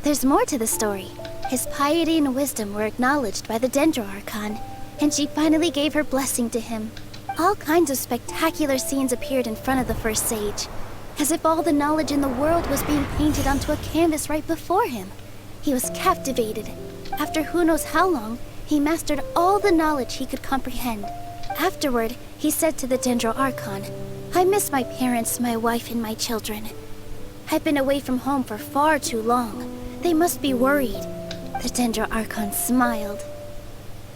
There's more to the story. His piety and wisdom were acknowledged by the Dendro Archon, and she finally gave her blessing to him. All kinds of spectacular scenes appeared in front of the first sage, as if all the knowledge in the world was being painted onto a canvas right before him. He was captivated. After who knows how long, he mastered all the knowledge he could comprehend. Afterward, he said to the Dendro Archon, "I miss my parents, my wife, and my children. I've been away from home for far too long. They must be worried." The Dendro Archon smiled.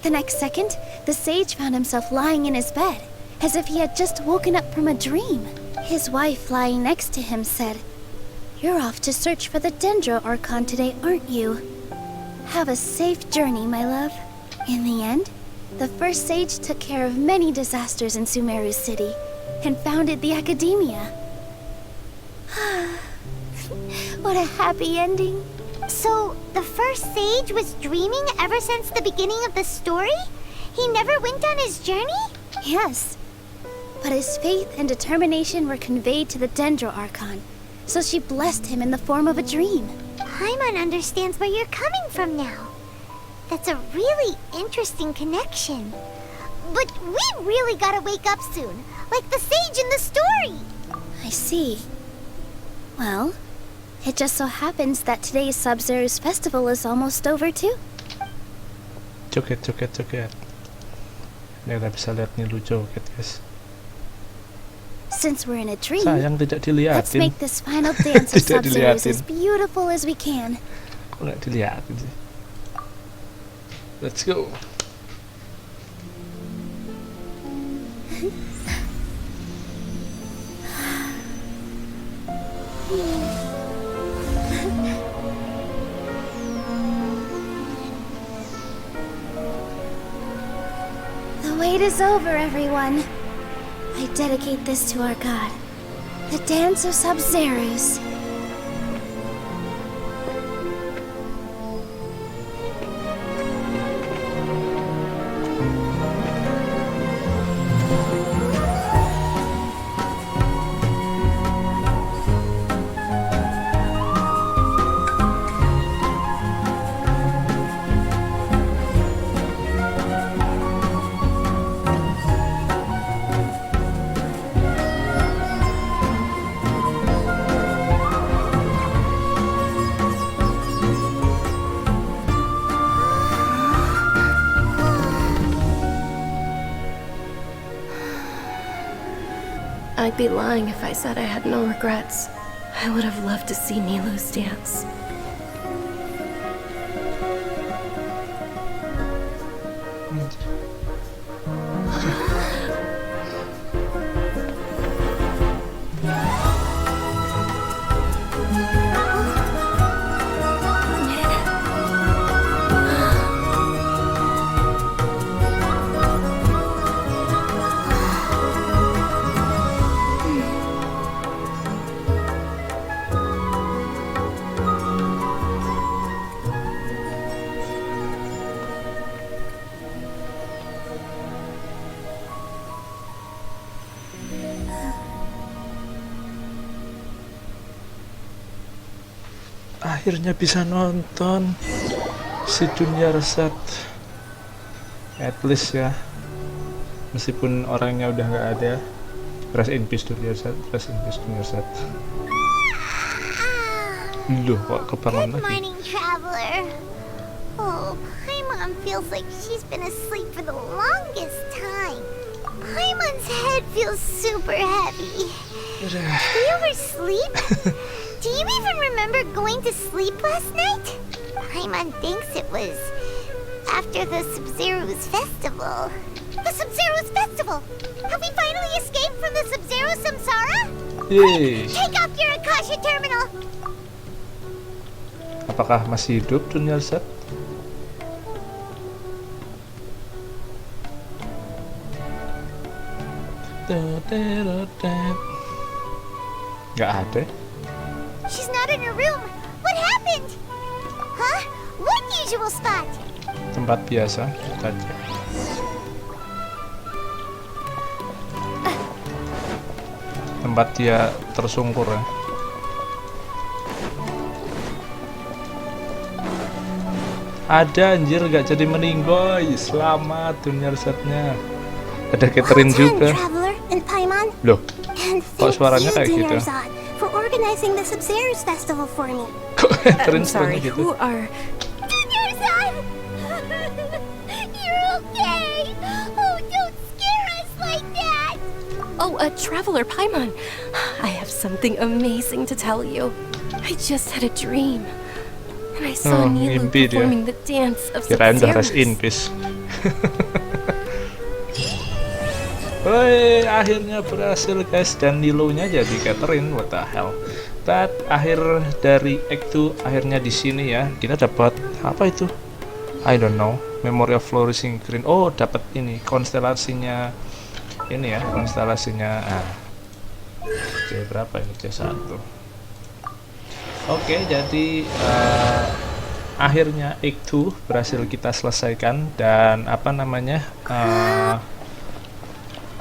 The next second, the sage found himself lying in his bed, as if he had just woken up from a dream. His wife, lying next to him, said, "You're off to search for the Dendro Archon today, aren't you? Have a safe journey, my love." In the end, the first sage took care of many disasters in Sumeru City and founded the academia. What a happy ending. So the first sage was dreaming ever since the beginning of the story? He never went on his journey? Yes, but his faith and determination were conveyed to the Dendro Archon, so she blessed him in the form of a dream. Paimon understands where you're coming from now. That's a really interesting connection. But we really gotta wake up soon, like the sage in the story. I see. Well, it just so happens that today's Sub-Zero's festival is almost over too. Joget. Ini udah bisa lihat nih lu joget, guys. Since we're in a dream, Sayang tidak dilihatin. let's make this final dance of Tidak Sub-Zero's dilihatin. as beautiful as we can. Kok nggak dilihatin sih? Let's go. The wait is over, everyone. I dedicate this to our god, the dance of Sub-Zeros. I'd be lying if I said I had no regrets. I would have loved to see Nilou's dance. Akhirnya bisa nonton si dunia resat, at least ya, meskipun orangnya udah nggak ada. Rest in peace dunia resat, rest in peace dunia resat. Loh, kok kebangun Good lagi? morning, traveler. Oh, Paimon feels like she's been asleep for the longest time. Paimon's head feels super heavy. Do you ever sleep? Do you even remember going to sleep last night? Paimon thinks it was after the Sub-Zero's festival. The Sub-Zero's festival! Have we finally escaped from the Sub-Zero samsara? Yeay. Take off your Akasha terminal! Apakah masih hidup dunia resat? Nggak ada. She's not in her room. What happened? Huh? What usual spot? Tempat biasa saja. Tempat dia tersungkur ya. Ada anjir, gak jadi meninggoy. Selamat dunia resatnya. Ada Catherine juga. Traveler and Paimon. Loh, And kok suaranya kayak you, gitu? Dinnerzad, for organizing the Sub-Zero's festival for me. Kok Catherine I'm sorry, suaranya gitu? who are... Dinnerzad! You're okay! Oh, don't scare us like that! Oh, a traveler, Paimon. I have something amazing to tell you. I just had a dream. And I saw Nilou mimpi dia. performing the dance of Kirain udah rest in Sub-Zeros. peace. Woi, akhirnya berhasil guys, dan Nilou-nya jadi Catherine, what the hell. But akhir dari Act 2 akhirnya di sini ya. Kita dapat apa itu? I don't know. Memory of Flourishing Green. Oh, dapat ini konstelasinya. Ini ya, konstelasinya. Oke, berapa ini? C1. Oke, jadi akhirnya Act 2 berhasil kita selesaikan, dan apa namanya?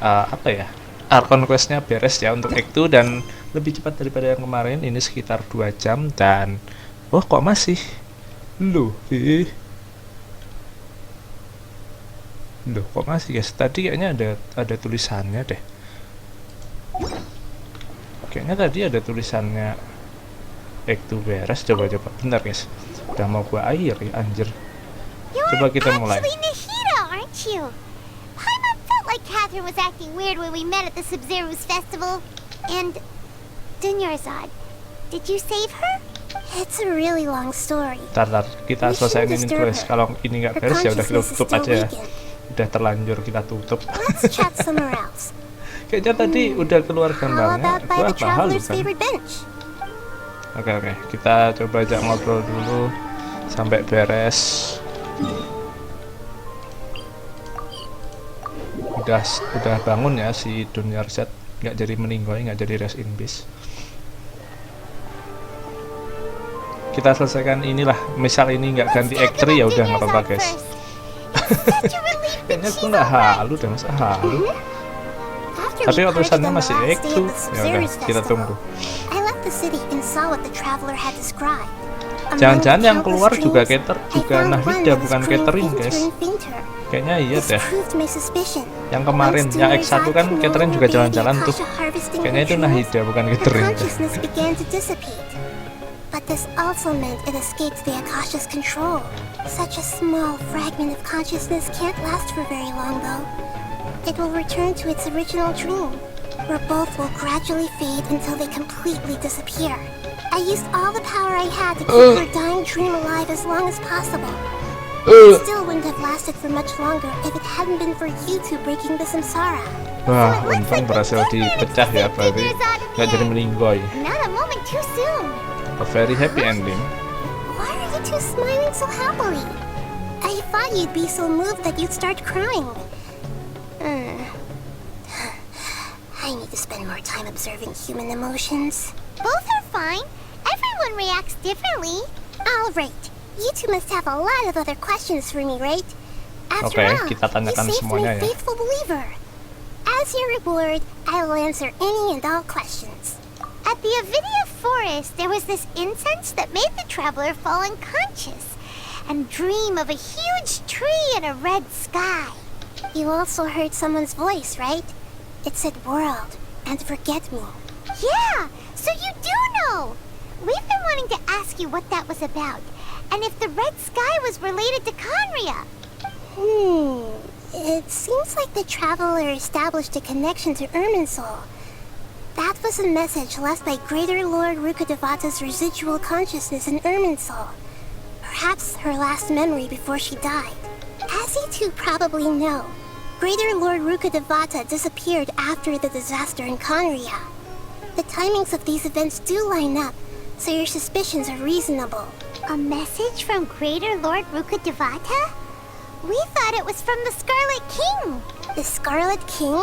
Apa ya? Archon quest-nya beres ya untuk Act 2 dan lebih cepat daripada yang kemarin. Ini sekitar 2 jam dan kok masih loh kok masih guys. Tadi kayaknya ada tulisannya deh. Kayaknya tadi ada tulisannya Act 2 beres. Coba bentar guys. Udah mau gua air ya anjir. Coba kita mulai. Catherine was acting weird when we met at the Sub-Zero's festival. And Dunyarzad, did you save her? It's a really long story. Tar, kita selesaiin ini quest. Kalau ini nggak beres ya udah kita tutup aja ya. Udah terlanjur kita tutup. Let's chat somewhere else. Kayaknya tadi udah keluar gambarnya. Gua paham kan. Oke, kita coba aja ngobrol dulu sampai beres. Udah bangun ya si Dunyarzad, nggak jadi meninggoy, nggak jadi rest in peace. Kita selesaikan inilah, misal ini nggak ganti Act 3 ya udah nggak apa-apa guys. Kayaknya aku nggak halu deh, masa halu. Tapi tulisannya masih Act 2. Ya udah, kita tunggu. Jangan-jangan yang keluar juga Nahida, bukan Catherine guys. Kayaknya iya deh. Yang kemarin, yang X1 kan Catherine juga jalan-jalan tuh. Kayaknya itu Nahida, bukan Catherine. But this also meant it escaped the Akasha's control. Such a small fragment of consciousness can't last for very long though. It will return to its original dream, where both will gradually fade until they completely disappear. I used all the power I had to keep her dying dream alive as long as possible. It still wouldn't have lasted for much longer if it hadn't been for you two breaking the samsara. Wah, untung berhasil dipecah ya, berarti nggak jadi meninggoy. Not a moment too soon. A very happy ending. Why are you two smiling so happily? I thought you'd be so moved that you'd start crying. I need to spend more time observing human emotions. Both are fine. Everyone reacts differently. All right. You two must have a lot of other questions for me, right? After all, kita tanyakan you saved semuanya my ya. faithful believer. As your reward, I will answer any and all questions. At the Avidia forest, there was this incense that made the traveler fall unconscious and dream of a huge tree and a red sky. You also heard someone's voice, right? It said world and forget me. Yeah, so you do know. We've been wanting to ask you what that was about, and if the red sky was related to Conria. It seems like the traveler established a connection to Irminsul. That was a message left by Greater Lord Rukkhadevata's residual consciousness in Irminsul. Perhaps her last memory before she died. As you two probably know, Greater Lord Rukkhadevata disappeared after the disaster in Conria. The timings of these events do line up, so your suspicions are reasonable. A message from Greater Lord Rukkhadevata? We thought it was from the Scarlet King. The Scarlet King?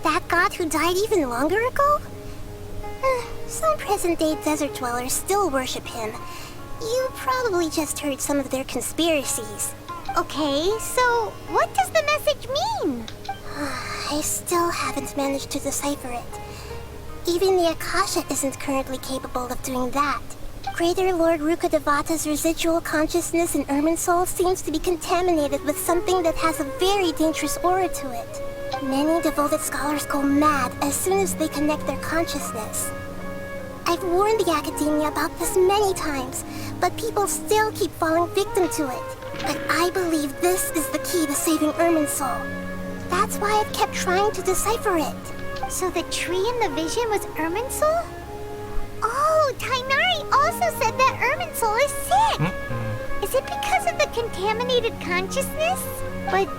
That god who died even longer ago? Some present-day desert dwellers still worship him. You probably just heard some of their conspiracies. Okay, so what does the message mean? I still haven't managed to decipher it. Even the Akasha isn't currently capable of doing that. Greater Lord Rukkhadevata's residual consciousness in Irminsul seems to be contaminated with something that has a very dangerous aura to it. Many devoted scholars go mad as soon as they connect their consciousness. I've warned the academia about this many times, but people still keep falling victim to it. But I believe this is the key to saving Irminsul. That's why I've kept trying to decipher it. So the tree in the vision was Irminsul? Oh, Tainari also said that Irminsul is sick. Is it because of the contaminated consciousness? But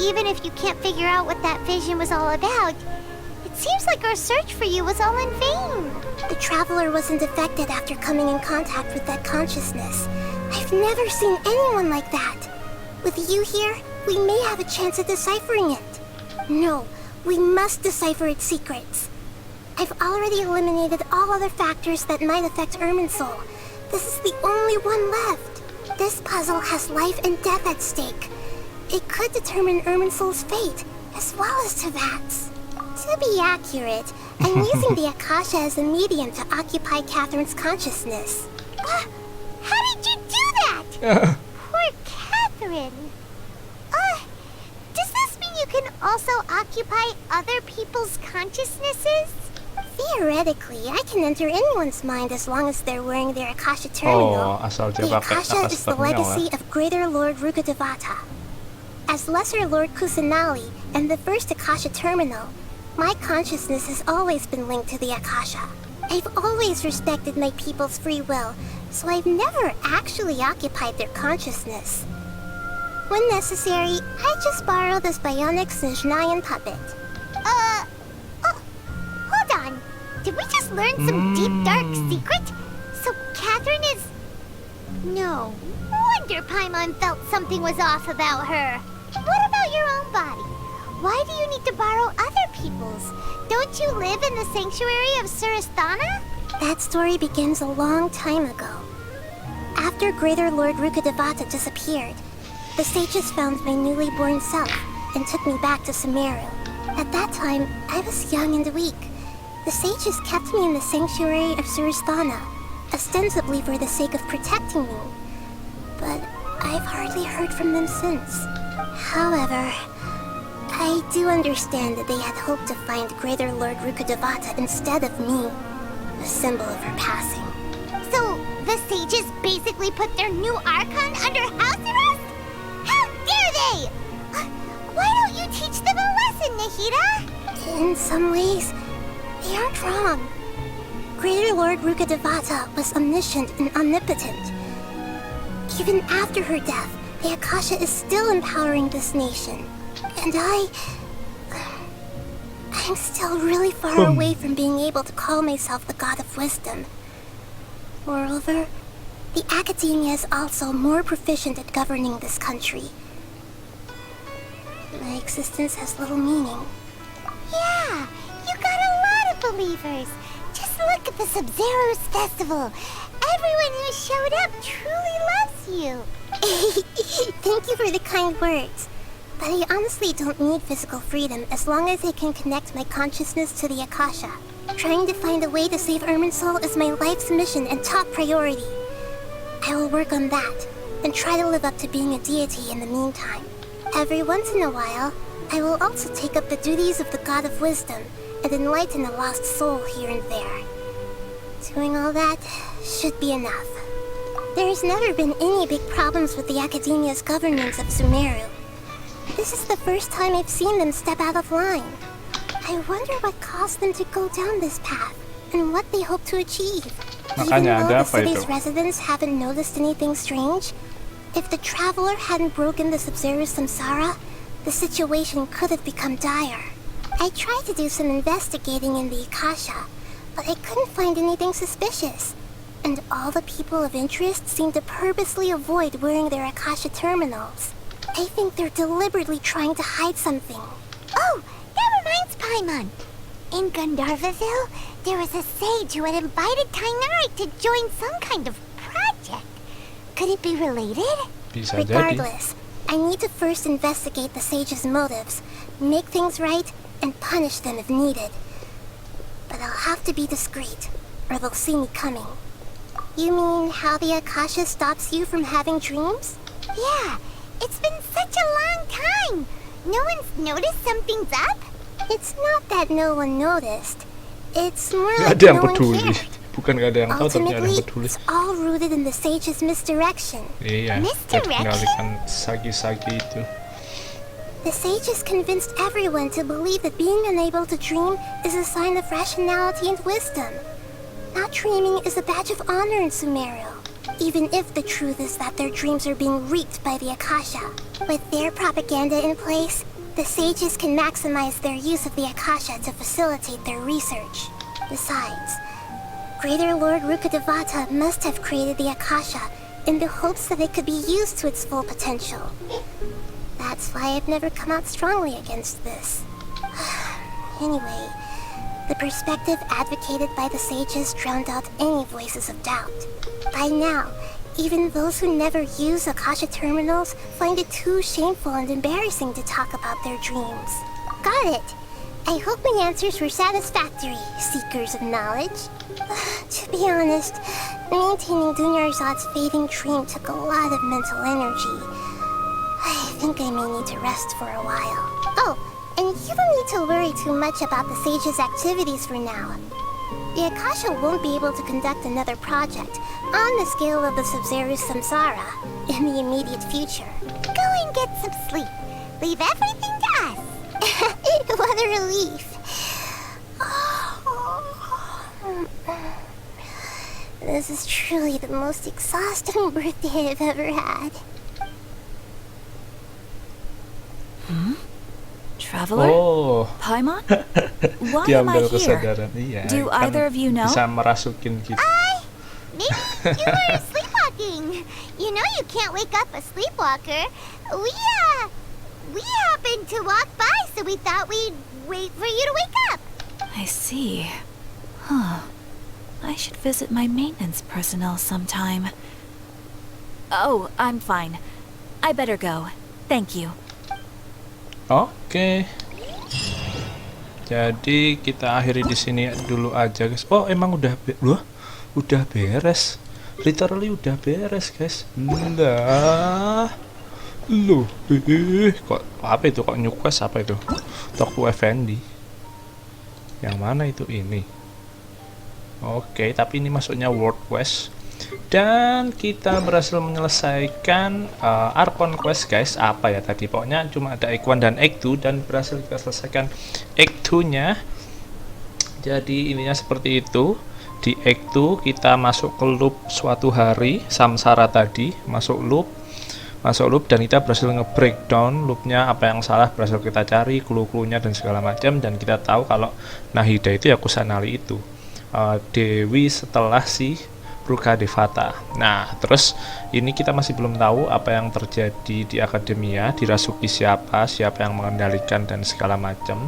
even if you can't figure out what that vision was all about, it seems like our search for you was all in vain. The traveler wasn't affected after coming in contact with that consciousness. I've never seen anyone like that. With you here, we may have a chance at deciphering it. No, we must decipher its secrets. I've already eliminated all other factors that might affect Irminsul. This is the only one left. This puzzle has life and death at stake. It could determine Irminsul's fate, as well as Tevat's. To be accurate, I'm using the Akasha as a medium to occupy Catherine's consciousness. How did you do that? Poor Catherine. Does this mean you can also occupy other people's consciousnesses? Theoretically, I can enter anyone's mind as long as they're wearing their Akasha terminal. The Akasha is the legacy of Greater Lord Rukkhadevata. As Lesser Lord Kusanali and the first Akasha terminal, my consciousness has always been linked to the Akasha. I've always respected my people's free will, so I've never actually occupied their consciousness. When necessary, I just borrow this bionic Snezhnayan puppet. Hold on. Did we just learn some deep, dark secret? So Catherine is... No wonder Paimon felt something was off about her. What about your own body? Why do you need to borrow other people's? Don't you live in the sanctuary of Surasthana? That story begins a long time ago. After Greater Lord Rukkhadevata disappeared, the sages found my newly born self and took me back to Sumeru. At that time, I was young and weak. The sages kept me in the sanctuary of Surasthana, ostensibly for the sake of protecting me. But I've hardly heard from them since. However, I do understand that they had hoped to find Greater Lord Rukkhadevata instead of me, a symbol of her passing. So, the sages basically put their new Archon under house arrest? How dare they! Why don't you teach them a lesson, Nahida? In some ways, they aren't wrong. Greater Lord Rukkhadevata was omniscient and omnipotent. Even after her death, the Akasha is still empowering this nation. And I'm still really far away from being able to call myself the God of Wisdom. Moreover, the Academia is also more proficient at governing this country. My existence has little meaning. Yeah, you got a lot of believers. Just look at the Sub-Zero's festival. Everyone who showed up truly loves you. Thank you for the kind words. But I honestly don't need physical freedom as long as I can connect my consciousness to the Akasha. Trying to find a way to save Irminsul is my life's mission and top priority. I will work on that, and try to live up to being a deity in the meantime. Every once in a while, I will also take up the duties of the God of Wisdom and enlighten a lost soul here and there. Doing all that should be enough. There's never been any big problems with the Academia's governance of Sumeru. This is the first time I've seen them step out of line. I wonder what caused them to go down this path, and what they hope to achieve. Even though the city's residents haven't noticed anything strange, if the traveler hadn't broken the Sub-Zero samsara, the situation could have become dire. I tried to do some investigating in the Akasha, but I couldn't find anything suspicious. And all the people of interest seem to purposely avoid wearing their Akasha terminals. I think they're deliberately trying to hide something. Oh, that reminds Paimon. In Gandharvaville, there was a sage who had invited Tainari to join some kind of project. Could it be related? Regardless, I need to first investigate the sage's motives, make things right, and punish them if needed. But I'll have to be discreet, or they'll see me coming. You mean how the Akasha stops you from having dreams? Yeah, it's been such a long time. No one's noticed something's up? It's not that no one noticed. It's more like no one cared. Ultimately, it's all rooted in the sage's misdirection. Misdirection? The sages convinced everyone to believe that being unable to dream is a sign of rationality and wisdom. Not dreaming is a badge of honor in Sumeru, even if the truth is that their dreams are being reaped by the Akasha. With their propaganda in place, the sages can maximize their use of the Akasha to facilitate their research. Besides, Greater Lord Rukkhadevata must have created the Akasha in the hopes that it could be used to its full potential. That's why I've never come out strongly against this. Anyway, the perspective advocated by the sages drowned out any voices of doubt. By now, even those who never use Akasha terminals find it too shameful and embarrassing to talk about their dreams. Got it! I hope my answers were satisfactory, seekers of knowledge. To be honest, maintaining Dunyarzad's fading dream took a lot of mental energy. I think I may need to rest for a while. Oh, and you don't need to worry too much about the sage's activities for now. The Akasha won't be able to conduct another project on the scale of the Sub-Zero Samsara in the immediate future. Go and get some sleep. Leave everything to us. What a relief. This is truly the most exhausting birthday I've ever had. Traveler? Oh. Paimon? Why am I here? Iya, Do kan either of you know? Bisa merasukin gitu. Maybe you were sleepwalking. You know you can't wake up a sleepwalker. We happened to walk by, so we thought we'd wait for you to wake up. I see. Huh. I should visit my maintenance personnel sometime. Oh, I'm fine. I better go. Thank you. Oke. Jadi kita akhiri di sini dulu aja, guys. Oh, emang udah beres. Literally udah beres, guys. Loh, kok apa itu? Kok new quest apa itu? Toko Effendi. Yang mana itu ini? Oke, tapi ini masuknya world quest. Dan kita berhasil menyelesaikan Archon quest, guys. Apa ya tadi? Pokoknya cuma ada Act 1 dan Act 2 dan berhasil kita selesaikan Act 2-nya. Jadi ininya seperti itu. Di Act 2 kita masuk ke loop suatu hari, samsara tadi, masuk loop dan kita berhasil nge-breakdown loopnya, apa yang salah berhasil kita cari, clue-cluenya dan segala macam, dan kita tahu kalau Nahida itu ya Kusanali itu Dewi setelah si Ruka Devata. Nah, terus ini kita masih belum tahu apa yang terjadi di akademia, dirasuki siapa yang mengendalikan dan segala macam.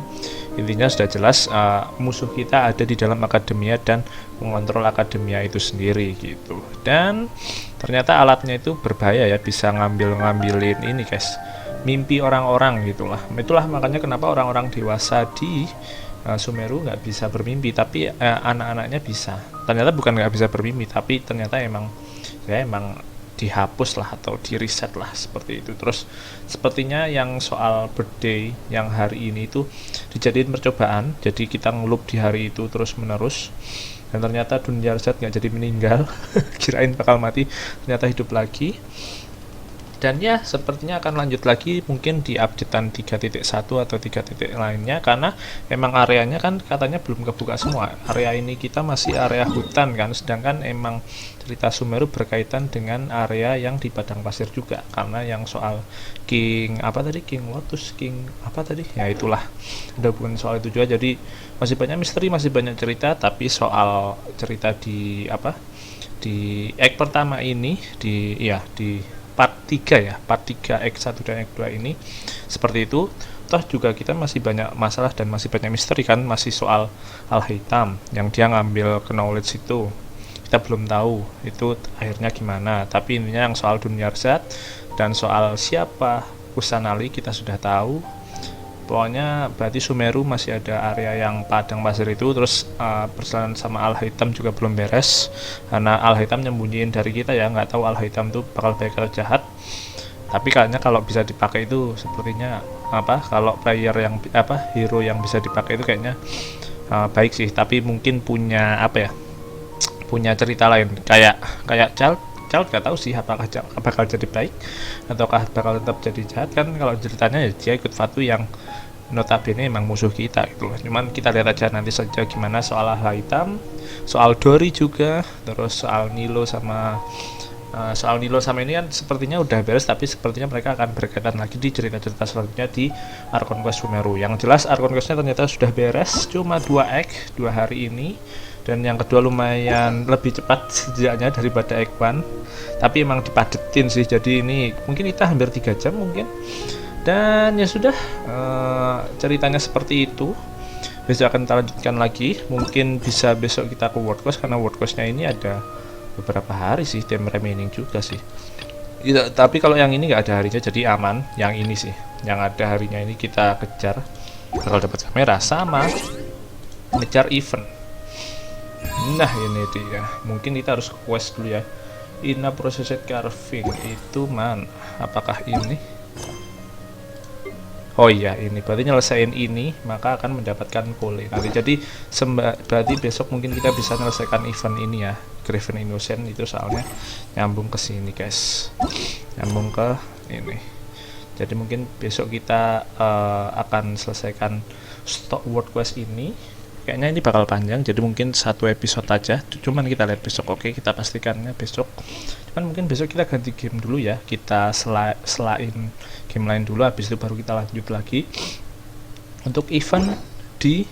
Intinya sudah jelas musuh kita ada di dalam akademia dan mengontrol akademia itu sendiri gitu. Dan ternyata alatnya itu berbahaya ya, bisa ngambilin ini, guys, mimpi orang-orang gitulah. Itulah makanya kenapa orang-orang dewasa di Sumeru nggak bisa bermimpi, tapi anak-anaknya bisa. Ternyata bukan nggak bisa bermimpi, tapi ternyata emang dihapus lah atau di reset lah seperti itu. Terus sepertinya yang soal birthday yang hari ini itu dijadiin percobaan, jadi kita ngelup di hari itu terus menerus, dan ternyata Dunyarzad nggak jadi meninggal. Kirain bakal mati, ternyata hidup lagi. Dan ya sepertinya akan lanjut lagi mungkin di updatean 3.1 atau 3 lainnya, karena emang areanya kan katanya belum kebuka semua. Area ini kita masih area hutan kan, sedangkan emang cerita Sumeru berkaitan dengan area yang di padang pasir juga, karena yang soal King Lotus, King apa tadi ya, itulah udah bukan soal itu juga. Jadi masih banyak misteri, masih banyak cerita, tapi soal cerita di act pertama ini di part 3 Act 1 dan Act 2 ini seperti itu. Toh juga kita masih banyak masalah dan masih banyak misteri kan, masih soal Al-Hitam yang dia ngambil knowledge itu, kita belum tahu itu akhirnya gimana. Tapi intinya yang soal Dunyarzad dan soal siapa Kusanali kita sudah tahu. Pokoknya berarti Sumeru masih ada area yang padang pasir itu. Terus perjalanan sama Al-Hitam juga belum beres, karena Al-Hitam nyembunyiin dari kita ya, nggak tahu Al-Hitam tuh bakal baik atau jahat. Tapi kayaknya kalau bisa dipakai itu sepertinya kalau player yang hero yang bisa dipakai itu kayaknya baik sih. Tapi mungkin punya punya cerita lain, kayak Child nggak tahu sih apakah bakal jadi baik ataukah bakal tetap jadi jahat kan. Kalau ceritanya ya dia ikut Fatu yang notabene emang musuh kita gitu loh. Cuman kita lihat aja nanti saja gimana soal Al-Hitam, soal Dori juga, terus soal Nilo sama ini kan sepertinya udah beres, tapi sepertinya mereka akan berkaitan lagi di cerita-cerita selanjutnya di Archon Quest Sumeru. Yang jelas Archon Questnya ternyata sudah beres, cuma 2 act 2 hari ini, dan yang kedua lumayan lebih cepat setidaknya daripada Act 1, tapi emang dipadetin sih. Jadi ini mungkin kita hampir 3 jam mungkin. Dan ya sudah, ceritanya seperti itu. Besok akan kita lanjutkan lagi, mungkin bisa besok kita ke World Quest, karena World Questnya ini ada beberapa hari sih, time remaining juga sih. Tapi kalau yang ini nggak ada harinya, jadi aman. Yang ini sih yang ada harinya ini kita kejar. bakal dapat kamera sama ngejar event. Nah ini dia, mungkin kita harus quest dulu ya. Ina processed carving itu mana? Apakah ini? Oh iya, ini berarti nyelesain ini maka akan mendapatkan kole nanti. Jadi berarti besok mungkin kita bisa menyelesaikan event ini ya, Graven Innocent itu, soalnya nyambung ke sini guys, nyambung ke ini. Jadi mungkin besok kita akan selesaikan stock world quest ini. Kayaknya ini bakal panjang, jadi mungkin 1 episode aja. Cuman kita lihat besok, oke? Kita pastikannya besok. Cuman mungkin besok kita ganti game dulu ya. Kita selain game lain dulu, habis itu baru kita lanjut lagi untuk event di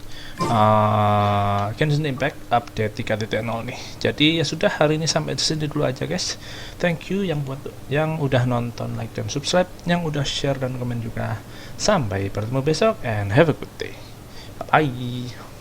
GenshinImpact update 3.0 nih. Jadi ya sudah, hari ini sampai di sini dulu aja guys. Thank you yang udah nonton, like dan subscribe, yang udah share dan komen juga. Sampai bertemu besok and have a good day. Bye.